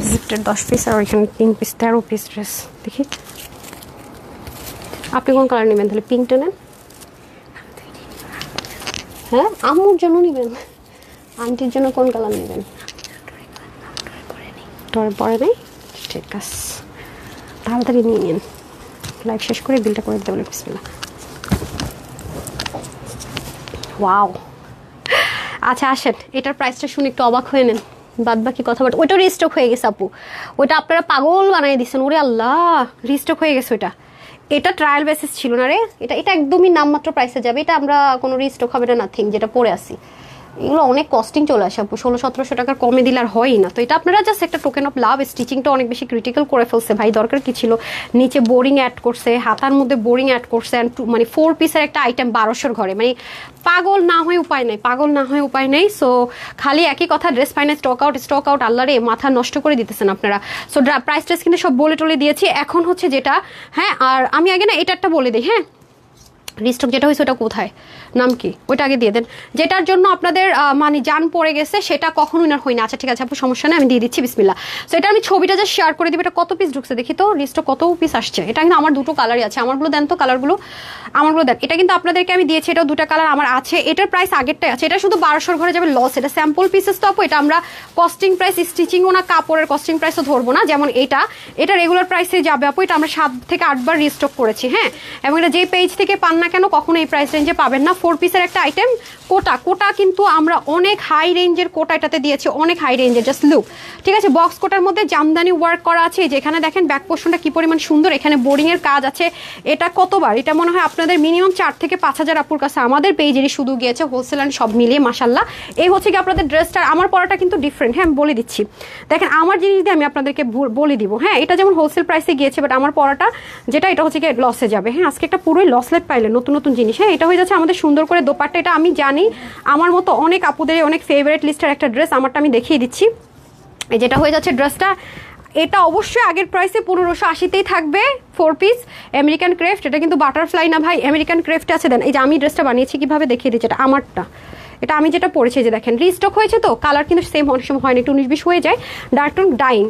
জিপটের 10 পিস আর এখানে 3 পিস 13 পিস ড্রেস দেখি আপনি কোন কালার নেবেন তাহলে পিঙ্কটা নেন হ্যাঁ আম্মুর জন্য নেবেন আন্টির জন্য কোন কালার নেবেন টরে পরে নেই ঠিক আছে তাড়াতাড়ি নিয়ে নিন লাইভ শেষ করে বিলটা করে দিতে বলে বিসমিল্লাহ ওয়াও আচ্ছা আসেন এটার প্রাইসটা শুনে একটু অবাক হয়ে নেন বাদ বাকি কথা বলতে ওইটা রিস্টক হয়ে গেছে আপু ওইটা আপনারা পাগল বানিয়ে দিচ্ছেন ওরে আল্লাহ রিস্টক হয়ে গেছে ওইটা এটা ট্রায়াল বেসিস ছিল না রে এটা একদমই নামমাত্র প্রাইসে যাবে এটা আমরা কোনো রিস্টক হবে না নাথিং যেটা পরে আসি এগুলো অনেক কস্টিং চলে আসে আপু 1600-1700 টাকার কমে দিলে আর হয়ই না তো এটা আপনারা জাস্ট একটা টোকেন অফ লাভ স্টিচিংটা অনেক বেশি ক্রিটিক্যাল করে ফেলছে ভাই দরকার কি ছিল নিচে বোরিং অ্যাড করছে হাতার মধ্যে বোরিং অ্যাড করছে মানে 4 পিসের একটা আইটেম 1200-র ঘরে মানে পাগল না হয়ে উপায় নেই সো খালি একই কথা ড্রেস ফাইনাল স্টক আউট আল্লাহ রে মাথা নষ্ট করে দিতেছেন আপনারা সো প্রাইস ট্রেস কিন্তু সব বলে টলে দিয়েছি এখন হচ্ছে যেটা হ্যাঁ আর আমি আগে না এটা একটা বলে দিই হ্যাঁ রিস্টক যেটা হয়েছে ওটা কোথায় নাম কি ওইটা আগে দিয়ে দেন যেটার জন্য আপনাদের মানে জান পড়ে গেছে সেটা কখনোই না হয় না আচ্ছা ঠিক আছে আপু সমস্যা নেই আমি দিয়ে দিচ্ছি বিসমিল্লাহ সো এটা আমি ছবিটা জাস্ট শেয়ার করে দিব এটা কত পিস ঢুকছে দেখি তো রিস্টক কত পিস আসছে এটা কিন্তু আমার দুটো কালারই আছে আমারগুলো দেন তো কালারগুলো আমারগুলো দেন এটা কিন্তু আপনাদেরকে আমি দিয়েছি এটাও দুটো কালার আমার আছে এটার প্রাইস আগেরটাই আছে এটা শুধু 1200-র ঘরে যাবে লস এটা স্যাম্পল পিসেস তো আপু এটা আমরা কস্টিং প্রাইস স্টিচিংও না কাপড়ের কস্টিং প্রাইসও ধরবো না যেমন এটা রেগুলার প্রাইসে যাবে আপু এটা আমরা 7 থেকে 8 বার রিস্টক করেছি হ্যাঁ এবং এটা যে পেজ থেকে পান না কেন কখনো এই প্রাইস রেঞ্জে পাবেন না 4 পিসের একটা আইটেম কোটা কিন্তু আমরা অনেক হাই রেঞ্জের কোটা এটাতে দিয়েছি অনেক হাই রেঞ্জের জাস্ট লুক ঠিক আছে বক্স কোটার মধ্যে জামদানি ওয়ার্ক করা আছে যেখানে দেখেন ব্যাক পোর্শনটা কি পরিমাণ সুন্দর এখানে বোরিং এর কাজ আছে এটা কতবার এটা মনে হয় আপনাদের মিনিমাম 4 থেকে 5000 আপুর কাছে আমাদের পেজেরই শুধু গিয়েছে হোলসেল এন্ড সব মিলিয়ে মাশাআল্লাহ এই হচ্ছে কি আপনাদের ড্রেসটা আমার পরাটা কিন্তু ডিফারেন্ট হ্যাঁ আমি বলে দিচ্ছি দেখেন আমার জিনিস দিয়ে আমি আপনাদেরকে বলে দিব হ্যাঁ এটা যেমন হোলসেল প্রাইসে গিয়েছে বাট আমার পরাটা যেটা এটা হচ্ছে কি লসে যাবে হ্যাঁ আজকে একটা পুরোই লসলেট পাইলে নতুন জিনিস হ্যাঁ এটা হয়ে যাচ্ছে আমাদের সুন্দর করে দোপাট্টা এটা আমি জানি আমার মতো অনেক আপুদের অনেক ফেভারিট লিস্টের একটা ড্রেস আমারটা আমি দেখিয়ে দিচ্ছি এই যেটা হয়ে যাচ্ছে ড্রেসটা এটা অবশ্যই আগের প্রাইসে 1580তেই থাকবে 4 পিস আমেরিকান ক্রেফট এটা কিন্তু বাটারফ্লাই না ভাই আমেরিকান ক্রেফট আছে দেন এই যে আমি ড্রেসটা বানিয়েছি কিভাবে দেখিয়ে দিচ্ছি এটা আমারটা এটা আমি যেটা পরেছি যে দেখেন রিস্টক হয়েছে তো কালার কিন্তু সেম অনেক সময় হয় না একটু 19-20 হয়ে যায় ডার্ক টোন ডাইং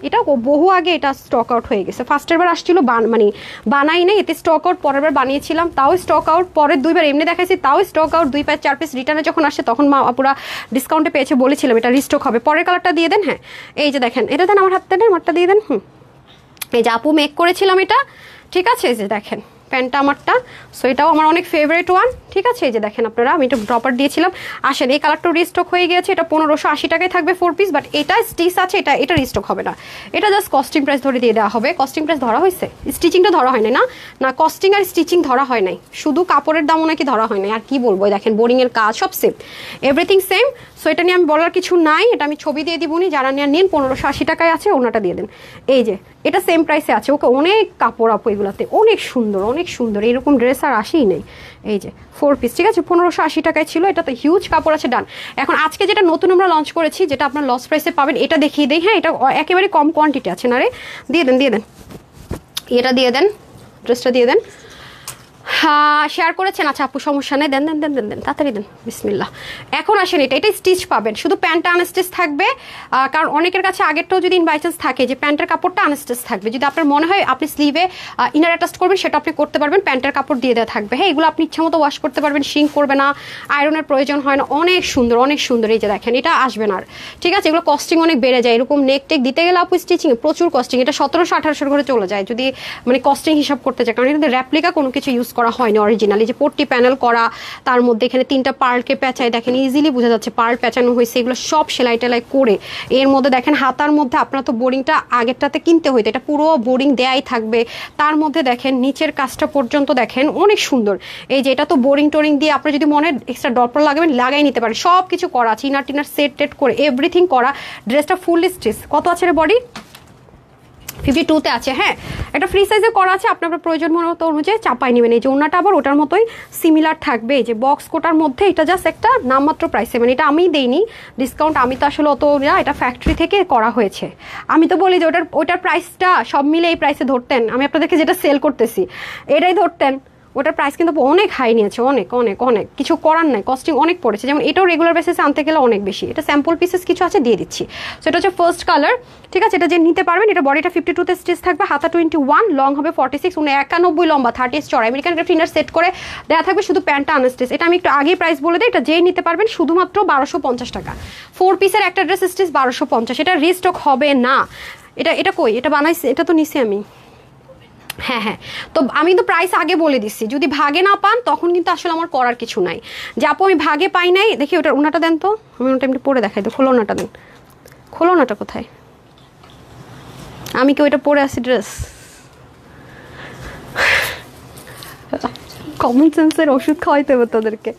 এটা বহু আগে এটা স্টক আউট হয়ে গেছে ফার্স্টের বার আসছিল মানে বানাই নাই এতে স্টক আউট পরের বার বানিয়েছিলাম তাও স্টক আউট পরের 2 বার এমনি দেখাইছি তাও স্টক আউট 2 পিস 4 পিস রিটার্নে যখন আসে তখন মা পুরা ডিসকাউন্টে পেয়েছে বলেছিলাম এটা রিস্টক হবে পরের কালারটা দিয়ে দেন হ্যাঁ এই যে দেখেন এটা দেন আমার হাতটা দেন আমারটা দিয়ে দেন এই যে আপু মেক করেছিলাম এটা ঠিক আছে এই যে দেখেন প্যান্টটা আমারটা সো এটাও আমার অনেক ফেভারিট ওয়ান ঠিক আছে এই যে দেখেন আপনারা আমি এটা ড্রপার দিয়েছিলাম আসেন এই কালারটা রিস্টক হয়ে গিয়েছে এটা 1580 টাকায় থাকবে 4 পিস বাট এটা স্টিচ আছে এটা রিস্টক হবে না এটা জাস্ট কস্টিং প্রাইস ধরে দিয়ে দেওয়া হবে কস্টিং প্রাইস ধরা হয়েছে স্টিচিংটা ধরা হয় না কস্টিং আর স্টিচিং ধরা হয় নাই শুধু কাপড়ের দামও নাকি ধরা হয় নাই আর কি বলবো দেখেন বোরিং এর কাজ সব সেম এভরিথিং সেম সো এটা নিয়ে আমি বলার কিছু নাই এটা আমি ছবি দিয়ে দিবনি যারা নিয়ে নিন 1580 টাকায় আছে ওনাটা দিয়ে দেন এই যে এটা সেম প্রাইসে আছে ওকে অনেক কাপড় আপু এগুলাতে অনেক সুন্দর এরকম ড্রেস আর আসেই নেই এই যে 4 পিস ঠিক আছে 1580 টাকায় ছিল এটাতে হিউজ কাপড় আছে ডান এখন আজকে যেটা নতুন আমরা লঞ্চ করেছি যেটা আপনার লস প্রাইসে পাবেন এটা দেখিয়ে দেই হ্যাঁ এটা একেবারে কম কোয়ান্টিটি আছে না রে দিয়ে দেন এটা দিয়ে দেন ড্রেসটা দিয়ে দেন হ্যাঁ শেয়ার করেছেন আচ্ছা আপু সমস্যা নেই দেন তাড়াতাড়ি দেন বিসমিল্লাহ এখন আসেন এটা স্টিচ পাবেন শুধু প্যান্টটা আনস্টিচ থাকবে কারণ অনেকের কাছে আগেরটাও যদি বাই চান্স থাকে যে প্যান্টের কাপড়টা আনস্টিচ থাকবে যদি আপনার মনে হয় আপনি স্লিভে ইনার অ্যাটাচ করবেন সেটা আপনি করতে পারবেন প্যান্টের কাপড় দিয়ে দেওয়া থাকবে হ্যাঁ এগুলো আপনি ইচ্ছা মতো ওয়াশ করতে পারবেন শিঙ্ক করবে না আয়রনের প্রয়োজন হয় না অনেক সুন্দর এই যে দেখেন এটা আসবে না আর ঠিক আছে এগুলো কস্টিং অনেক বেড়ে যায় এরকম নেক টেক দিতে গেলে আপু স্টিচিংয়ে প্রচুর কস্টিং এটা 1700-1800 করে চলে যায় যদি মানে কস্টিং হিসাব করতে চায় কারণ এটা র্যাপ্লিকা কোনো কিছু ইউজ করা হয়নি অরিজিনালি যে পট্টি প্যানেল করা তার মধ্যে এখানে 3টা পার্লকে পেঁচায় দেখেন ইজিলি বোঝা যাচ্ছে পার্ল পেঁচানো হয়েছে এগুলো সব সেলাই টেলাই করে এর মধ্যে দেখেন হাতার মধ্যে আপনার তো বোরিংটা আগেরটাতে কিনতে হইতো এটা পুরো বোরিং দেয়াই থাকবে তার মধ্যে দেখেন নিচের কাজটা পর্যন্ত দেখেন অনেক সুন্দর এই যে এটা তো বোরিং টোরিং দিয়ে আপনি যদি মনে এক্সট্রা ড্রপার লাগাবেন লাগাই নিতে পারেন সব কিছু করা চিনার টিনার সেট টেট করে এভরিথিং করা ড্রেসটা ফুললি স্টিচ কত আছে রে বডি 52-তে আছে হ্যাঁ এটা ফ্রি সাইজে করা আছে আপনার প্রয়োজন মতো অনুযায়ী চাপাই নেবেন এই যে ওনাটা আবার ওটার মতোই সিমিলার থাকবে এই যে বক্স কোটার মধ্যে এটা জাস্ট একটা নামমাত্র প্রাইসে মানে এটা আমি দেইনি ডিসকাউন্ট আমি তো আসলে অত এটা ফ্যাক্টরি থেকে করা হয়েছে আমি তো বলি যে ওটার প্রাইসটা সব মিলে এই প্রাইসে ধরতেন আমি আপনাদেরকে যেটা সেল করতেছি এটাই ধরতেন ওটার প্রাইস কিন্তু অনেক হাই নিয়েছে, অনেক অনেক অনেক, কিছু করার নাই, কস্টিং অনেক পড়েছে। যেমন এটাও রেগুলার বেসিসে আনতে গেলে অনেক বেশি। এটা স্যাম্পল পিসেস কিছু আছে, দিয়ে দিচ্ছি। সো এটা হচ্ছে ফার্স্ট কালার, ঠিক আছে? এটা যে নিতে পারবেন, এটা বডিটা 52তে স্টিচ থাকবে, হাতা 21, লং হবে 46, 91 লম্বা, 30 চড়া, আমেরিকান গ্রেফট ইনার সেট করে দেওয়া থাকবে, শুধু প্যান্টটা আনস্টিচ। এটা আমি একটু আগে প্রাইস বলে দিই, এটা যেই নিতে পারবেন শুধুমাত্র 1250 টাকা। 4 পিসের একটা ড্রেস স্টিচ 1250, এটা রিস্টক হবে না। এটা কই, এটা বানাইছি, এটা তো নিছি আমি। হ্যাঁ হ্যাঁ, তো আমি তো প্রাইস আগে বলে দিচ্ছি, যদি ভাগে না পান তখন কিন্তু আসলে আমার করার কিছু নাই। যে আপু আমি ভাগে পাই নাই, দেখি ওটার ওনাটা দেন তো, আমি ওটা এমনি পরে দেখাই তো। খোলো ওনাটা দেন, খোলো ওনাটা কোথায়, আমি কি ওইটা পরে আসি ড্রেস? কমন সেন্সের ওষুধ খাওয়াইতে হবে তোদেরকে।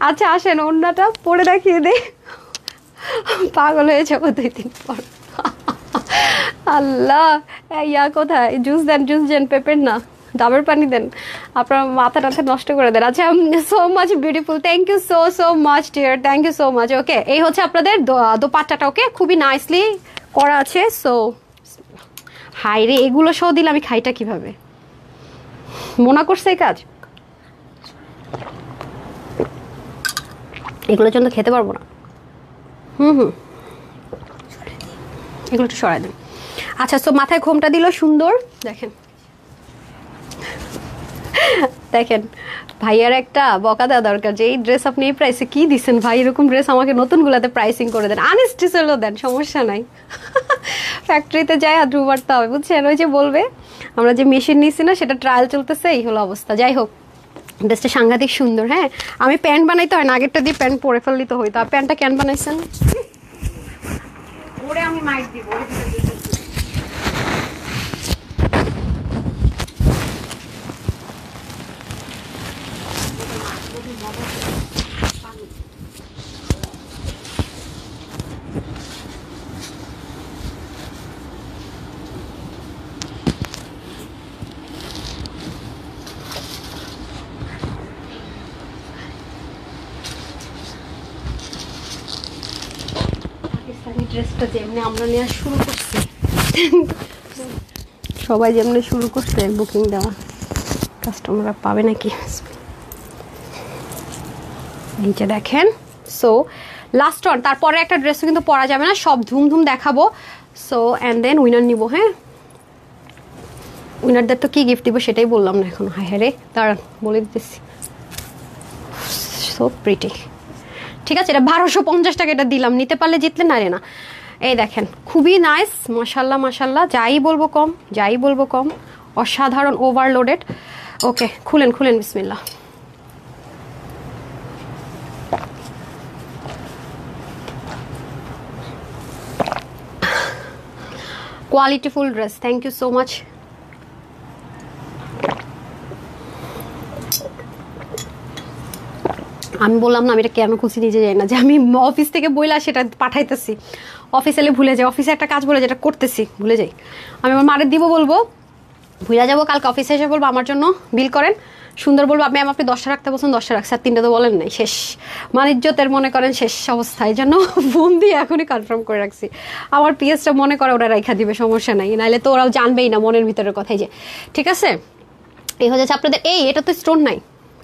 আচ্ছা আসেন, ওনাটা পরে দেখিয়ে দে, পাগল হয়ে যাবো 2-3 পর। আল্লাহ, ইয়া কোথায়, জুস দেন, জুস দেন, পেপের না, ডাবের পানি দেন, আপনার মাথা টাথা নষ্ট করে দেন। আচ্ছা, so much beautiful, thank you so so much dear, thank you so much. Okay, এই হচ্ছে আপনাদের দোপাট্টাটা, ওকে, খুবই নাইসলি করা আছে। সো হাই রে, এগুলো সহ দিলে আমি খাইটা কিভাবে? মনে করছে এই কাজ, এগুলোর জন্য খেতে পারবো না। এগুলো একটু সরাই দেন। আচ্ছা, সো মাথায় ঘোমটা দিল সুন্দর, দেখেন দেখেন, ভাইয়ার একটা বকা দেওয়া দরকার যে এই ড্রেস আপনি এই প্রাইসে কি দিচ্ছেন ভাই, এরকম ড্রেস আমাকে নতুনগুলাতে প্রাইসিং করে দেন, আনস্টিচেলও দেন, সমস্যা নাই। ফ্যাক্টরিতে যাই হাত মারতে হবে, বুঝছেন? ওই যে বলবে আমরা যে মেশিন নিচ্ছি না, সেটা ট্রায়াল চলতেছে, এই হলো অবস্থা। যাই হোক, ড্রেসটা সাংঘাতিক সুন্দর। হ্যাঁ, আমি প্যান্ট বানাইতে হয় না, আগেরটা দিয়ে প্যান্ট পরে ফেললি তো হইতো। আর প্যান্টটা কেন বানাইছেন? ওরে আমি মাইক দিব। ড্রেসটা যেমনি আমরা নেওয়া শুরু করছি, সবাই যেমনি শুরু করছে বুকিং দেওয়া, কাস্টমাররা পাবে নাকি? নিচে দেখেন। সো লাস্ট ওয়ান, তারপরে একটা ড্রেসও কিন্তু পরা যাবে না, সব ধুম ধুম দেখাবো। সো অ্যান্ড দেন উইনার নিব। হ্যাঁ, উইনারদের তো কি গিফট দিব সেটাই বললাম না এখন। হায় হ্যাঁ রে, দাঁড়ান বলে দিতেছি। সো প্রিটি, ঠিক আছে, এটা 1250 টাকা, এটা দিলাম, নিতে পারলে জিতলে, না রে না। এই দেখেন, খুবই নাইস, মাশাল্লাহ মাশাল্লাহ, যাই বলবো কম, যাই বলবো কম, অসাধারণ, ওভারলোডেড। ওকে, খুলেন খুলেন, বিসমিল্লাহ। Qualityful dress, thank you so much. আমি বললাম না, আমি এটা কেন খুশি নিজে যাই না, যে আমি অফিস থেকে বইলা সেটা পাঠাইতেছি, অফিসে এলে ভুলে যাই, অফিসে একটা কাজ বলে যেটা করতেছি ভুলে যাই। আমি আমার মারে দিব, বলবো ভুলে যাবো, কালকে অফিসে এসে বলবো আমার জন্য বিল করেন, সুন্দর বলবো ম্যাম আপনি 10টা রাখতে বলছেন 10টা রাখছে, আর 3টা তো বলেন নাই, শেষ মানিজ্যতের মনে করেন শেষ অবস্থা। এই জন্য ফোন দিয়ে এখনই কনফার্ম করে রাখছি, আমার পিএসটা মনে করে ওরা রেখা দিবে, সমস্যা নাই, নাহলে তো ওরাও জানবেই না মনের ভিতরের কথাই যে। ঠিক আছে, এই হচ্ছে আপনাদের, এটা তো স্টোন নাই,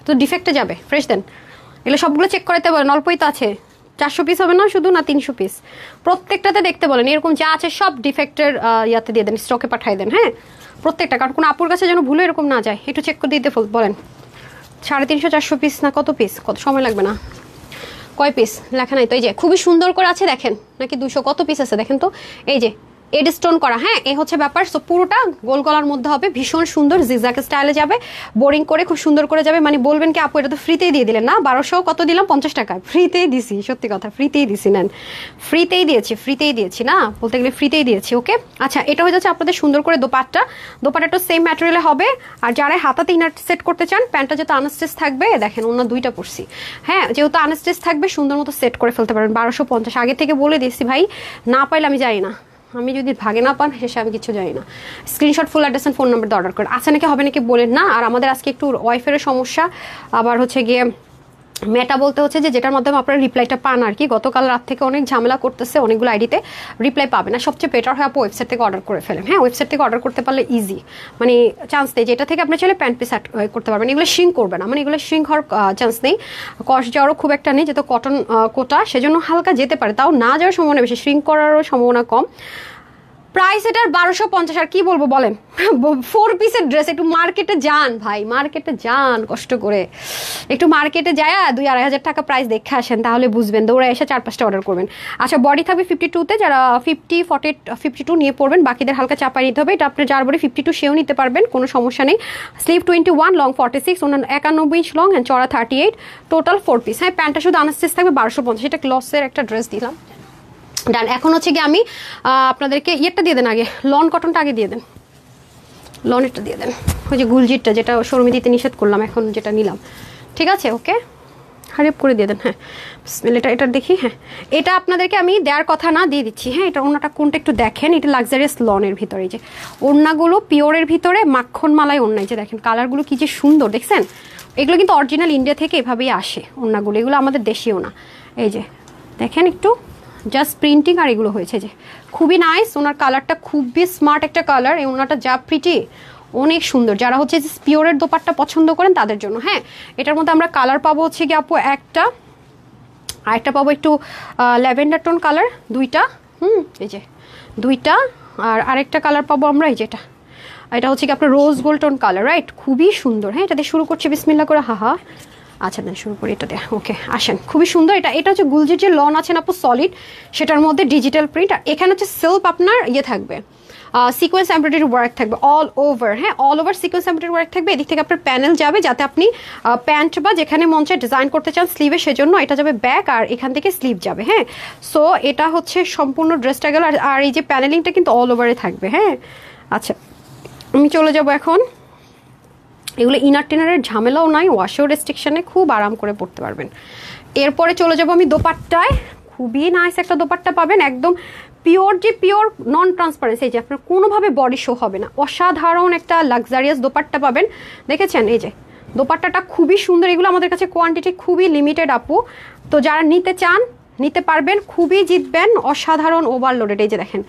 তো ডিফেক্টে যাবে, ফ্রেশ দেন। এগুলো সবগুলো চেক করাতে বলেন, অল্পই তো আছে, 400 পিস হবে না শুধু, না 300 পিস, প্রত্যেকটাতে দেখতে বলেন, এরকম যা আছে সব ডিফেক্টের ইয়াতে দিয়ে দেন, স্টকে পাঠিয়ে দেন। হ্যাঁ, প্রত্যেকটা, কারণ কোনো আপুর কাছে যেন ভুলে এরকম না যায়, একটু চেক করে দিতে বলেন। 350 400 পিস না কত পিস, কত সময় লাগবে না, কয় পিস লেখা নাই তো, এই যে খুবই সুন্দর করে আছে দেখেন, নাকি 200 কত পিস আছে দেখেন তো, এই যে এড স্টোন করা। হ্যাঁ, এই হচ্ছে ব্যাপার। সো পুরোটা গোল গলার মধ্যে হবে, ভীষণ সুন্দর, জিগজ্যাগ স্টাইলে যাবে, বোরিং করে খুব সুন্দর করে যাবে, মানে বলবেন কি আপু এটা তো ফ্রিতেই দিয়ে দিলেন না, 1200 কত দিলাম, 50 টাকা ফ্রিতেই দিছি, সত্যি কথা ফ্রিতেই দিছি, নেন, ফ্রিতেই দিয়েছি না, বলতে গেলে ফ্রিতেই দিয়েছি। ওকে, আচ্ছা, এটা হয়ে যাচ্ছে আপনাদের সুন্দর করে দোপাট্টাটা সেম ম্যাটেরিয়ালে হবে। আর যারা হাতাতে ইনার সেট করতে চান, প্যান্টটা যেহেতু আনস্টিচ থাকবে, দেখেন অন্য 2টা পরছি, হ্যাঁ, যেহেতু আনস্টিচ থাকবে, সুন্দর মতো সেট করে ফেলতে পারবেন। 1250 আগে থেকে বলে দিয়েছি ভাই, না পাইলে আমি যাই না, আমি যদি ভাগে না পান শেষে আমি কিছু জানি না। Screenshot, full address and phone number order করেন, আছে নাকি হবে নাকি বলেন না। আর আমাদের আজকে একটু ওয়াইফাইয়ের সমস্যা, আবার হচ্ছে গিয়ে মেটা বলতে হচ্ছে যে যেটার মাধ্যমে আপনারা রিপ্লাইটা পান আর কি। গতকাল রাত থেকে অনেক ঝামেলা করতেছে, অনেকগুলো আইডিতে রিপ্লাই পাবে না। সবচেয়ে বেটার হয় আপু ওয়েবসাইট থেকে অর্ডার করে ফেলেন। হ্যাঁ, ওয়েবসাইট থেকে অর্ডার করতে পারলে ইজি, মানে চান্স নেই যেটা থেকে আপনি চাইলে প্যান্ট পিস করতে পারবেন। এগুলো শিং করবে না, মানে এগুলো শিং হওয়ার চান্স নেই, কস্ট যাওয়ারও খুব একটা নেই, যেহেতু কটন কোটা সেজন্য হালকা যেতে পারে, তাও না যাওয়ার সম্ভাবনা বেশি, শিং করারও সম্ভাবনা কম। প্রাইস এটার 1250। আর কি বলবো বলেন, 4 পিসের ড্রেস। একটু মার্কেটে যান ভাই, মার্কেটে যান কষ্ট করে, একটু মার্কেটে যায় 2-2.5 টাকা প্রাইস দেখে আসেন, তাহলে বুঝবেন। দৌড়ে এসে 4-5টা অর্ডার করবেন। আচ্ছা, বডি থাকবে 52-তে, যারা 50, 40, 52 নিয়ে পড়বেন, বাকিদের হালকা চাপাই নিতে হবে। এটা আপনি যার বডি 52 সেও নিতে পারবেন, কোনো সমস্যা নেই। Sleeve 21, long 46, 91 inch long and চড়া 38, টোটাল 4 পিস। হ্যাঁ, প্যান্টটা শুধু আনাস্টেস থাকবে 1250। এটা গ্লসের একটা ড্রেস দিলাম, ডান। এখন হচ্ছে কি আমি আপনাদেরকে ইয়েরটা দিয়ে দেন আগে, লন কটনটা আগে দিয়ে দেন, লনেরটা দিয়ে দেন, ওই যে গুলজিটটা যেটা শোরুমে দিতে নিষেধ করলাম, এখন যেটা নিলাম, ঠিক আছে? ওকে, হারিপ করে দিয়ে দেন। হ্যাঁ, এটার দেখি। হ্যাঁ, এটা আপনাদেরকে আমি দেওয়ার কথা না, দিয়ে দিচ্ছি। হ্যাঁ, এটা ওড়নাটা কোনটা একটু দেখেন, এটা লাক্সারিয়াস লনের ভিতরে, যে ওড়নাগুলো পিওরের ভিতরে মাখন মালাই ওড়না, যে দেখেন কালারগুলো কি যে সুন্দর, দেখছেন? এগুলো কিন্তু অরিজিনাল ইন্ডিয়া থেকে এভাবেই আসে ওড়নাগুলো, এগুলো আমাদের দেশীয় না। এই যে দেখেন একটু জাস্ট প্রিন্টিং, আর এগুলো হয়েছে যে খুবই নাইস। ওনার কালারটা খুবই স্মার্ট একটা কালার, এই ওনাটা যা প্রিটি, অনেক সুন্দর। যারা হচ্ছে যে পিওরের দোপাট্টা পছন্দ করেন তাদের জন্য। হ্যাঁ, এটার মধ্যে আমরা কালার পাবো হচ্ছে কি আপু একটা, আরেকটা পাবো একটু ল্যাভেন্ডার টোন কালার, দুইটা। এই যে দুইটা, আর আরেকটা কালার পাবো আমরা এই যেটা, এটা হচ্ছে কি আপনার rose gold tone colour, right? খুবই সুন্দর। হ্যাঁ, এটা দিয়ে শুরু করছি বিসমিল্লাহ করে, হা। আচ্ছা দেন শুরু করি এটা দিয়ে। ওকে, আসেন, খুবই সুন্দর। এটা হচ্ছে গুলজির যে লন আছেন আপু সলিড, সেটার মধ্যে ডিজিটাল প্রিন্ট, আর এখানে হচ্ছে সেলফ আপনার ইয়ে থাকবে, সিকোয়েন্স এমব্রয়ডারি ওয়ার্ক থাকবে অল ওভার। হ্যাঁ, all over sequence embroidery work থাকবে। এদিক থেকে আপনার প্যানেল যাবে, যাতে আপনি প্যান্ট বা যেখানে মন চায় ডিজাইন করতে চান স্লিভে, সেজন্য এটা যাবে ব্যাক, আর এখান থেকে স্লিভ যাবে। হ্যাঁ, সো এটা হচ্ছে সম্পূর্ণ ড্রেসটা গেল। আর এই যে প্যানেলিংটা কিন্তু অল ওভারে থাকবে। হ্যাঁ, আচ্ছা আমি চলে যাব এখন। এগুলো ইনার টিনারের ঝামেলাও নাই, ওয়াশেও রেস্ট্রিকশনে, খুব আরাম করে পড়তে পারবেন। এরপরে চলে যাব আমি দোপাট্টায়। খুবই নাইস একটা দোপাট্টা পাবেন, একদম পিওর, যে পিওর নন ট্রান্সপারেন্সি, যে আপনার কোনোভাবে বডি শো হবে না, অসাধারণ একটা লাক্সারিয়াস দোপাট্টা পাবেন। দেখেছেন এই যে দোপাট্টাটা খুবই সুন্দর। এগুলো আমাদের কাছে কোয়ান্টিটি খুবই লিমিটেড আপু, তো যারা নিতে চান নিতে পারবেন, খুবই জিতবেন। অসাধারণ ওভারলোডেড, এই যে দেখেন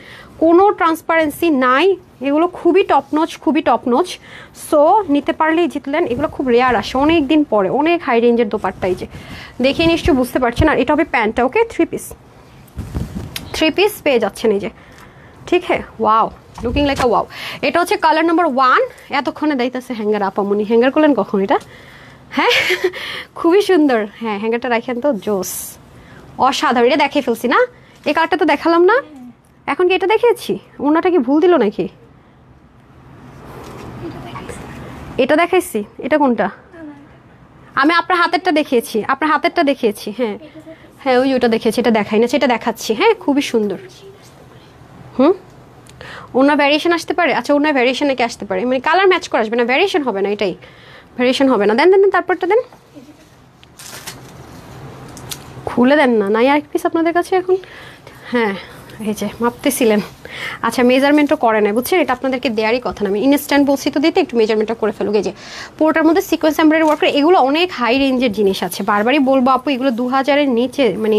কোনো ট্রান্সপারেন্সি নাই, এগুলো খুবই টপনচ, খুবই টপনচ। সো নিতে পারলেই জিতলেন। এগুলো খুব রেয়ার আসে, অনেক দিন পরে, অনেক হাই রেঞ্জের দোপাট্টা। এই যে দেখে নিশ্চয়ই বুঝতে পারছেন। আর এটা হবে প্যান্টটা, ওকে, 3 পিস পেয়ে যাচ্ছেন এই যে, ঠিক হ্যাঁ। ওয়াও, লুকিং লাইক আ ওয়াও। এটা হচ্ছে কালার নাম্বার 1। এতক্ষণে দাইতেছে হ্যাঙ্গার, আপামনি হ্যাঙ্গার করলেন কখন এটা? হ্যাঁ, খুবই সুন্দর। হ্যাঁ, হ্যাঙ্গারটা রাখেন তো, জোস, অসাধারণ। এটা দেখে ফেলছি না, এই কালারটা তো দেখালাম না, এখন কি এটা দেখিয়েছি? ওনাটা কি ভুল দিল নাকি? এটা দেখাইছি, এটা কোনটা? আমি আপনার হাতেরটা দেখিয়েছি, আপনার হাতেরটা দেখিয়েছি। হ্যাঁ হ্যাঁ, ওইটা দেখিয়েছি, এটা দেখাই না, সেটা দেখাচ্ছি। হ্যাঁ, খুবই সুন্দর। ওনার ভ্যারিয়েশন আসতে পারে। আচ্ছা, ওনার ভ্যারিয়েশন নাকি আসতে পারে, মানে কালার ম্যাচ করে আসবে না, ভ্যারিয়েশন হবে না, এটাই ভ্যারিয়েশন হবে না। দেন দেন দেন, তারপরটা দেন, খুলে দেন না। নাই আরেক পিস আপনাদের কাছে এখন? হ্যাঁ, এই যে মাপতেছিলেন। আচ্ছা, মেজারমেন্টও করে নাই, বুঝছেন? এটা আপনাদেরকে দেওয়ারই কথা না, আমি ইনস্ট্যান্ট বলছি তো দিতে, একটু মেজারমেন্টটা করে ফেলুক। এই যে পুরোটার মধ্যে সিকোয়েন্স এমব্রয়ডারি ওয়ার্ক, এগুলো অনেক হাই রেঞ্জের জিনিস আছে, বারবারই বলবো আপু, এগুলো 2000-এর নিচে, মানে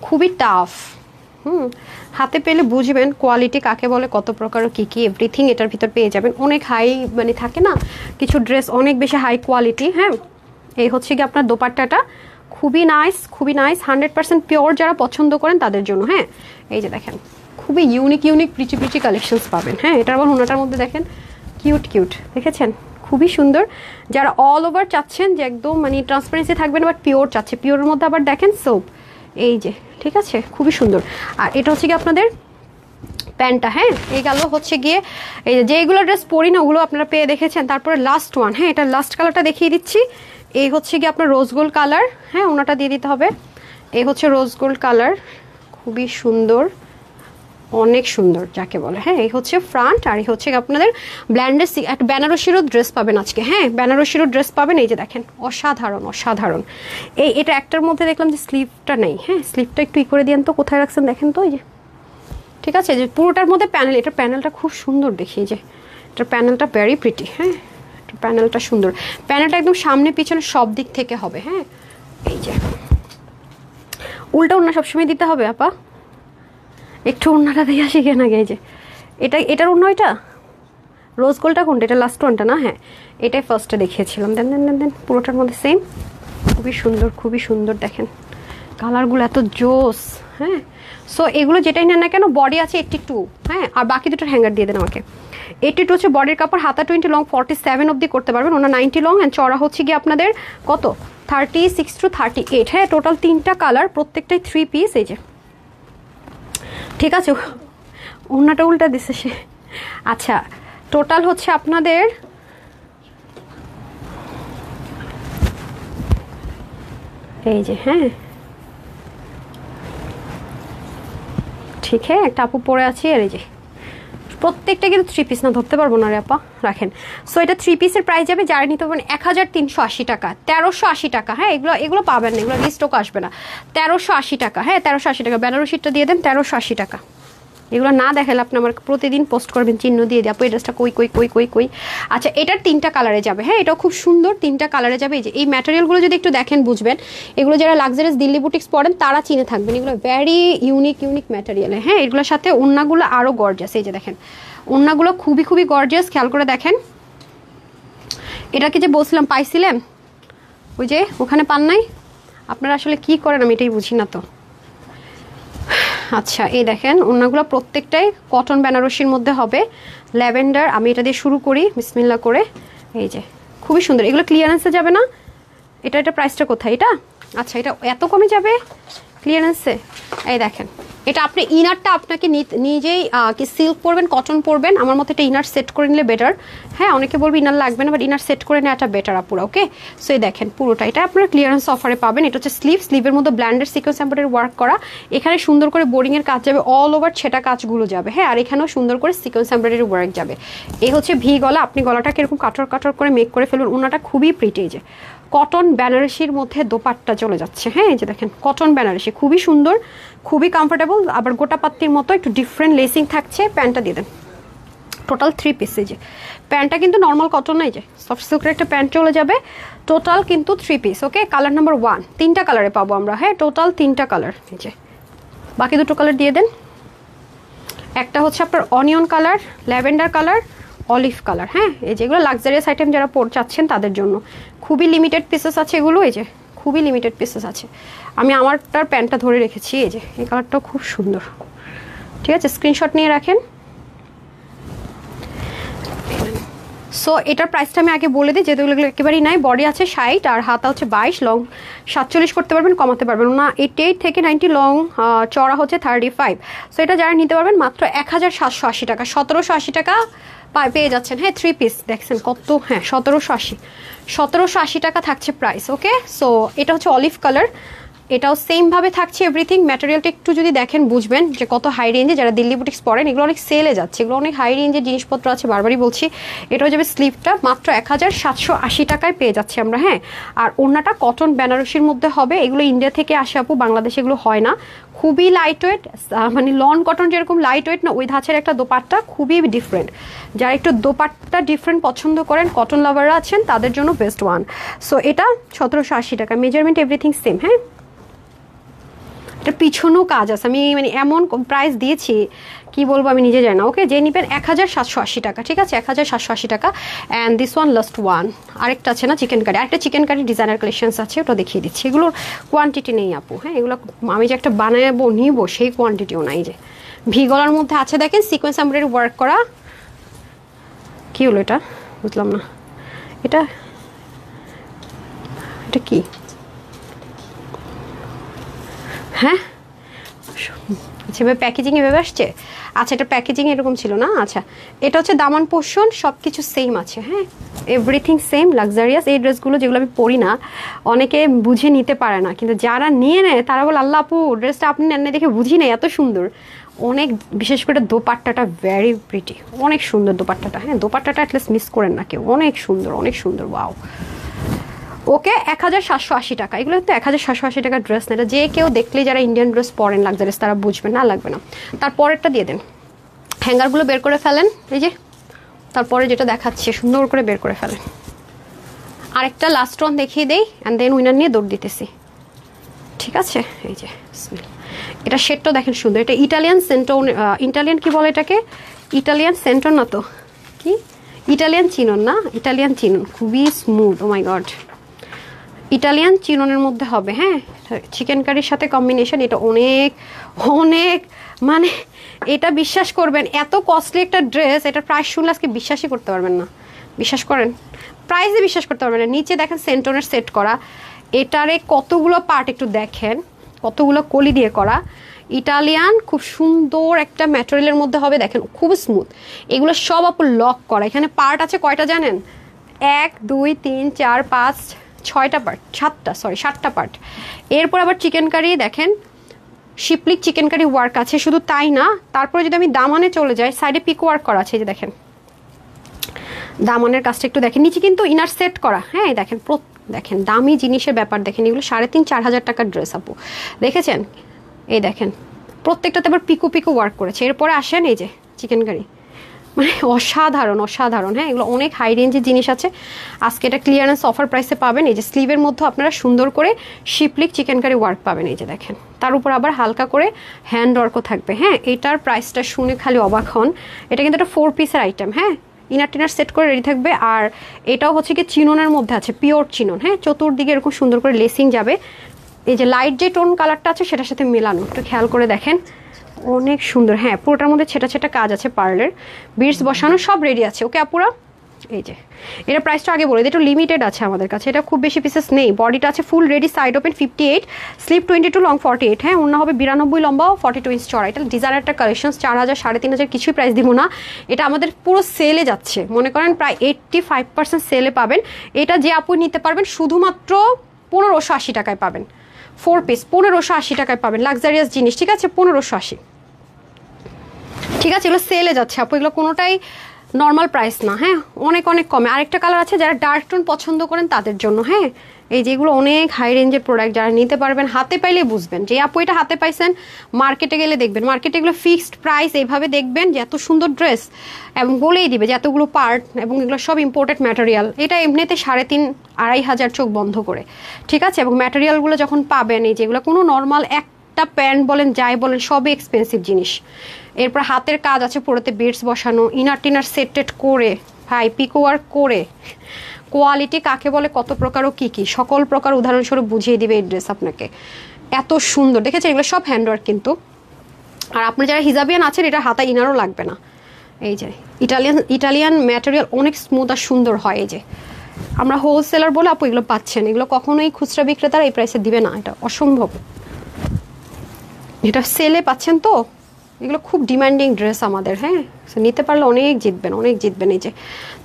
খুবই টাফ। হাতে পেলে বুঝবেন কোয়ালিটি কাকে বলে, কত প্রকার কী কী এভরিথিং এটার ভিতর পেয়ে যাবেন। অনেক হাই, মানে থাকে না কিছু ড্রেস অনেক বেশি হাই কোয়ালিটি। হ্যাঁ, এই হচ্ছে কি আপনার দোপাট্টাটা, খুবই নাইস, খুবই নাইস, 100% পিওর, যারা পছন্দ করেন তাদের জন্য। হ্যাঁ, এই যে দেখেন খুবই ইউনিক প্রিচি কালেকশনস পাবেন। হ্যাঁ, এটার আবার ওনাটার মধ্যে দেখেন কিউট, দেখেছেন? খুবই সুন্দর। যারা অল ওভার চাচ্ছেন যে একদম মানে ট্রান্সপারেন্সি থাকবে না, বাট পিওর চাচ্ছে, পিওরের মধ্যে আবার দেখেন সোপ, এই যে, ঠিক আছে, খুবই সুন্দর। আর এটা হচ্ছে কি আপনাদের প্যান্টটা। হ্যাঁ, এই গেল হচ্ছে গিয়ে এই যেগুলো ড্রেস পরি না ওগুলো আপনারা পেয়ে দেখেছেন। তারপরে লাস্ট ওয়ান, হ্যাঁ, এটা লাস্ট কালারটা দেখিয়ে দিচ্ছি। এই হচ্ছে কি আপনার রোজ গোল্ড কালার। হ্যাঁ, ওনাটা দিয়ে দিতে হবে। এই হচ্ছে রোজ গোল্ড কালার, খুবই সুন্দর, অনেক সুন্দর যাকে বলে। হ্যাঁ, এই হচ্ছে ফ্রন্ট, আর এই হচ্ছে আপনাদের ব্ল্যান্ডের একটা বেনারসিরও ড্রেস পাবেন আজকে। হ্যাঁ, বেনারসিরও ড্রেস পাবেন। এই যে দেখেন, অসাধারণ। এটা একটার মধ্যে দেখলাম যে স্লিভটা নেই। হ্যাঁ, স্লিভটা একটু করে দিয়েন তো, কোথায় রাখছেন দেখেন তো। এই যে, ঠিক আছে, যে পুরোটার মধ্যে প্যানেল, এটার প্যানেলটা খুব সুন্দর দেখি, যে এটার প্যানেলটা ভেরি প্রিটি। হ্যাঁ, প্যানেলটা সুন্দর, প্যানেলটা একদম সামনে পিছনে সব দিক থেকে হবে। হ্যাঁ, এই যে উল্টা ওড়না সবসময় দিতে হবে আপা, একটু ওড়নাটা দিয়ে আসি কেন আগে। এই যে এটার ওড়না, এটা রোজ গোল্ডটা কোনটা, এটা লাস্ট ওয়ানটা না? হ্যাঁ, এটাই ফার্স্টে দেখিয়েছিলাম। দেন দেন দেন দেন পুরোটার মধ্যে সেম, খুবই সুন্দর খুবই সুন্দর। দেখেন কালারগুলো এত জোস। হ্যাঁ, সো এগুলো যেটাই নেন না কেন বডি আছে 82, হ্যাঁ, আর বাকি দুটোর হ্যাঙ্গার দিয়ে দেন আমাকে। 82 হচ্ছে বডির কাপড়, হাতা 20 লং, 47 অবধি করতে পারবেন, ওনা 90 লং, অ্যান্ড চড়া হচ্ছে গিয়ে আপনাদের কত 36 to 38। হ্যাঁ, টোটাল 3টা কালার, প্রত্যেকটাই 3 পিস। এই যে ঠিক আছে, ওনাটা উল্টা দিছে সে। আচ্ছা, টোটাল হচ্ছে আপনাদের এই যে, হ্যাঁ ঠিক, হ্যাঁ একটা আপু পরে আছি। আর এই যে প্রত্যেকটা কিন্তু 3 পিস না, ধরতে পারবো না রে আপা, রাখেন। সো এটা 3 পিসের প্রাইস যাবে, যারা নিতে পারবেন 1380 টাকা, 1380 টাকা। হ্যাঁ, এগুলো পাবেন না, এগুলো রিস্টক আসবে না। 1380 টাকা, হ্যাঁ 1380 টাকা। বেনারসিটা দিয়ে দেন 1380 টাকা। এগুলো না দেখালে আপনি আমার প্রতিদিন পোস্ট করবেন, চিহ্ন দিয়ে দিয়ে আপু এই ড্রেসটা কই কই কই কই কই। আচ্ছা, এটার 3টা কালারে যাবে। হ্যাঁ, এটাও খুব সুন্দর, 3টা কালারে যাবে। এই যে এই ম্যাটেরিয়ালগুলো যদি একটু দেখেন বুঝবেন, এগুলো যারা লাক্সারিয়াস দিল্লি বুটিক্স পড়েন তারা চিনে থাকবেন, এগুলো ভেরি ইউনিক ম্যাটেরিয়াল। হ্যাঁ, এগুলোর সাথে ওড়নাগুলো আরও গর্জিয়াস। এই যে দেখেন ওড়নাগুলো খুবই খুবই গর্জিয়াস, খেয়াল করে দেখেন। এটাকে যে বলছিলাম পাইছিলেন, ওই যে ওখানে পান নাই, আপনারা আসলে কি করেন আমি এটাই বুঝি না তো। আচ্ছা, এই দেখেন ওড়নাগুলো প্রত্যেকটাই কটন বেনারসির মধ্যে হবে, ল্যাভেন্ডার। আমি এটা দিয়ে শুরু করি বিসমিল্লাহ করে। এই যে খুবই সুন্দর, এগুলো ক্লিয়ারেন্সে যাবে না? এটা প্রাইসটা কোথায় এটা? আচ্ছা, এটা এত কমে যাবে ক্লিয়ারেন্সে? এই দেখেন, এটা আপনি ইনারটা আপনাকে নিজেই কি সিল্ক পরবেন, কটন পরবেন, আমার মতে এটা ইনার সেট করে নিলে বেটার। হ্যাঁ, অনেকে বলবে ইনার লাগবে না, বাট ইনার সেট করে নেওয়াটা বেটার আপুরা। ওকে, সো এই দেখেন পুরোটা এটা আপনারা ক্লিয়ারেন্স অফারে পাবেন। এটা হচ্ছে স্লিভের মধ্যে ব্ল্যান্ডেড সিকোয়েন্স এমব্রয়ডারি ওয়ার্ক করা, এখানে সুন্দর করে বোরিংয়ের কাজ যাবে, অল ওভার ছেটা কাজগুলো যাবে। হ্যাঁ, আর এখানেও সুন্দর করে সিকোয়েন্স এমব্রয়ডারি ওয়ার্ক যাবে। এই হচ্ছে ভি গলা, আপনি গলাটাকে এরকম কাটর করে মেক করে ফেলুন। ওনাটা খুবই প্রিটি, যে কটন বেনারসির মধ্যে দোপাট্টা চলে যাচ্ছে। হ্যাঁ, এই যে দেখেন কটন বেনারসি, খুবই সুন্দর খুবই কমফোর্টেবল, আবার গোটা পাত্তির মতো একটু ডিফারেন্ট লেসিং থাকছে। প্যান্টটা দিয়ে দেন টোটাল 3 পিস। এই যে প্যান্টটা কিন্তু নর্মাল কটন নয়, যে সফট সিল্কের একটা প্যান্ট চলে যাবে, টোটাল কিন্তু 3 পিস। ওকে, কালার নাম্বার 1, 3টা কালারে পাবো আমরা। হ্যাঁ, টোটাল 3টা কালার। এই যে বাকি দুটো কালার দিয়ে দেন, একটা হচ্ছে আপনার onion colour, lavender colour, olive colour. হ্যাঁ, এই যেগুলো লাক্সারিয়াস আইটেম যারা চাচ্ছেন তাদের জন্য খুবই লিমিটেড পিসেস আছে এগুলো। এই যে খুবই লিমিটেড পিসেস আছে, আমি আমারটার প্যান্টটা ধরে রেখেছি। এই যে এই কালারটাও খুব সুন্দর, ঠিক আছে, স্ক্রিনশট নিয়ে রাখেন। সো এটার প্রাইসটা আমি আগে বলে দিই, যেহেতু এগুলো একেবারেই নাই। বডি আছে 60 আর হাতা হচ্ছে 22, লং 47 করতে পারবেন, কমাতে পারবেন না। 88 থেকে 90 লং, চড়া হচ্ছে 35। সো এটা যারা নিতে পারবেন মাত্র 1780 টাকা, 1780 টাকা পেয়ে যাচ্ছেন। হ্যাঁ, 3 পিস দেখছেন কত, হ্যাঁ 1780 টাকা থাকছে প্রাইস। ওকে, সো এটা হচ্ছে অলিভ কালার, এটাও সেম ভাবে থাকছে এভরিথিং। ম্যাটেরিয়ালটা একটু যদি দেখেন বুঝবেন যে কত হাই রেঞ্জে, যারা দিল্লি বুটিক্স পড়েন এগুলো অনেক সেলে যাচ্ছে, এগুলো অনেক হাই রেঞ্জের জিনিসপত্র আছে, বারবারই বলছি। এটাও যাবে স্লিভটা মাত্র 1780 টাকায় পেয়ে যাচ্ছি আমরা। হ্যাঁ, আর ওড়নাটা কটন বেনারসির মধ্যে হবে, এগুলো ইন্ডিয়া থেকে আসে আপু, বাংলাদেশে এগুলো হয় না। খুবই লাইট ওয়েট, মানে লন কটন যেরকম লাইট ওয়েট না, ওই ধাঁচের একটা দোপাট্টা, খুবই ডিফারেন্ট। যারা একটু দোপাট্টা ডিফারেন্ট পছন্দ করেন, কটন লাভাররা আছেন, তাদের জন্য বেস্ট ওয়ান। সো এটা 1780 টাকা, মেজারমেন্ট এভরিথিং সেম। হ্যাঁ, এটা পিছনেও কাজ আছে, আমি মানে এমন প্রাইস দিয়েছি কি বলবো আমি নিজে জানি না। ওকে, যে নিবেন 1780 টাকা, ঠিক আছে, 1780 টাকা। And this one last one, আরেকটা আছে না চিকেন কারি, আরেকটা চিকেন কারি ডিজাইনার কালেকশনস আছে, ওটা দেখিয়ে দিচ্ছি। এগুলোর কোয়ান্টিটি নেই আপু। হ্যাঁ, এগুলো আমি যে একটা বানাবো নিব সেই কোয়ান্টিটিও নাই। যে ভি গলার মধ্যে আছে দেখেন, সিকোয়েন্স এমব্রয়ডারি ওয়ার্ক করা। কি হলো এটা, বুঝলাম না, এটা কি? হ্যাঁ, যেভাবে প্যাকেজিং এভাবে আসছে। আচ্ছা, এটা প্যাকেজিং এরকম ছিল না। আচ্ছা, এটা হচ্ছে দামান পোর্শন, সব কিছু সেম আছে। হ্যাঁ, এভরিথিং সেম, লাক্সারিয়াস। এই ড্রেসগুলো যেগুলো আমি পরি না, অনেকে বুঝে নিতে পারে না, কিন্তু যারা নিয়ে নেয় তারা বলে আল্লাহ আপু ড্রেসটা আপনি নেন দেখে বুঝি নেই, এত সুন্দর। অনেক, বিশেষ করে দোপাট্টাটা ভেরি প্রিটি, অনেক সুন্দর দোপাট্টাটা। হ্যাঁ, দোপাট্টাটা অ্যাটলিস্ট মিস করেন না কেউ, অনেক সুন্দর অনেক সুন্দর। ওয়াও, ওকে, 1780 টাকা। এগুলো তো 1780 টাকার ড্রেস না, এটা যে কেউ দেখলেই যারা ইন্ডিয়ান ড্রেস পরেন লাক্সারিয়াস তারা বুঝবেন, না লাগবে না। তারপরেরটা দিয়ে দেন, হ্যাঙ্গারগুলো বের করে ফেলেন। এই যে তারপরে যেটা দেখাচ্ছে সুন্দর করে বের করে ফেলেন। আরেকটা লাস্ট ওয়ান দেখিয়ে দেই, অ্যান্ড দেন উইনার নিয়ে দৌড় দিতেছি। ঠিক আছে, এই যে এটা শেডটা দেখেন সুন্দর। এটা ইটালিয়ান সেন্টোন, ইটালিয়ান কি বলে এটাকে, ইটালিয়ান সেন্টোন না তো কি, ইটালিয়ান চিনন না, ইটালিয়ান চিনন, খুবই smooth. O my god, Italian চিননের মধ্যে হবে। হ্যাঁ, চিকেন কারির সাথে কম্বিনেশন, এটা অনেক অনেক মানে এটা বিশ্বাস করবেন, এত কস্টলি একটা ড্রেস, এটার প্রাইস শুনলে আজকে বিশ্বাসই করতে পারবেন না। বিশ্বাস করেন, প্রাইসে বিশ্বাস করতে পারবেন না। নিচে দেখেন সেন্টোনের সেট করা, এটারে কতগুলো পার্ট একটু দেখেন, কতগুলো কলি দিয়ে করা। ইটালিয়ান খুব সুন্দর একটা ম্যাটেরিয়ালের মধ্যে হবে, দেখেন খুব স্মুথ। এগুলো সব আপু লক করা। এখানে পার্ট আছে কয়টা জানেন, 1 2 3 4 5 6টা পার্ট, 7টা পার্ট। এরপর আবার চিকেন কারি দেখেন, শিপলিক চিকেন কারি ওয়ার্ক আছে। শুধু তাই না, তারপরে যদি আমি দামানে চলে যাই, সাইডে পিক ওয়ার্ক করা আছে, এই যে দেখেন দামানের কাজটা একটু দেখেন। নিচে কিন্তু ইনার সেট করা। হ্যাঁ দেখেন, দেখেন দামি জিনিসের ব্যাপার দেখেন, এগুলো 3.5-4 হাজার টাকার ড্রেস আপু, দেখেছেন? এই দেখেন প্রত্যেকটাতে আবার পিকো পিকো ওয়ার্ক করেছে। এরপরে আসেন এই যে চিকেন কারি, মানে অসাধারণ অসাধারণ। হ্যাঁ, এগুলো অনেক হাই রেঞ্জের জিনিস আছে। আজকে এটা ক্লিয়ারেন্স অফার প্রাইসে পাবেন। এই যে স্লিভের মধ্যে আপনারা সুন্দর করে শিপলিক চিকেন কারি ওয়ার্ক পাবেন, এই যে দেখেন। তার উপর আবার হালকা করে হ্যান্ড ওয়ার্কও থাকবে। হ্যাঁ, এটার প্রাইসটা শুনে খালি অবাক হন। এটা কিন্তু একটা 4 পিসের আইটেম। হ্যাঁ, ইনার টিনার সেট করে রেডি থাকবে। আর এটাও হচ্ছে কি চিননের মধ্যে আছে, পিওর চিনন। হ্যাঁ, চতুর্দিকে এরকম সুন্দর করে লেসিং যাবে। এই যে লাইট যে টোন কালারটা আছে সেটার সাথে মেলানো, একটু খেয়াল করে দেখেন, অনেক সুন্দর। হ্যাঁ, পুরোটার মধ্যে ছেটা ছেটা কাজ আছে, পার্লের বিটস বসানো, সব রেডি আছে। ওকে আপুরা, এই যে এটা প্রাইসটা আগে বলে দিই, একটু লিমিটেড আছে আমাদের কাছে, এটা খুব বেশি পিসেস নেই। বডিটা আছে full ready, side open 58, sleeve 22, long 48। হ্যাঁ, অন্য হবে 92, লম্বা 42 ইঞ্চ চড়া। এটা ডিজাইনারটা কালেকশন, 4000 3,500 কিছুই প্রাইস দিব না। এটা আমাদের পুরো সেলে যাচ্ছে, মনে করেন প্রায় 85% সেলে পাবেন। এটা যে আপু নিতে পারবেন শুধুমাত্র 1580 টাকায় পাবেন। 4 পিস 1580 টাকায় পাবেন, লাক্সারিয়াস জিনিস। ঠিক আছে, 1580। ঠিক আছে, এগুলো সেলে যাচ্ছে আপু, এগুলো কোনোটাই নর্মাল প্রাইস না। হ্যাঁ, অনেক অনেক কমে। আরেকটা কালার আছে, যারা ডার্ক টোন পছন্দ করেন তাদের জন্য। হ্যাঁ, এই যেগুলো অনেক হাই রেঞ্জের প্রোডাক্ট, যারা নিতে পারবেন হাতে পাইলে বুঝবেন যে আপু এটা হাতে পাইছেন। মার্কেটে গেলে দেখবেন, মার্কেটে এগুলো ফিক্সড প্রাইস, এইভাবে দেখবেন যে এত সুন্দর ড্রেস এবং বলেই দিবে যে এতগুলো পার্ট এবং এগুলো সব ইম্পোর্টেড ম্যাটেরিয়াল। এটা এমনিতে 3,500-2,500 হাজার চোখ বন্ধ করে। ঠিক আছে, এবং ম্যাটেরিয়ালগুলো যখন পাবেন, এই যেগুলো কোনো নর্মাল একটা প্যান্ট বলেন যাই বলেন সবই এক্সপেন্সিভ জিনিস। এরপর হাতের কাজ আছে, পুরোতে বিটস বসানো, ইনার টিনার সেটেড করে, ভাই পিকো ওয়ার্ক করে। কোয়ালিটি কাকে বলে, কত প্রকার ও কী কী, সকল প্রকার উদাহরণস্বরূপ বুঝিয়ে দিবে এই ড্রেস আপনাকে। এত সুন্দর দেখেছেন, এগুলো সব হ্যান্ডওয়ার্ক কিন্তু। আর আপনি যারা হিজাবিয়ান আছেন, এটা হাতা ইনারও লাগবে না। এই যে ইটালিয়ান ম্যাটেরিয়াল অনেক স্মুথ আর সুন্দর হয়। এই যে আমরা হোলসেলার বলে আপু এগুলো পাচ্ছেন, এগুলো কখনোই খুচরা বিক্রেতারা এই প্রাইসে দিবে না, এটা অসম্ভব। এটা সেলে পাচ্ছেন তো, এগুলো খুব ডিমান্ডিং ড্রেস আমাদের। হ্যাঁ, নিতে পারলে অনেক জিতবেন, অনেক জিতবেন। এই যে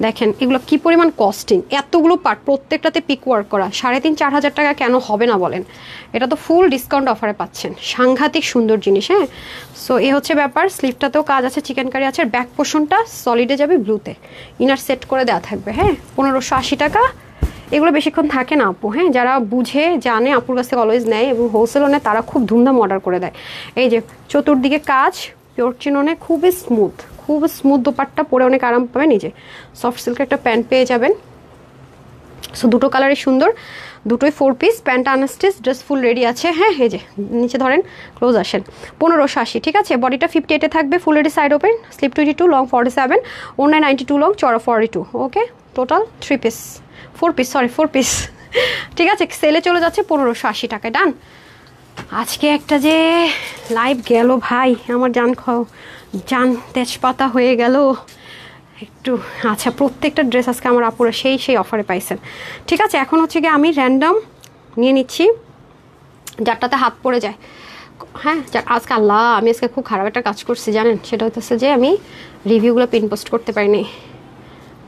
দেখেন এগুলো কি পরিমাণ কস্টিং, এতগুলো পার্ট প্রত্যেকটাতে পিক ওয়ার্ক করা। 3,500-4 হাজার টাকা কেন হবে না বলেন? এটা তো ফুল ডিসকাউন্ট অফারে পাচ্ছেন, সাংঘাতিক সুন্দর জিনিস। হ্যাঁ, সো এই হচ্ছে ব্যাপার। স্লিভটাতেও কাজ আছে, চিকেন কারি আছে, ব্যাক পোর্শনটা সলিডে যাবে ব্লুতে, ইনার সেট করে দেওয়া থাকবে। হ্যাঁ, 1580 টাকা। এগুলো বেশিক্ষণ থাকে না আপু। হ্যাঁ, যারা বুঝে জানে আপুর কাছ থেকে অলওয়েজ নেয় এবং হোলসেলও নেয়, তারা খুব ধুমধাম অর্ডার করে দেয়। এই যে চতুর্দিকে কাজ, পিওর চিননে, খুবই স্মুথ, খুব স্মুথ। দোপাট্টা পরে অনেক আরাম পাবেন। এই যে সফট সিল্কের একটা প্যান্ট পেয়ে যাবেন। সো দুটো কালারই সুন্দর, দুটোই 4 piece. Pant unstitch, dress full ready আছে। হ্যাঁ, এই যে নিচে ধরেন, ক্লোজ আসেন, 1580। ঠিক আছে, বডিটা 58-এ থাকবে, full ready, side open, slip 22, long 47, ওড়না 92, লং চড়া 42। Okay, total 3 piece, 4 piece, sorry 4 piece. ঠিক আছে, সেলে চলে যাচ্ছে 1580 টাকায়। ডান। আজকে একটা যে লাইভ গেল ভাই, আমার জান তেজপাতা হয়ে গেল একটু। আচ্ছা, প্রত্যেকটা ড্রেস আজকে আমার আপুরা সেই অফারে পাইছেন। ঠিক আছে, এখন হচ্ছে গিয়ে আমি র্যান্ডম নিয়ে নিচ্ছি যারটাতে হাত পড়ে যায়। হ্যাঁ, আজকে আমি আজকে খুব খারাপ একটা কাজ করছি জানেন, সেটা হচ্ছে যে আমি রিভিউগুলো পিন পোস্ট করতে পারিনি।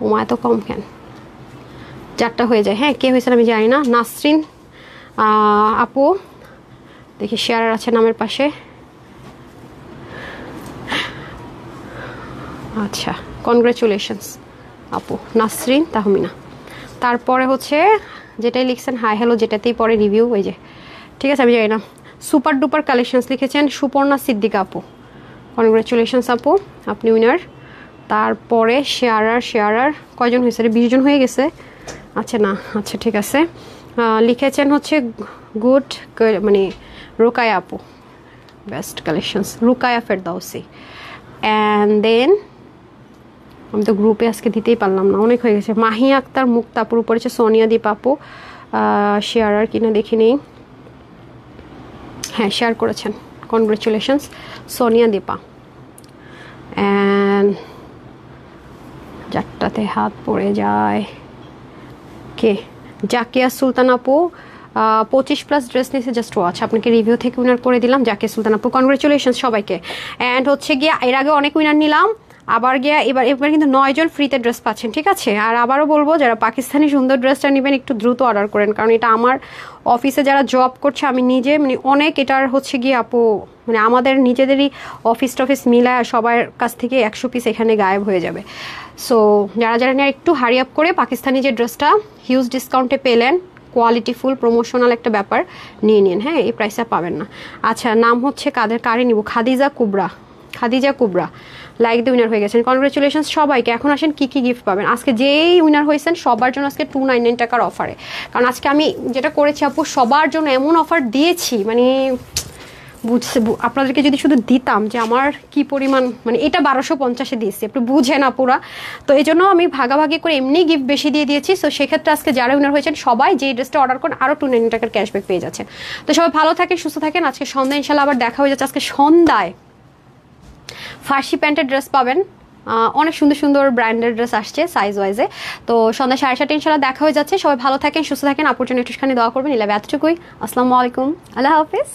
ওমা এত কম কেন, যারটা হয়ে যায়। হ্যাঁ, কে হয়েছেন আমি জানি না। নাসরিন আপু, দেখি শেয়ারার আছে নামের পাশে। আচ্ছা, কনগ্রাচুলেশনস আপু নাসরিন তাহমিনা। তারপরে হচ্ছে যেটাই লিখছেন হাই হ্যালো, যেটাতেই পরে রিভিউ। এই যে ঠিক আছে, আমি জানি না। সুপার ডুপার কালেকশনস লিখেছেন সুপর্ণা সিদ্দিকা আপু, কনগ্রাচুলেশনস আপু, আপনি উইনার। তারপরে শেয়ারার কয়জন হয়েছে? 20 জন হয়ে গেছে। আচ্ছা না, আচ্ছা ঠিক আছে। লিখেছেন হচ্ছে গুড মানে রোকায়া আপু, best collections, Rokaya ফেরদাউসি। And then আমি তো গ্রুপে আজকে দিতেই পারলাম না, অনেক হয়ে গেছে। মাহি আক্তার মুক্তাপুর পড়েছে, সোনিয়া দীপ আপু শেয়ার আর কিনা দেখি নেই, হ্যাঁ শেয়ার করেছেন, কনগ্রেচুলেশনস সোনিয়া দীপা। অ্যান্ড যারটাতে হাত পড়ে যায় কে, জাকিয়া সুলতান আপু 25+ ড্রেস নিয়েছে, জাস্ট ওয়াচ, আপনাকে রিভিউ থেকে উইনার করে দিলাম জাকিয়া সুলতান আপু, কনগ্রেচুলেশনস সবাইকে। অ্যান্ড হচ্ছে গিয়ে এর আগে অনেক উইনার নিলাম, আবার গিয়া এবার কিন্তু 9 জন ফ্রিতে ড্রেস পাচ্ছেন, ঠিক আছে। আর আবারও বলবো যারা পাকিস্তানি সুন্দর ড্রেসটা নেবেন একটু দ্রুত অর্ডার করেন, কারণ এটা আমার অফিসে যারা জব করছে, আমি নিজে মানে অনেক এটার হচ্ছে গিয়ে আপু মানে আমাদের নিজেদেরই অফিস টফিস মিলায় সবার কাছ থেকে 100 পিস এখানে গায়েব হয়ে যাবে। সো যারা যারা নিয়ে একটু হারি আপ করে পাকিস্তানি যে ড্রেসটা হিউজ ডিসকাউন্টে পেলেন, কোয়ালিটিফুল প্রমোশনাল একটা ব্যাপার, নিয়ে নিন, হ্যাঁ এই প্রাইসে পাবেন না। আচ্ছা নাম হচ্ছে কারে নিব, খাদিজা কুবরা, খাদিজা কুবরা লাইক দিয়ে উইনার হয়ে গেছেন, কনগ্রেচুলেশন সবাইকে। এখন আসেন কি কি গিফট পাবেন আজকে, যেই উইনার হয়েছেন সবার জন্য আজকে 299 টাকার অফারে, কারণ আজকে আমি যেটা করেছি আপু সবার জন্য এমন অফার দিয়েছি মানে বুঝছে, আপনাদেরকে যদি শুধু দিতাম যে আমার কি পরিমাণ, মানে এটা 1250-এ দিয়েছি, আপনি বুঝেন আপুরা, তো এই জন্য আমি ভাগাভাগি করে এমনি গিফট বেশি দিয়ে দিয়েছি। সো সেক্ষেত্রে আজকে যারা উইনার হয়েছেন সবাই যে ড্রেসটা অর্ডার করেন আরও 299 টাকার ক্যাশব্যাক পেয়ে যাচ্ছেন। তো সবাই ভালো থাকেন, সুস্থ থাকেন, আজকে সন্ধ্যায় ইনশাল্লাহ আবার দেখা হয়ে যাচ্ছে। আজকে সন্ধ্যায় ফার্সি প্যান্টের ড্রেস পাবেন, অনেক সুন্দর সুন্দর ব্র্যান্ডের ড্রেস আসছে সাইজ ওয়াইজে। তো সন্ধ্যা 7:30 ইনশাল্লাহ দেখা হয়ে যাচ্ছে। সবাই ভালো থাকেন, সুস্থ থাকেন, আপুর জন্য একটুখানি দোয়া করবেন। এতটুকুই, আসসালামু আলাইকুম, আল্লাহ হাফিজ।